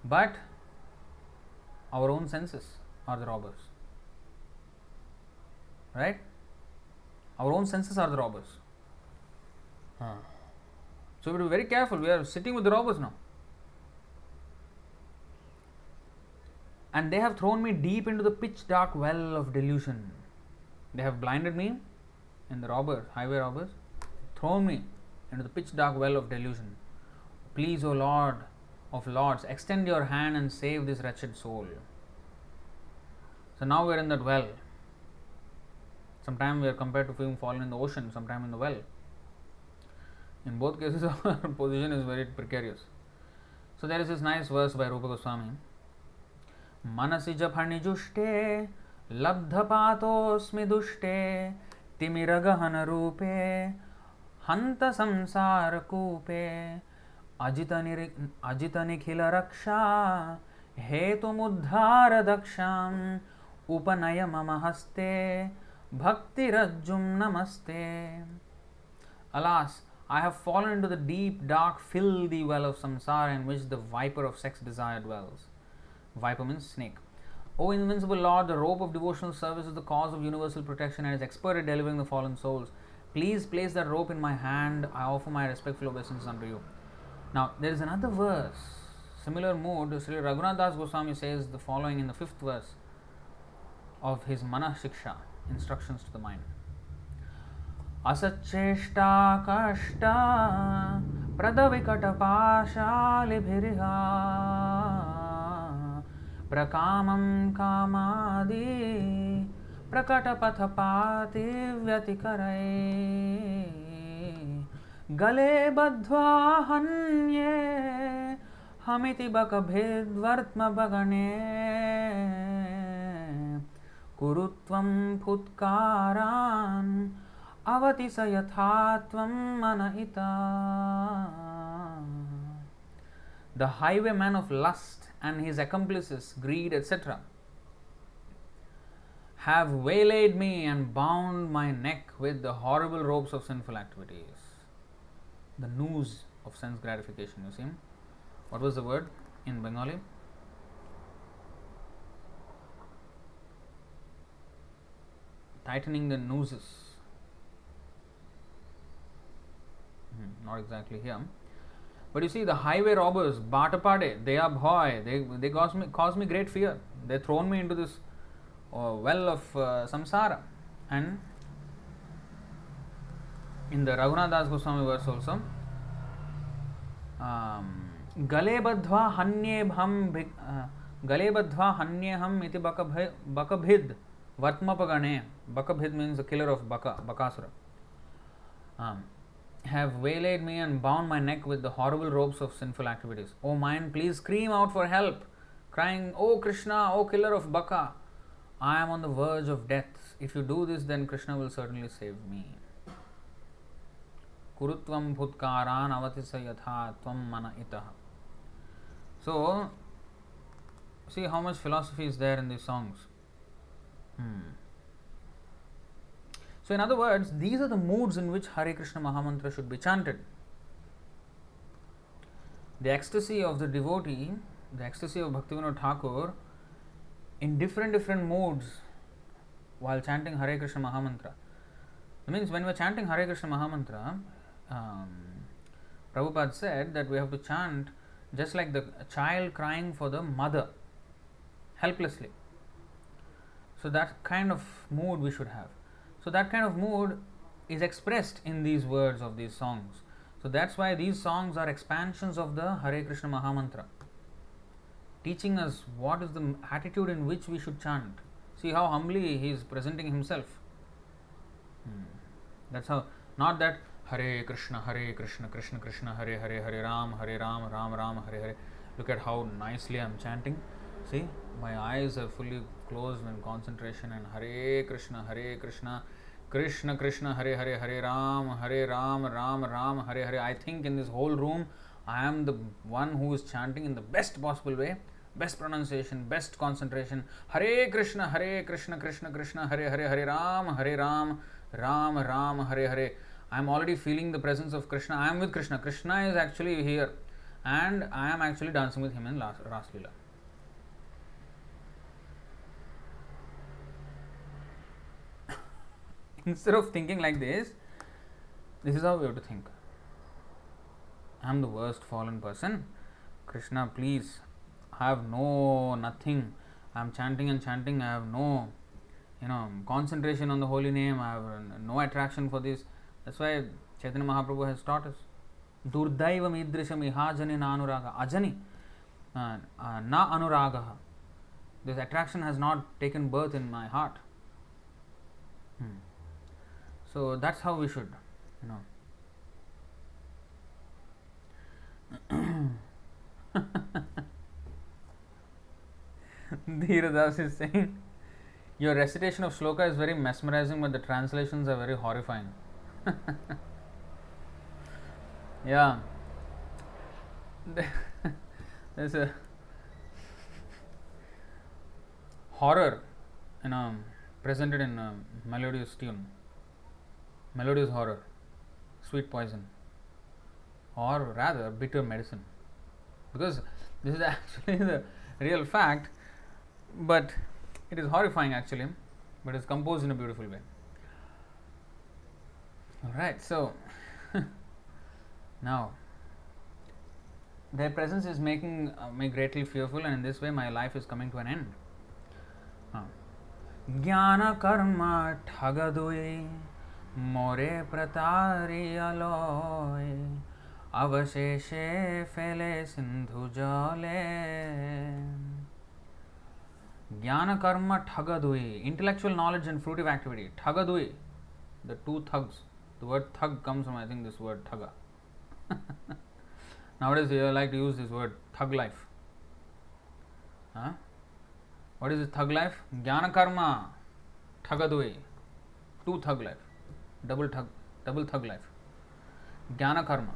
but our own senses are the robbers. Right? Our own senses are the robbers. So we have to be very careful. We are sitting with the robbers now. And they have thrown me deep into the pitch dark well of delusion. They have blinded me. And the robbers, highway robbers, thrown me into the pitch dark well of delusion. Please, O Lord of Lords, extend your hand and save this wretched soul. So now we are in that well. Sometimes we are compared to being fallen in the ocean, sometimes in the well. In both cases, our position is very precarious. So there is this nice verse by Rupa Goswami. Manasi japanijushte labdhapatosmi dushte timiragahana rupe hanta samsara kupe ajitanikhila raksha hetumudhara daksham upanaya mama haste bhakti rajjum namaste. Alas, I have fallen into the deep, dark, filthy well of samsara in which the viper of sex desire dwells. Viper means snake. O invincible Lord, the rope of devotional service is the cause of universal protection and is expert at delivering the fallen souls. Please place that rope in my hand. I offer my respectful obeisance unto you. Now, there is another verse, similar mood. Sri Raghunath Das Goswami says the following in the 5th verse of his Mana Shiksha, instructions to the mind. Asacheshta kashta pradavikatapashalibhiriha prakamam kamadi prakatapathapati vyatikarai gale badhva hanye hamiti bakabhidvartma bagane kurutvam phutkaran avati sayathatvam manahita. The highwayman of lust and his accomplices, greed, etc., have waylaid me and bound my neck with the horrible ropes of sinful activities. The noose of sense gratification, you see. What was the word in Bengali? Tightening the nooses. Not exactly here. But you see, the highway robbers, Batapade, they are bhoy, they cause me great fear. They thrown me into this well of samsara. And in the Raghunath Das Goswami verse also, Gale badhva hanyeham iti bakabhid vatmapagane. Bakabhid means the killer of Bakasura. Have waylaid me and bound my neck with the horrible ropes of sinful activities. O mind, please scream out for help, crying, O Krishna, O killer of Baka, I am on the verge of death. If you do this, then Krishna will certainly save me. Kurutvam phutkaran avatisa yatha tvam mana itaha. So, see how much philosophy is there in these songs. So, in other words, these are the moods in which Hare Krishna Mahamantra should be chanted. The ecstasy of the devotee, the ecstasy of Bhaktivinoda Thakur, in different moods while chanting Hare Krishna Mahamantra. That means when we are chanting Hare Krishna Mahamantra, Prabhupada said that we have to chant just like the child crying for the mother, helplessly. So that kind of mood we should have. So that kind of mood is expressed in these words of these songs. So that's why these songs are expansions of the Hare Krishna Mahamantra, teaching us what is the attitude in which we should chant. See how humbly he is presenting himself. That's how, not that Hare Krishna, Krishna Krishna, Hare Hare, Hare Ram, Ram Ram, Hare Hare. Look at how nicely I am chanting. See, my eyes are fully closed in concentration, and Hare Krishna, Krishna Krishna, Hare Hare, Hare Ram, Ram Ram, Hare Hare. I think in this whole room, I am the one who is chanting in the best possible way, best pronunciation, best concentration. Hare Krishna, Krishna Krishna, Hare Hare, Hare Ram, Ram Ram, Hare Hare. I am already feeling the presence of Krishna. I am with Krishna. Krishna is actually here, and I am actually dancing with him in Ras Leela. Instead of thinking like this is how we have to think. I am the worst fallen person. Krishna, please, I have nothing. I am chanting and chanting. I have no, concentration on the holy name. I have no attraction for this. That's why Chaitanya Mahaprabhu has taught us. Durdaivam idrisham ihajani na anuraga. Ajani na anuragaha. This attraction has not taken birth in my heart. So that's how we should, Dhiradas is saying, your recitation of shloka is very mesmerizing, but the translations are very horrifying. Yeah. There's a horror, presented in a melodious tune. Melodious horror, sweet poison, or rather bitter medicine. Because this is actually the real fact, but it is horrifying actually, but it's composed in a beautiful way. Alright, so now their presence is making me greatly fearful, and in this way my life is coming to an end. Jnana karma thagadui more pratari aloy avasheshe fele sindhu jale. Jnana karma thagadui, intellectual knowledge and fruitive activity. Thagadui, the two thugs. The word thug comes from, I think, this word thaga. Nowadays they like to use this word thug life. What is this thug life? Jnana karma thagadui, two thug life, double thug life. Jnana karma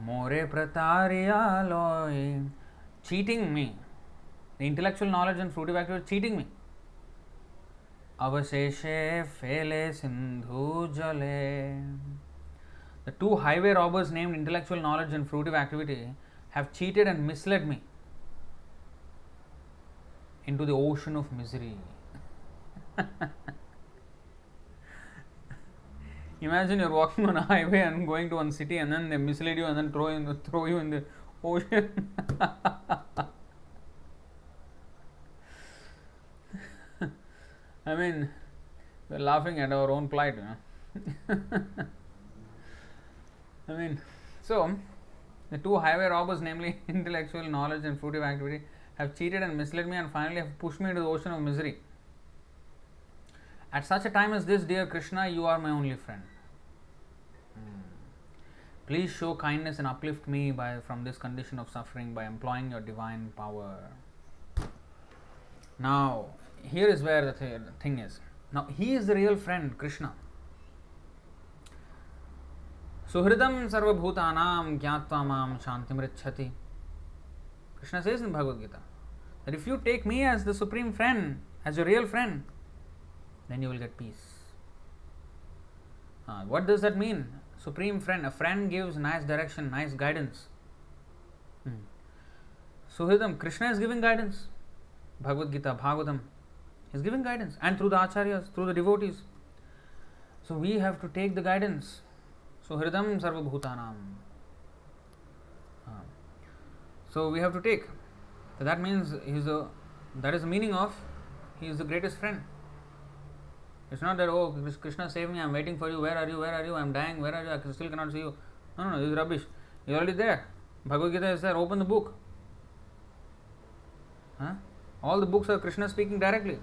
more pratariya loy, cheating me. The intellectual knowledge and fruitive activity cheating me. Avasheshe fele sindhu jale. The two highway robbers named intellectual knowledge and fruitive activity have cheated and misled me into the ocean of misery. Imagine you're walking on a highway and going to one city, and then they mislead you and then throw you in the ocean. I mean, we're laughing at our own plight. I mean, so the two highway robbers, namely intellectual knowledge and fruitive activity, have cheated and misled me and finally have pushed me into the ocean of misery. At such a time as this, dear Krishna, you are my only friend. Please show kindness and uplift me from this condition of suffering by employing your divine power. Now, here is where the thing is. Now, he is the real friend, Krishna. Suhridam sarvabhutanam gyatva mam shantim richati. Krishna says in Bhagavad Gita that if you take me as the supreme friend, as your real friend, then you will get peace. What does that mean? Supreme friend. A friend gives nice direction, nice guidance. Suhridam, Krishna is giving guidance. Bhagavad Gita, Bhagavatam is giving guidance, and through the acharyas, through the devotees. So we have to take the guidance. Suhridam sarvabhutanam. So we have to take. So that means that is the meaning of he is the greatest friend. It's not that, oh, Krishna save me, I am waiting for you, where are you, I am dying, where are you, I still cannot see you. No, this is rubbish. You are already there. Bhagavad Gita is there, open the book. All the books are Krishna speaking directly.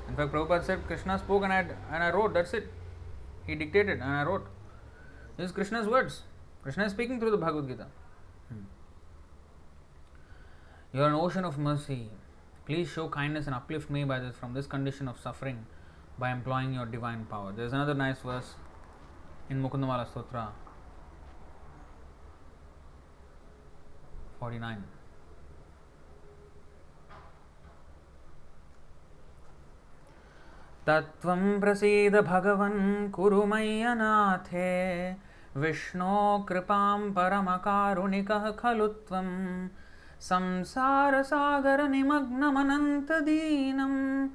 In fact, Prabhupada said, Krishna spoke and I wrote, that's it. He dictated and I wrote. This is Krishna's words. Krishna is speaking through the Bhagavad Gita. You are an ocean of mercy. Please show kindness and uplift me from this condition of suffering by employing your divine power. There is another nice verse in Mukundamala Stotra 49. Tattvam prasida bhagavan kuru mayyanathe Vishno kripam paramakarunikah khalutvam Samsara sagara nimagnam anantadinam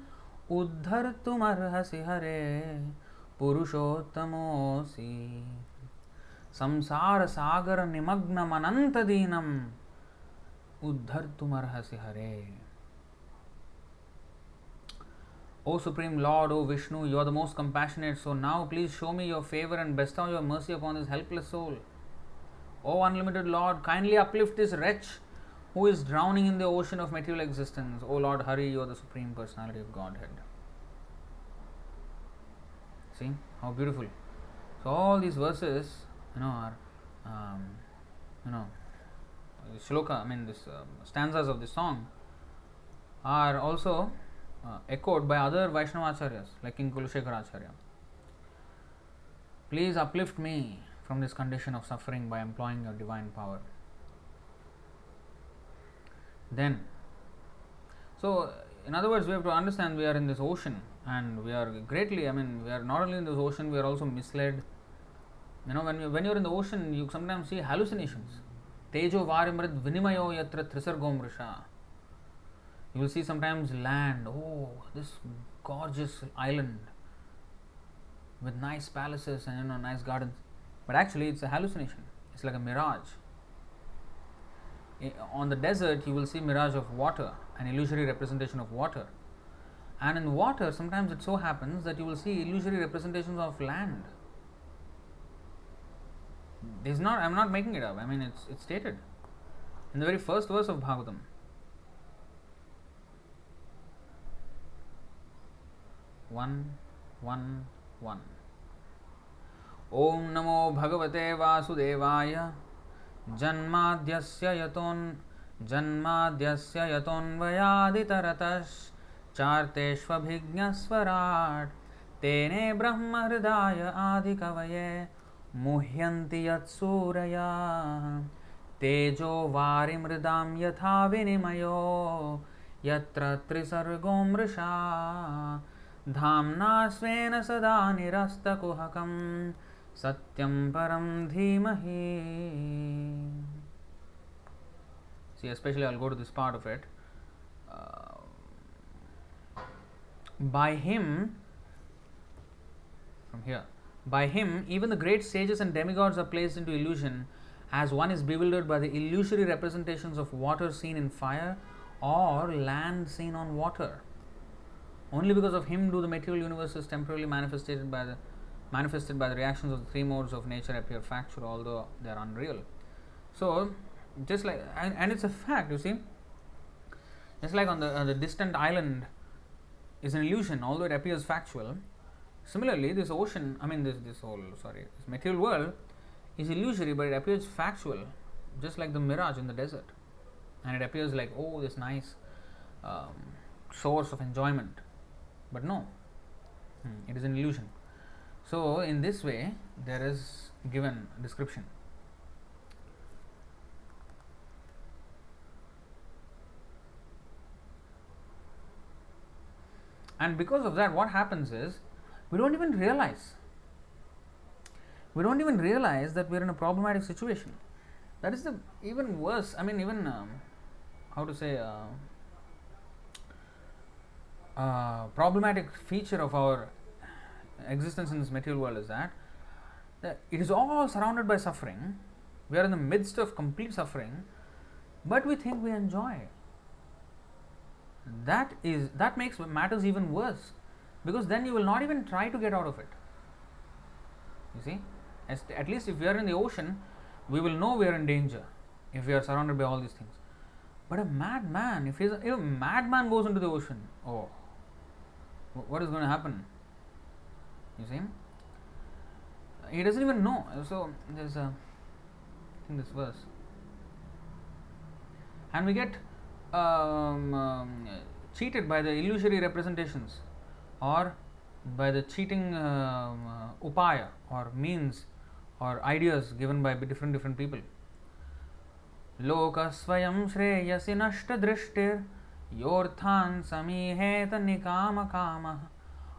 Uddhartum arhasi hare Purushottamosi. Samsara sagara nimagnam anantadinam Uddhartum arhasi hare. O Supreme Lord, O Vishnu, you are the most compassionate, so now please show me your favor and bestow your mercy upon this helpless soul. O unlimited Lord, kindly uplift this wretch who is drowning in the ocean of material existence. O Lord Hari, you are the Supreme Personality of Godhead. See how beautiful. So all these verses, are, shloka, this stanzas of the song are also echoed by other Vaishnava acharyas like King Kulashekara Acharya. Please uplift me from this condition of suffering by employing your divine power. Then, so in other words, we have to understand we are in this ocean and we are greatly, we are not only in this ocean, we are also misled. When you are in the ocean, you sometimes see hallucinations. Tejo varimrid vinimayo yatra trisargom risha. You will see sometimes land, oh, this gorgeous island with nice palaces and nice gardens. But actually it's a hallucination. It's like a mirage. On the desert you will see mirage of water, an illusory representation of water. And in water sometimes it so happens that you will see illusory representations of land. I'm not making it up. It's stated in the very first verse of Bhagavatam. One. Om Namo Bhagavate Vasudevaya Janmadhyasya yaton vayaditaratash charteshvabhignasvarat tene brahma hridaya adhikavaye muhyanti yatsuraya tejo varimridam yatha vinimayo yatra trisargom risha dhamna svena sada nirasta kuhakam satyam param dhimahi. See, especially I'll go to this part of it. By him, from here, by him, even the great sages and demigods are placed into illusion, as one is bewildered by the illusory representations of water seen in fire or land seen on water. Only because of him do the material universes temporarily manifested by the reactions of the three modes of nature appear factual, although they are unreal. So, just like, and it's a fact, you see, just like on the distant island is an illusion, although it appears factual. Similarly, this ocean, this material world is illusory, but it appears factual, just like the mirage in the desert, and it appears like, oh, this nice source of enjoyment, but no, it is an illusion. So, in this way, there is given description. And because of that, what happens is, we don't even realize that we are in a problematic situation. That is the even worse, problematic feature of our existence in this material world is that it is all surrounded by suffering. We are in the midst of complete suffering, but we think we enjoy. That makes matters even worse, because then you will not even try to get out of it. You see, at least if we are in the ocean, we will know we are in danger if we are surrounded by all these things. But a madman, if a madman goes into the ocean, oh, what is going to happen? You see, he doesn't even know. So there's this verse, and we get cheated by the illusory representations, or by the cheating upaya or means or ideas given by different people. Loka swayam shreyasi nashta drishtir yorthan samiheta nikama kama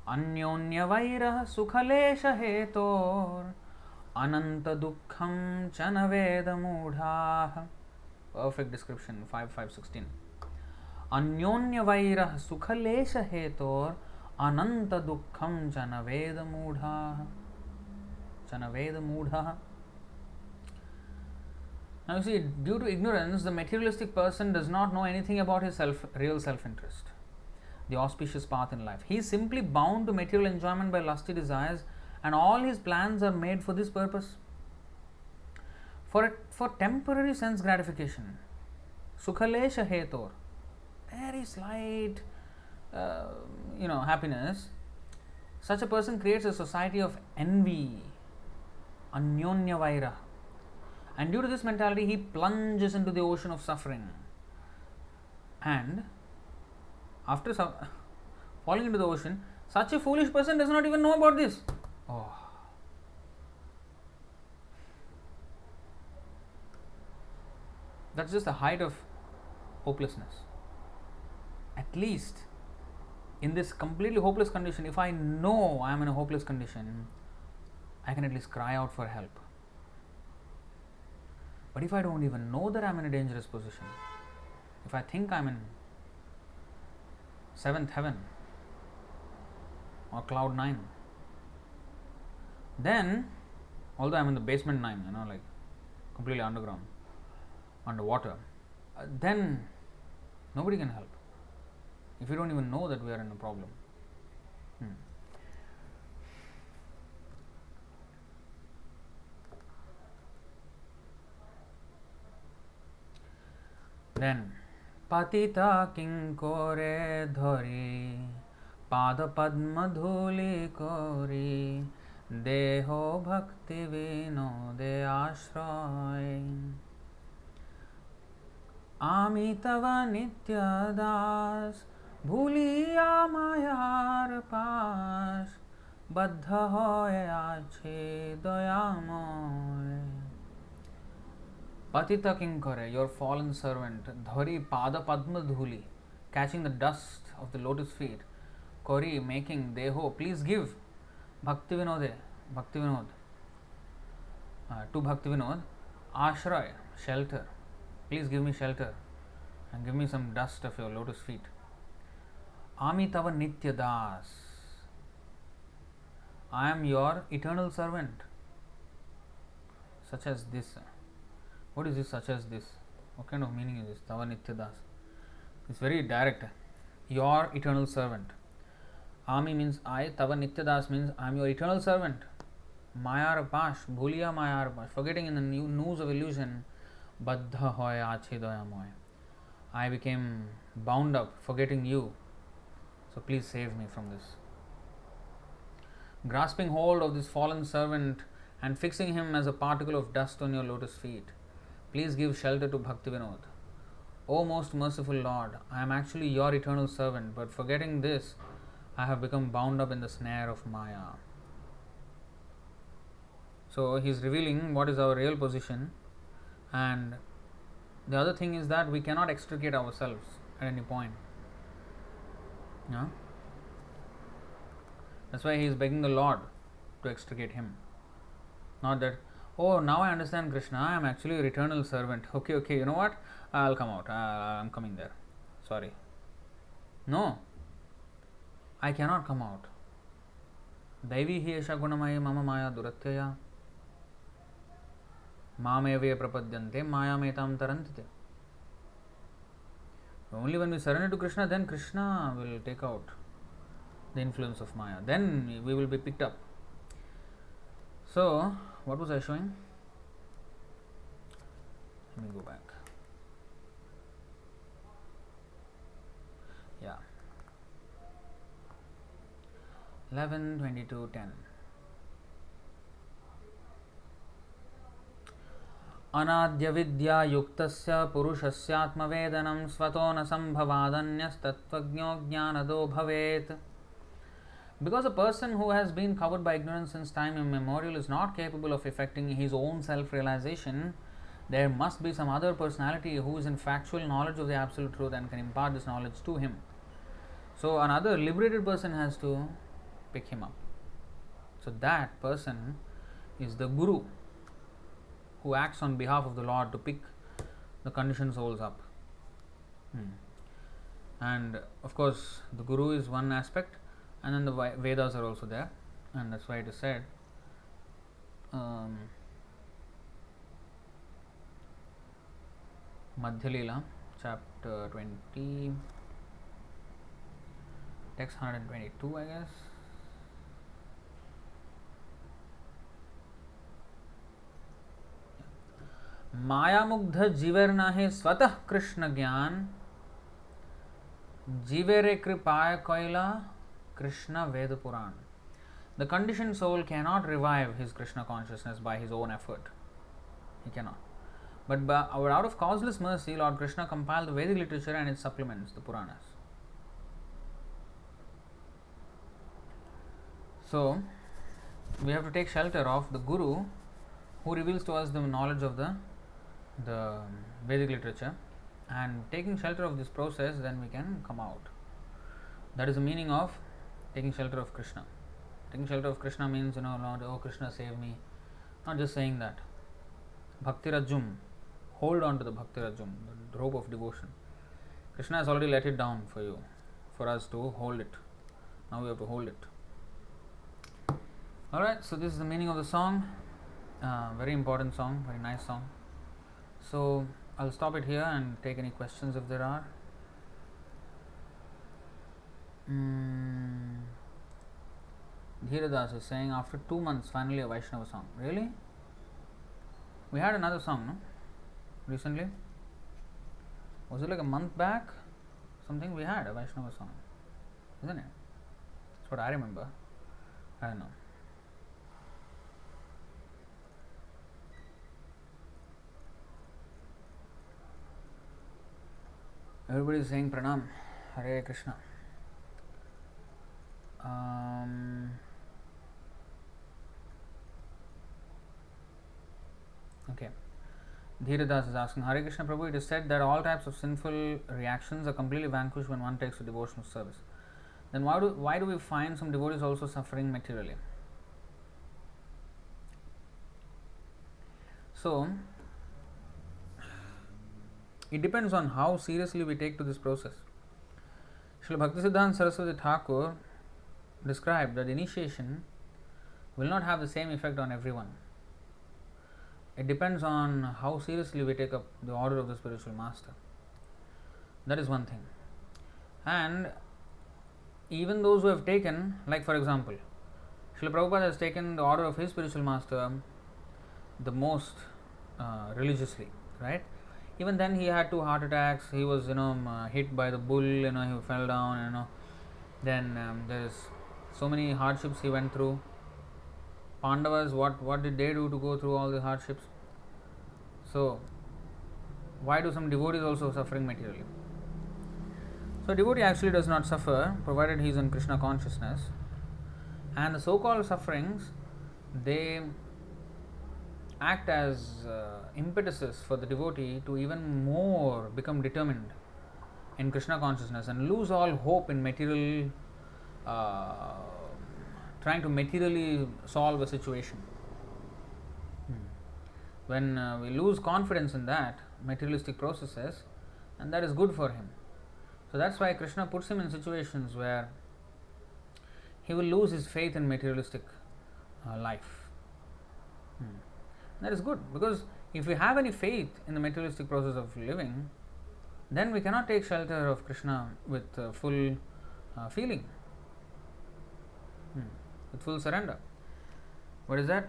anyonya vairah sukhalesha hetor ananta dukkham chanaveda mudha. Perfect description, 5:16. Anyonya vairah sukhalesha hetor ananta dukkham chanaveda mudha. Now you see, due to ignorance, the materialistic person does not know anything about his real self-interest, the auspicious path in life. He is simply bound to material enjoyment by lusty desires, and all his plans are made for this purpose. For temporary sense gratification, sukhalesha hetor, very slight, happiness. Such a person creates a society of envy, anyonya vaira, And due to this mentality, he plunges into the ocean of suffering. And after falling into the ocean, such a foolish person does not even know about this. Oh. That's just the height of hopelessness. At least in this completely hopeless condition, if I know I am in a hopeless condition, I can at least cry out for help. But if I don't even know that I am in a dangerous position, if I think I am in 7th heaven or cloud 9, then, although I am in the basement 9, like completely underground, underwater, then nobody can help. If you don't even know that we are in a problem. Then, patita kinkore dhari, pada padma dhuli kori, deho bhakti vinode ashray. Ami tava nitya das, bhuliya mayar pas, baddha hoye ache dayamoy. Patita kinkare, your fallen servant, dhari pada padma dhuli, catching the dust of the lotus feet, kori, making, deho, please give, bhakti vinode, to bhakti vinod, ashray, shelter, please give me shelter and give me some dust of your lotus feet. Ami tava nitya das, I am your eternal servant, such as this. What is this, such as this? What kind of meaning is this? Tava nitya das. It's very direct. Your eternal servant. Ami means I, tava nitya das means I am your eternal servant. Mayar pash, bhuliya mayar pash, forgetting in the noose of illusion, baddha hoy ache dayamoy. I became bound up, forgetting you. So please save me from this. Grasping hold of this fallen servant and fixing him as a particle of dust on your lotus feet, please give shelter to Bhakti Vinod. O most merciful Lord, I am actually your eternal servant, but forgetting this, I have become bound up in the snare of Maya. So he is revealing what is our real position, and the other thing is that we cannot extricate ourselves at any point. Yeah? That's why he is begging the Lord to extricate him. Not that, oh, now I understand Krishna, I am actually your eternal servant. Okay, you know what? I'll come out. I'm coming there. Sorry. No. I cannot come out. Daivi hi esha gunamaya mama maya duratyaya. Mameve prapadyante maya metam tarantite. Only when we surrender to Krishna, then Krishna will take out the influence of Maya. Then we will be picked up. So, what was I showing? Let me go back. Yeah. 11:22:10. Anādya vidya yuktasya purushasyaatmavedanam svato na sambhavadanyasthattvajño jnanado bhavet. Because a person who has been covered by ignorance since time immemorial is not capable of effecting his own self-realization, there must be some other personality who is in factual knowledge of the absolute truth and can impart this knowledge to him. So another liberated person has to pick him up. So that person is the Guru, who acts on behalf of the Lord to pick the conditioned souls up. And of course, the Guru is one aspect, and then the Vedas are also there, and that's why it is said, Madhya Leela, chapter 20, text 122, I guess. माया मुग्ध जीवेर नाहे स्वतः कृष्ण ज्ञान, जीवेरे कृपाय कोइला Krishna Veda Puran. The conditioned soul cannot revive his Krishna consciousness by his own effort. He cannot. But out of causeless mercy, Lord Krishna compiled the Vedic literature and its supplements, the Puranas. So, we have to take shelter of the Guru who reveals to us the knowledge of the Vedic literature, and taking shelter of this process, then we can come out. That is the meaning of taking shelter of Krishna. Taking shelter of Krishna means, Lord, oh Krishna, save me. Not just saying that. Bhakti Rajum, hold on to the Bhakti Rajum, the rope of devotion. Krishna has already let it down for you, for us to hold it. Now we have to hold it. Alright, so this is the meaning of the song. Very important song, very nice song. So I'll stop it here and take any questions if there are. Dhiradas is saying, after 2 months, finally a Vaiṣṇava song. Really? We had another song, no? Recently? Was it like a month back? Something we had a Vaiṣṇava song, isn't it? That's what I remember. I don't know. Everybody is saying Pranam, Hare Krishna. Okay. Dhiradas is asking, Hare Krishna Prabhu, it is said that all types of sinful reactions are completely vanquished when one takes to devotional service. Then why do we find some devotees also suffering materially? So, it depends on how seriously we take to this process. Srila Bhaktisiddhanta Saraswati Thakur described that initiation will not have the same effect on everyone. It depends on how seriously we take up the order of the spiritual master. That is one thing. And even those who have taken, like for example, Srila Prabhupada has taken the order of his spiritual master the most religiously, right? Even then he had 2 heart attacks, he was hit by the bull, he fell down, then there's so many hardships he went through. Pandavas, what did they do to go through all the hardships? So why do some devotees also suffering materially? So devotee actually does not suffer provided he is in Krishna consciousness, and the so-called sufferings, they act as impetuses for the devotee to even more become determined in Krishna consciousness and lose all hope in material, trying to materially solve a situation. When we lose confidence in that materialistic processes, and that is good for him. So that's why Krishna puts him in situations where he will lose his faith in materialistic life. That is good, because if we have any faith in the materialistic process of living, then we cannot take shelter of Krishna with full feeling, with full surrender. What is that?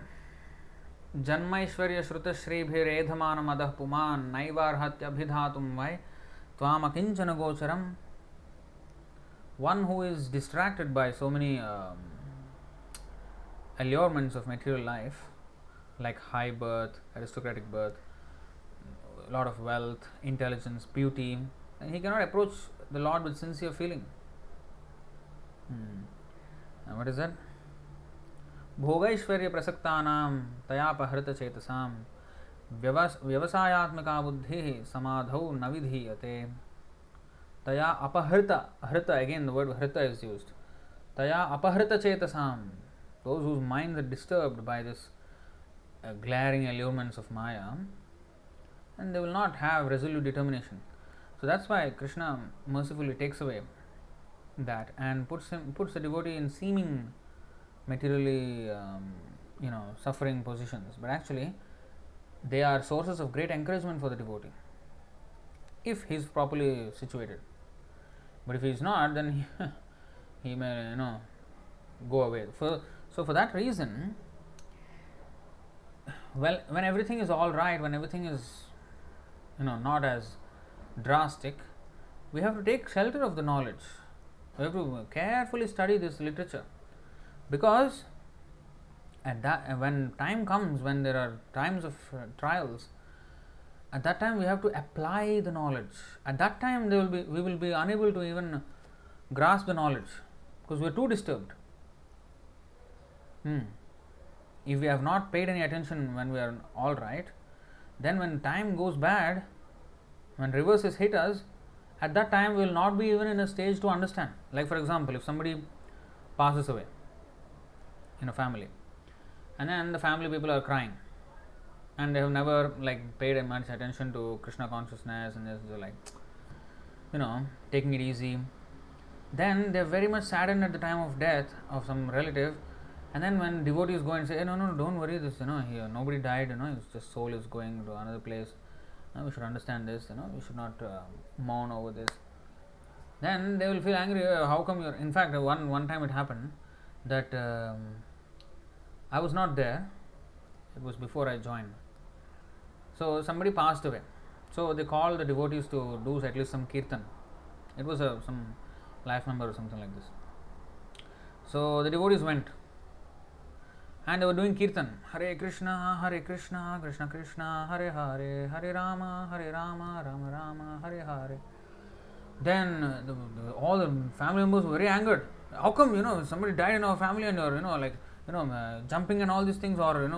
Janmaishvarya shruta shribhir edhamana madah puman naivarhatya abhidhatum vai tvam akinchana gocharam. One who is distracted by so many allurements of material life, like high birth, aristocratic birth, a lot of wealth, intelligence, beauty, and he cannot approach the Lord with sincere feeling. And what is that? Bhogaishvarya prasaktanam tayapahrita chetasam vyavasayatmaka buddhi samadhau navidhiyate. Taya apahrita, hrita, again the word hrita is used. Taya apahrita chetasam, those whose minds are disturbed by this glaring allurements of Maya, and they will not have resolute determination. So that's why Krishna mercifully takes away that and puts the devotee in seeming materially suffering positions, but actually they are sources of great encouragement for the devotee if he is properly situated. But if he is not, then he may go away. So for that reason, well, when everything is all right, when everything is not as drastic, we have to take shelter of the knowledge. We have to carefully study this literature, because at that, when time comes, when there are times of trials, At that time we have to apply the knowledge. At that time we will be unable to even grasp the knowledge because we are too disturbed. If we have not paid any attention when we are all right, then when time goes bad, when reverses hit us, at that time we will not be even in a stage to understand. Like for example, if somebody passes away in a family, and then the family people are crying, and they have never paid much attention to Krishna consciousness, and they're like, taking it easy. Then they're very much saddened at the time of death of some relative, and then when devotees go and say, no, don't worry, this, here nobody died, it's just soul is going to another place. We should understand this, we should not mourn over this. Then they will feel angry. How come you're? In fact, one time it happened that I was not there. It was before I joined. So somebody passed away. So they called the devotees to do at least some kirtan. It was some life number or something like this. So the devotees went, and they were doing kirtan. Hare Krishna, Krishna Krishna, Hare Hare, Hare Rama, Rama Rama, Hare Hare. Then all the family members were very angered. How come somebody died in our family and you're jumping and all these things, or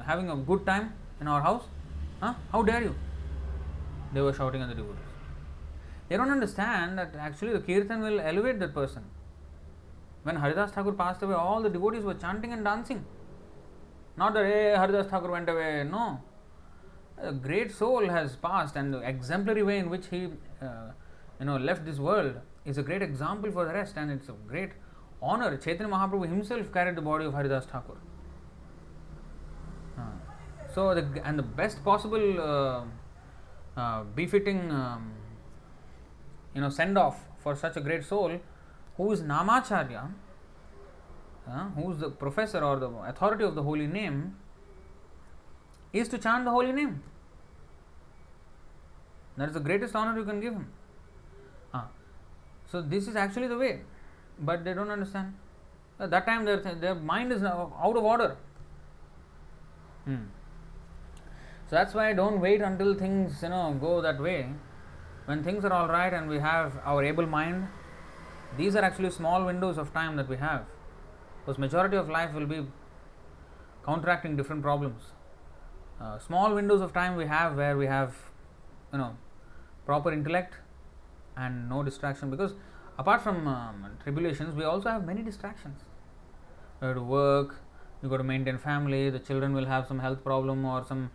having a good time in our house? How dare you? They were shouting at the devotees. They don't understand that actually the kirtan will elevate that person. When Haridas Thakur passed away, all the devotees were chanting and dancing. Not that, hey, Haridas Thakur went away. No. A great soul has passed, and the exemplary way in which he left this world is a great example for the rest, and it's a great honor. Chaitanya Mahaprabhu himself carried the body of Haridas Thakur. So the best possible befitting send off for such a great soul, who is Namacharya, who is the professor or the authority of the holy name, is to chant the holy name. That is the greatest honor you can give him. So this is actually the way, but they don't understand. At that time their mind is out of order. So that's why don't wait until things go that way. When things are all right and we have our able mind, these are actually small windows of time that we have, because majority of life will be counteracting different problems. Small windows of time we have where we have proper intellect and no distraction, because apart from tribulations, we also have many distractions. You have to work, you got to maintain family, the children will have some health problem or some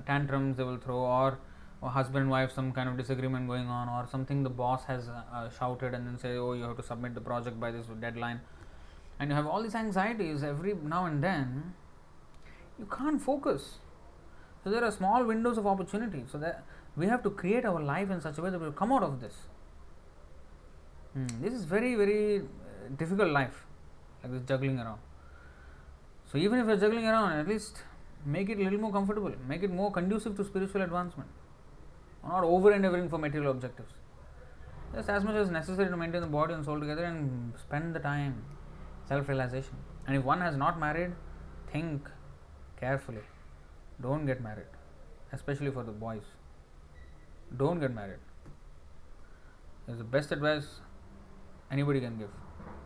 tantrums they will throw, or husband and wife some kind of disagreement going on, or something the boss has shouted and then say, oh, you have to submit the project by this deadline, and you have all these anxieties every now and then. You can't focus. So there are small windows of opportunity, so that we have to create our life in such a way that we will come out of this. This is very, very difficult life, like this juggling around. So even if you are juggling around, at least make it a little more comfortable, make it more conducive to spiritual advancement. Not over endeavoring for material objectives. Just as much as necessary to maintain the body and soul together, and spend the time, self-realization. And if one has not married, think carefully. Don't get married, especially for the boys. Don't get married. It's the best advice anybody can give.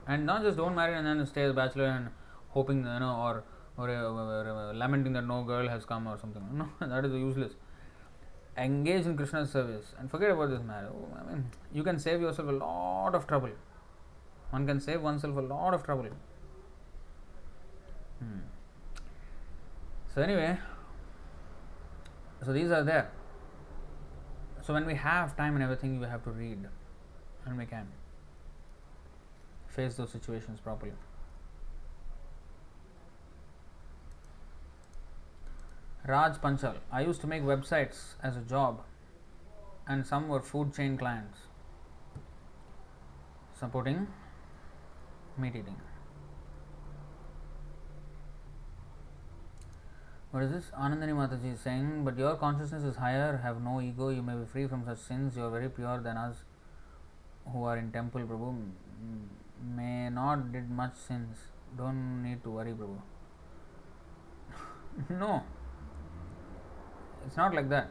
And not just don't marry and then stay as a bachelor and hoping or lamenting that no girl has come or something. No, that is useless. Engage in Krishna's service and forget about this marriage. You can save yourself a lot of trouble. One can save oneself a lot of trouble. So anyway, so these are there. So when we have time and everything, we have to read, and we can face those situations properly. Raj Panchal, I used to make websites as a job, and some were food chain clients supporting meat eating. What is this? Anandani Mataji is saying, but your consciousness is higher, have no ego, you may be free from such sins, you are very pure than us who are in temple, Prabhu. May not did much sins, don't need to worry, Prabhu. No. It's not like that.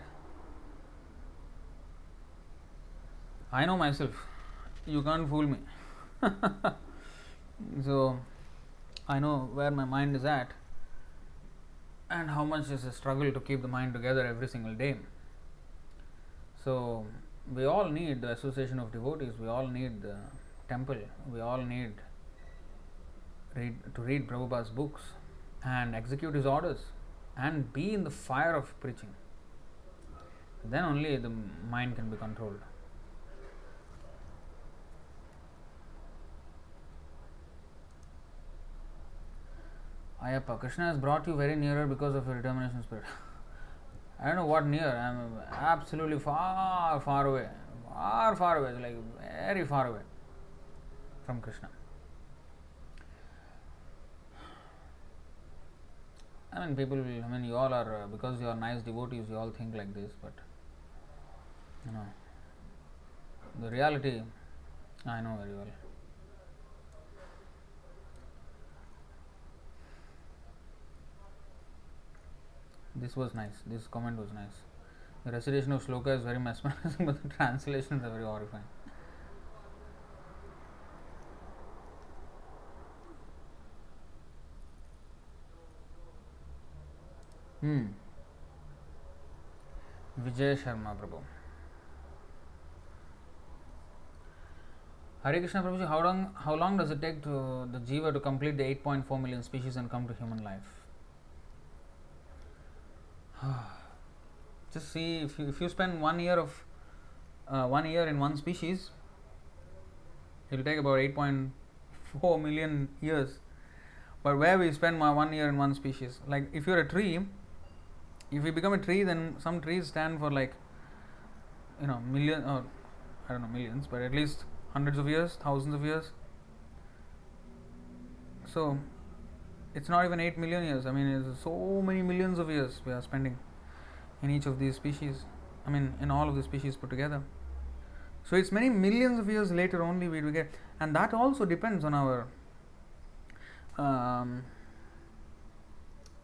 I know myself. You can't fool me. So, I know where my mind is at and how much is a struggle to keep the mind together every single day. So, we all need the association of devotees, we all need the temple, we all need to read Prabhupada's books and execute his orders and be in the fire of preaching. Then only the mind can be controlled. Ayappa, Krishna has brought you very nearer because of your determination spirit. I don't know what near. I am absolutely far, far away. Far, far away. Like very far away from Krishna. I mean, people will, you all are, because you are nice devotees, you all think like this, but, the reality, I know very well. This was nice. This comment was nice. The recitation of shloka is very mesmerizing, but the translations are very horrifying. Vijay Sharma Prabhu. Hare Krishna Prabhuji, how long does it take to the jiva to complete the 8.4 million species and come to human life? Just see, if you spend 1 year in one species, it will take about 8.4 million years. But where we spend 1 year in one species, like if you're a tree, if you become a tree, then some trees stand for million, or I don't know millions, but at least hundreds of years, thousands of years. So it's not even 8 million years. It's so many millions of years we are spending in each of these species. In all of the species put together. So it's many millions of years later only we will get, and that also depends on our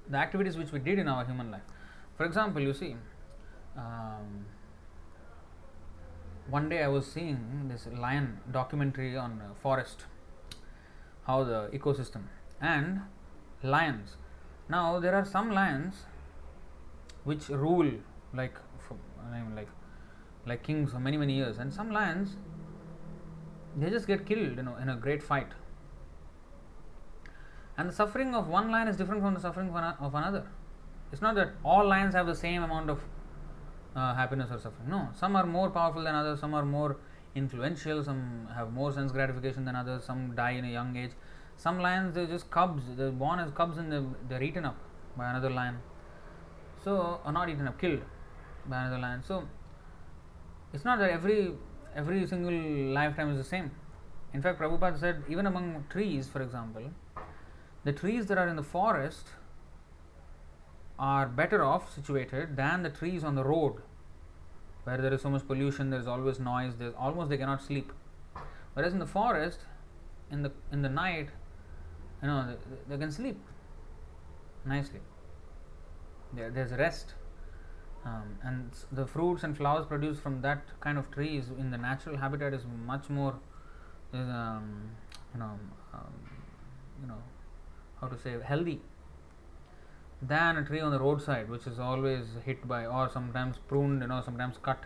the activities which we did in our human life. For example, you see, one day I was seeing this lion documentary on forest, how the ecosystem and lions. Now there are some lions which rule like kings for many years, and some lions they just get killed in a great fight. And the suffering of one lion is different from the suffering of another. It's not that all lions have the same amount of happiness or suffering. No, some are more powerful than others, some are more influential, some have more sense gratification than others, some die in a young age. Some lions, they're just cubs, they're born as cubs and they're eaten up by another lion. So, or not eaten up, killed by another lion. So, it's not that every single lifetime is the same. In fact, Prabhupada said, even among trees, for example, the trees that are in the forest are better off situated than the trees on the road, where there is so much pollution, there is always noise, they cannot sleep. Whereas in the forest, in the night, they can sleep nicely. There's rest, and the fruits and flowers produced from that kind of trees in the natural habitat is much more, how to say, healthy than a tree on the roadside, which is always hit by, or sometimes pruned, sometimes cut.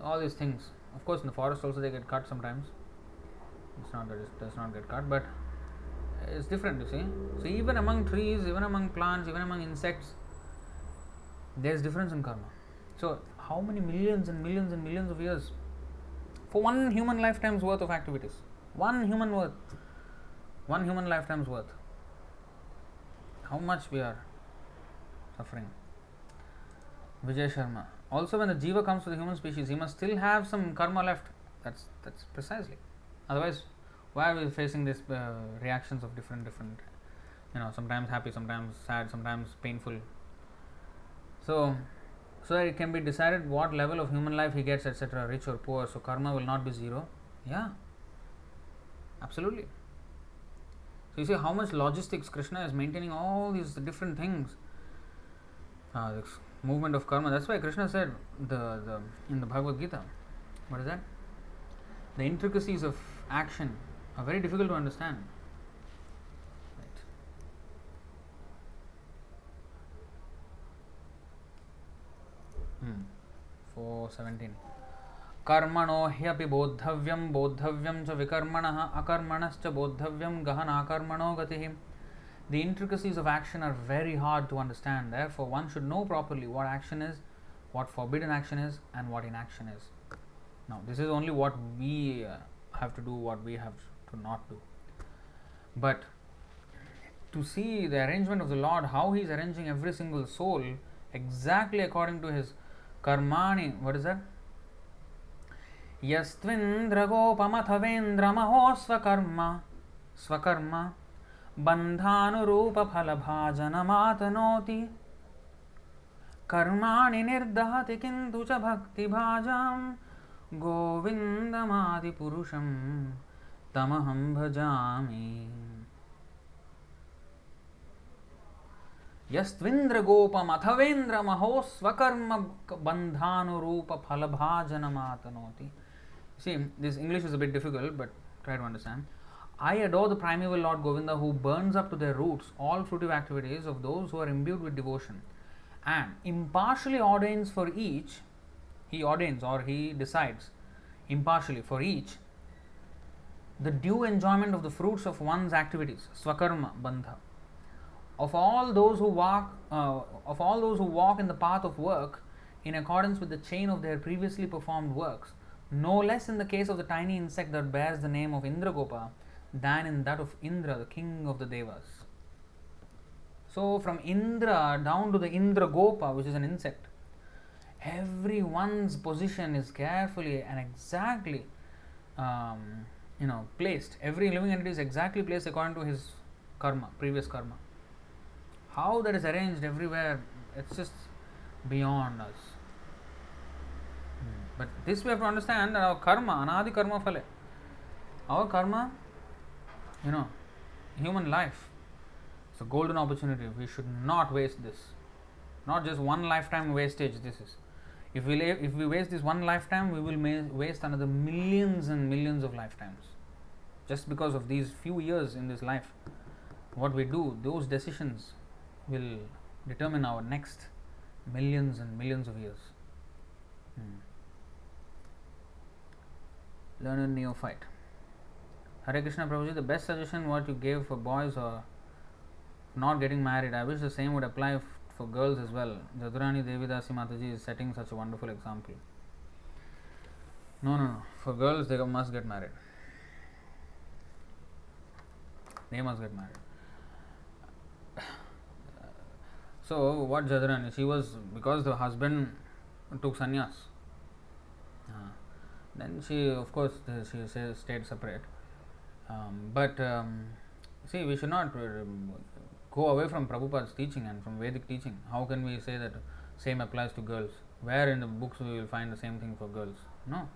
All these things. Of course, in the forest also they get cut sometimes. It's not that it does not get cut, but it's different, you see. So even among trees, even among plants, even among insects, there is difference in karma. So how many millions and millions and millions of years for one human lifetime's worth of activities? One human lifetime's worth. How much we are suffering. Vijay Sharma. Also, when the jiva comes to the human species, he must still have some karma left. That's precisely. Otherwise, why are we facing these reactions of different, sometimes happy, sometimes sad, sometimes painful. So it can be decided what level of human life he gets, etc., rich or poor. So karma will not be zero. Yeah, absolutely. So you see how much logistics Krishna is maintaining all these different things. movement of karma. That's why Krishna said the in the Bhagavad Gita, what is that? The intricacies of action are very difficult to understand. Right. 4:17. कर्मणो ह्यपि बोद्धव्यं बोद्धव्यं च विकर्मणः अकर्मणश्च बोद्धव्यं गहनाकर्मणो गतिः. The intricacies of action are very hard to understand. Therefore, one should know properly what action is, what forbidden action is, and what inaction is. Now, this is only what we have to do, what we have to not do. But to see the arrangement of the Lord, how He is arranging every single soul exactly according to His karmani. What is that? Yastvindra-gopamathvendra-maho svakarma bandhanurupa phalabhajanamatanoti karmani nirdahati kintu cha bhakti bhajam govindamadi purusham tamaham bhajami. Yastvindra-gopamathvendra-maho svakarma bandhanurupa phalabhajanamatanoti. See, this English is a bit difficult, but try to understand. I adore the primeval Lord Govinda, who burns up to their roots all fruitive activities of those who are imbued with devotion, and impartially ordains for each, he ordains or he decides impartially for each the due enjoyment of the fruits of one's activities, swakarma bandha. Of all those who walk in the path of work in accordance with the chain of their previously performed works, no less in the case of the tiny insect that bears the name of Indragopa than in that of Indra, the king of the Devas. So, from Indra down to the Indragopa, which is an insect, everyone's position is carefully and exactly placed. Every living entity is exactly placed according to his karma, previous karma. How that is arranged everywhere, it's just beyond us. But this we have to understand, that our karma, Anādi Karma-Phale, our karma, human life, it's a golden opportunity. We should not waste this. Not just one lifetime wastage this is. If we waste this one lifetime, we will waste another millions and millions of lifetimes. Just because of these few years in this life, what we do, those decisions will determine our next millions and millions of years. Learned neophyte. Hare Krishna Prabhuji, the best suggestion what you gave for boys or not getting married, I wish the same would apply for girls as well. Jadurani Devi Dasi Mataji is setting such a wonderful example. No. For girls, they must get married. They must get married. So, what Jadurani? She was, because the husband took sannyas. Then she, of course, she stayed separate. See, we should not go away from Prabhupada's teaching and from Vedic teaching. How can we say that same applies to girls? Where in the books we will find the same thing for girls? No.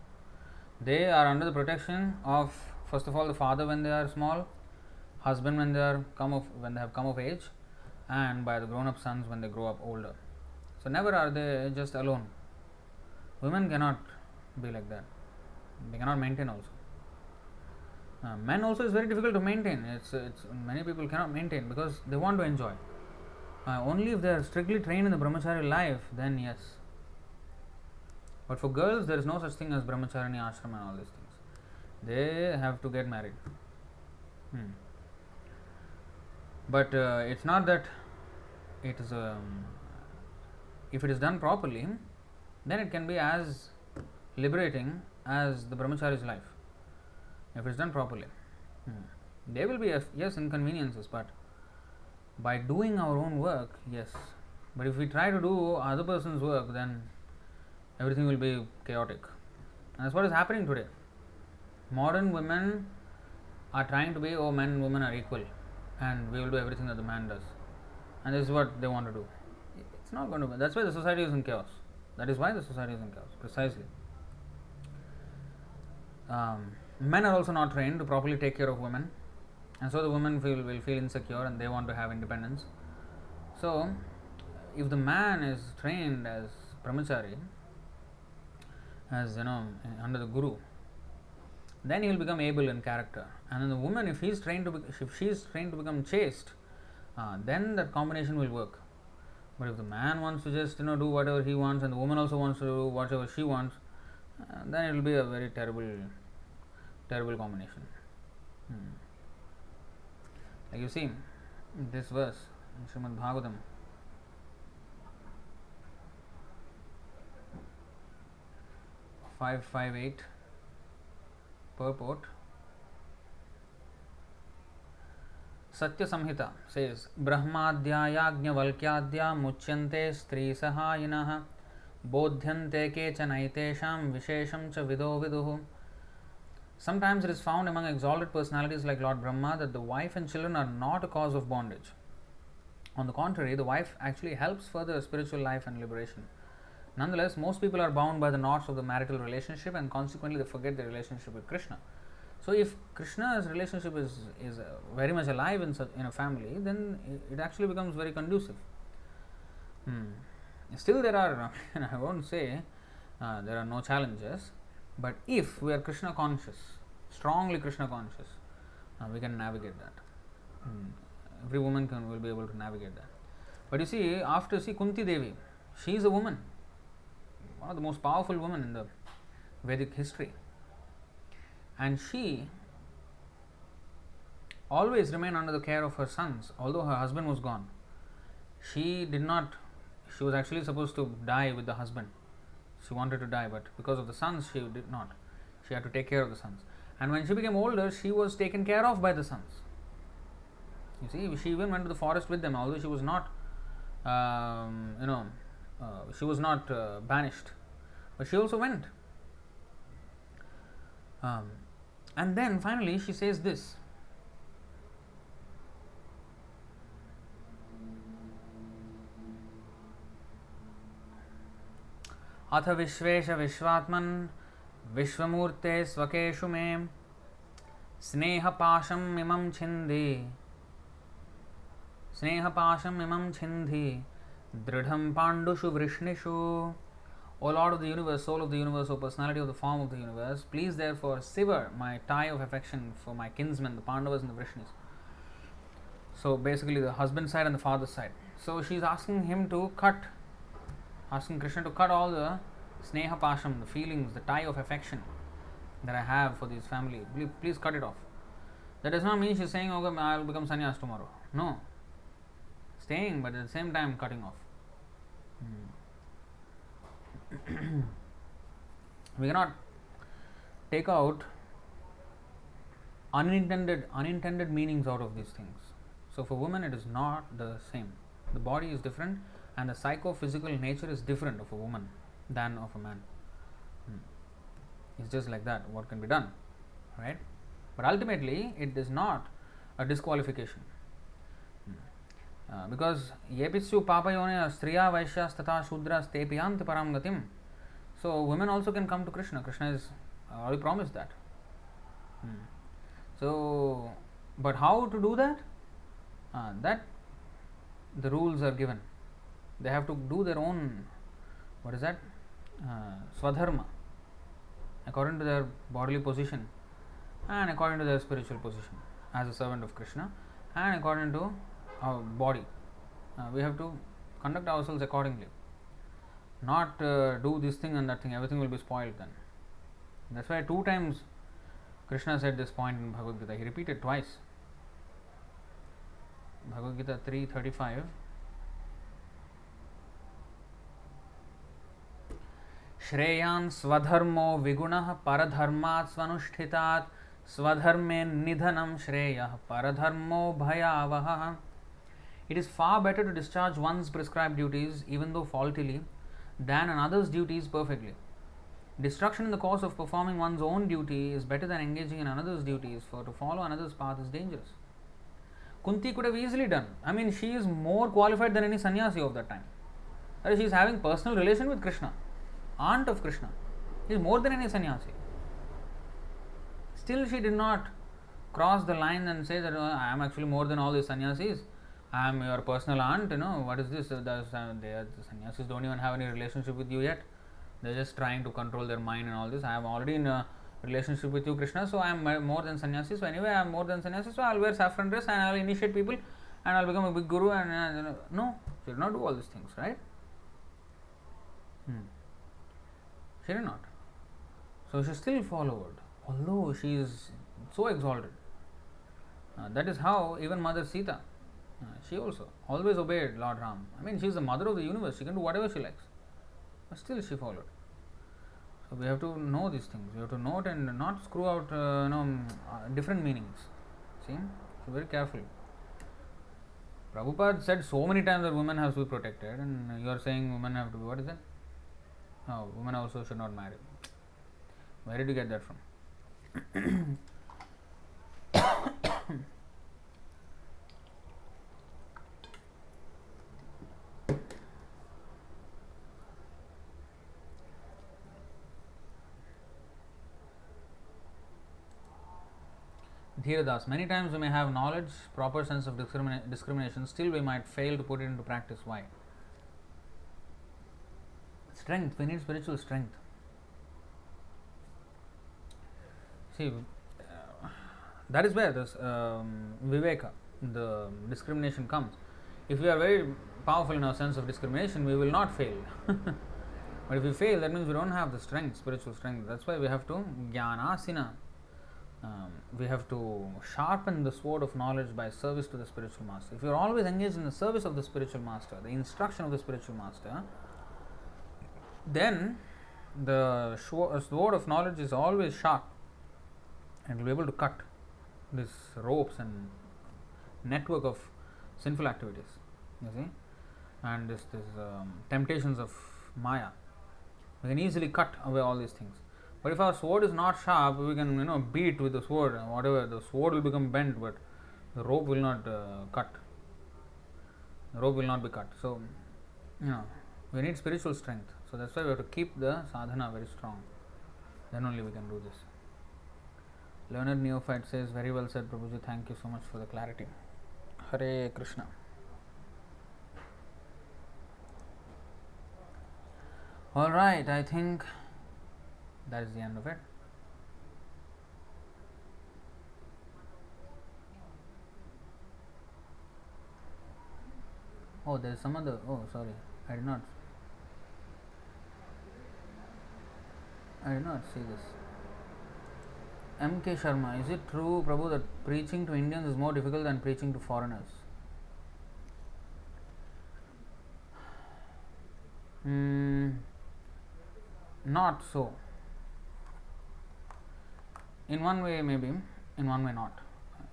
They are under the protection of, first of all, the father when they are small, husband when they have come of age, and by the grown-up sons when they grow up older. So never are they just alone. Women cannot be like that. They cannot maintain also. Men also is very difficult to maintain. It's many people cannot maintain because they want to enjoy. Only if they are strictly trained in the brahmachari life, then yes. But for girls, there is no such thing as brahmacharani ashram and all these things. They have to get married. But it's not that it is if it is done properly, then it can be as liberating as the brahmachari's life. If it's done properly, there will be yes inconveniences, but by doing our own work, yes. But if we try to do other person's work, then everything will be chaotic, and that's what is happening today. Modern women are trying to be, men and women are equal, and we will do everything that the man does, and this is what they want to do. It's not going to be. That's why the society is in chaos. That is why the society is in chaos, precisely. Men are also not trained to properly take care of women, and so the women will feel insecure and they want to have independence. So if the man is trained as brahmachari, as under the guru, then he will become able in character. And then the woman, if she is trained to become chaste, then that combination will work. But if the man wants to just do whatever he wants, and the woman also wants to do whatever she wants, then it will be a very terrible combination. Like you see this verse in Srimad Bhagavatam, 558, purport. Satya Samhita says, Brahmadhyayagnyvalkyadya muchyante stri sahayinah bodhyante kechanaitesham vishesham cha vido viduhu. Sometimes it is found among exalted personalities like Lord Brahma that the wife and children are not a cause of bondage. On the contrary, the wife actually helps further spiritual life and liberation. Nonetheless, most people are bound by the knots of the marital relationship, and consequently they forget their relationship with Krishna. So if Krishna's relationship is very much alive in a family, then it actually becomes very conducive. Still there are, I won't say there are no challenges, but if we are Krishna conscious, strongly Krishna conscious, we can navigate that. Every woman will be able to navigate that. But you see, Kunti Devi, she is a woman, one of the most powerful women in the Vedic history. And she always remained under the care of her sons, although her husband was gone. She was actually supposed to die with the husband. She wanted to die, but because of the sons, she did not. She had to take care of the sons. And when she became older, she was taken care of by the sons. You see, she even went to the forest with them, although she was not, banished. But she also went. And then finally she says this. Atha Vishvesha Vishvatman Vishvamurte Svakeshu Me Sneha Pasham Imam Chindi Dridham Pandushu Vrishnishu. O Lord of the universe, soul of the universe, O personality of the form of the universe, please therefore sever my tie of affection for my kinsmen, the Pandavas and the Vrishnis. So basically the husband side and the father side. So she is asking Krishna to cut all the sneha pasham, the feelings, the tie of affection that I have for this family. Please cut it off. That does not mean she is saying, okay, I will become sannyas tomorrow. No. Staying, but at the same time cutting off. We cannot take out unintended meanings out of these things. So for women it is not the same. The body is different and the psychophysical nature is different of a woman than of a man. It's just like that. What can be done? Right? But ultimately it is not a disqualification. Because yepitsu papayone striya vaishyas tata shudras tepiyanti param gatim. So women also can come to Krishna. Krishna has already promised that. So, but how to do that? That the rules are given. They have to do their own, swadharma, according to their bodily position and according to their spiritual position as a servant of Krishna, and according to our body. We have to conduct ourselves accordingly. Not do this thing and that thing, everything will be spoiled then. That's why 2 times Krishna said this point in Bhagavad Gita. He repeated twice. Bhagavad Gita 3:35. Shreyan swadharmo vigunah paradharmat svanushthitat swadharme nidhanam shreyah paradharmo bhayavahah. It is far better to discharge one's prescribed duties, even though faultily, than another's duties perfectly. Destruction in the course of performing one's own duty is better than engaging in another's duties, for to follow another's path is dangerous. Kunti could have easily done. I mean, she is more qualified than any sannyasi of that time. She is having personal relation with Krishna, aunt of Krishna. She is more than any sannyasi. Still, she did not cross the line and say that I am actually more than all these sannyasis. I am your personal aunt, what is this? The sannyasis don't even have any relationship with you yet. They're just trying to control their mind and all this. I am already in a relationship with you, Krishna, so I am more than sannyasi. So anyway, I am more than sannyasi, so I'll wear saffron dress and I'll initiate people and I'll become a big guru. And no, she did not do all these things, right? She did not. So she still followed, although she is so exalted. That is how even Mother Sita, she also always obeyed Lord Ram. I mean, she is the mother of the universe. She can do whatever she likes, but still she followed. So we have to know these things. We have to note and not screw out, different meanings. See, so very carefully. Prabhupada said so many times that women have to be protected, and you are saying women have to be, what is it? Oh, women also should not marry. Where did you get that from? Dhira Das, many times we may have knowledge, proper sense of discrimination, still we might fail to put it into practice. Why? Strength, we need spiritual strength. See, that is where this viveka, the discrimination comes. If we are very powerful in our sense of discrimination, we will not fail. But if we fail, that means we don't have the strength, spiritual strength. That's why we have to jnanasina. We have to sharpen the sword of knowledge by service to the spiritual master. If you are always engaged in the service of the spiritual master, the instruction of the spiritual master, then the sword of knowledge is always sharp and will be able to cut these ropes and network of sinful activities. You see, and this temptations of Maya. We can easily cut away all these things. But if our sword is not sharp, we can beat with the sword. Whatever, the sword will become bent, but the rope will not cut. The rope will not be cut. So we need spiritual strength. So that's why we have to keep the sadhana very strong. Then only we can do this. Leonard Neophyte says, very well said, Prabhuji. Thank you so much for the clarity. Hare Krishna. All right, I think that is the end of it. Oh, there is some other. Oh, sorry, I did not see this. M.K. Sharma, is it true, Prabhu, that preaching to Indians is more difficult than preaching to foreigners? Not so. In one way, maybe, in one way, not.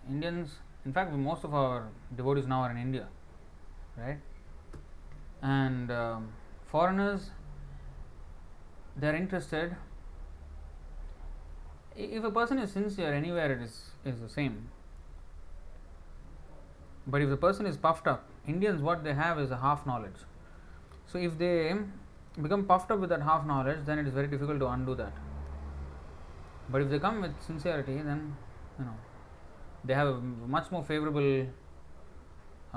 Indians, in fact, most of our devotees now are in India, right? And foreigners, they are interested. If a person is sincere, anywhere it is the same. But if the person is puffed up, Indians, what they have is a half knowledge. So if they become puffed up with that half knowledge, then it is very difficult to undo that. But if they come with sincerity, then they have a much more favorable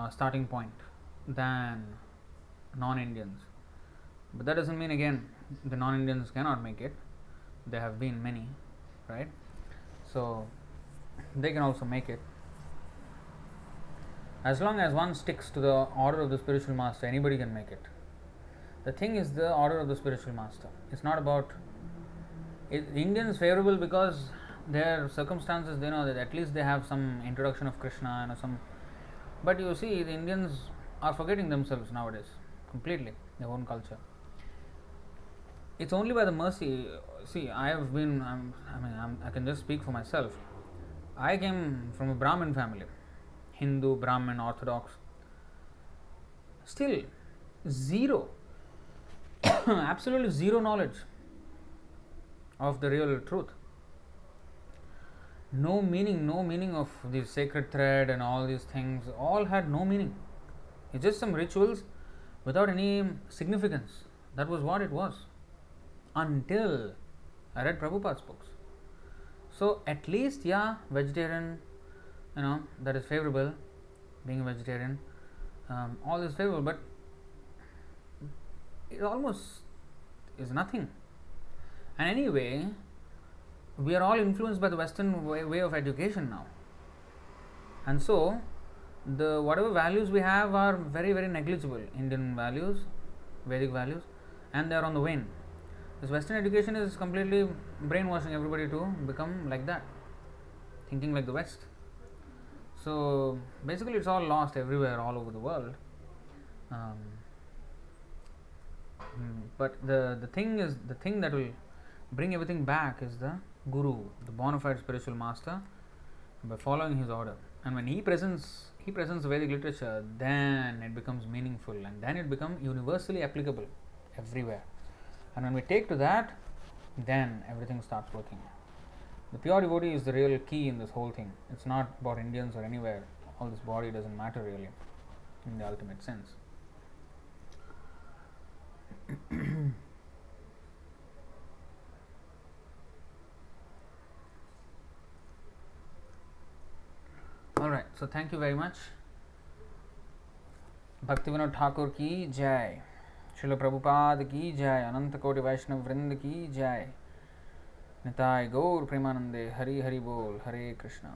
starting point than non-Indians. But that doesn't mean again the non-Indians cannot make it. There have been many, right? So they can also make it. As long as one sticks to the order of the spiritual master, anybody can make it. The thing is the order of the spiritual master. It's not about Indian is favorable because their circumstances, they know that at least they have some introduction of Krishna, some. But you see, the Indians are forgetting themselves nowadays completely, their own culture. It's only by the mercy. See, I have been. I can just speak for myself. I came from a Brahmin family, Hindu, Brahmin, Orthodox. Still, zero, absolutely zero knowledge of the real truth. No meaning of the sacred thread and all these things, all had no meaning. It's just some rituals without any significance. That was what it was. Until I read Prabhupada's books. So at least, vegetarian, that is favorable, being a vegetarian. all this favorable, but it almost is nothing. And anyway, we are all influenced by the Western way of education now, and so the whatever values we have are very, very negligible. Indian values, Vedic values, and they are on the wane. This Western education is completely brainwashing everybody to become like that, thinking like the West. So basically, it's all lost everywhere, all over the world. But the thing that will bring everything back is the Guru, the bona fide spiritual master, by following his order. And when he presents Vedic literature, then it becomes meaningful, and then it becomes universally applicable everywhere. And when we take to that, then everything starts working. The pure devotee is the real key in this whole thing. It's not about Indians or anywhere. All this body doesn't matter really, in the ultimate sense. Alright, so thank you very much. Bhaktivinoda Thakur ki jai. Srila Prabhupada ki jai. Ananta Koti Vaishnava Vrinda ki jai. Nitai Gaur Premanande. Hari Hari Bol. Hare Krishna.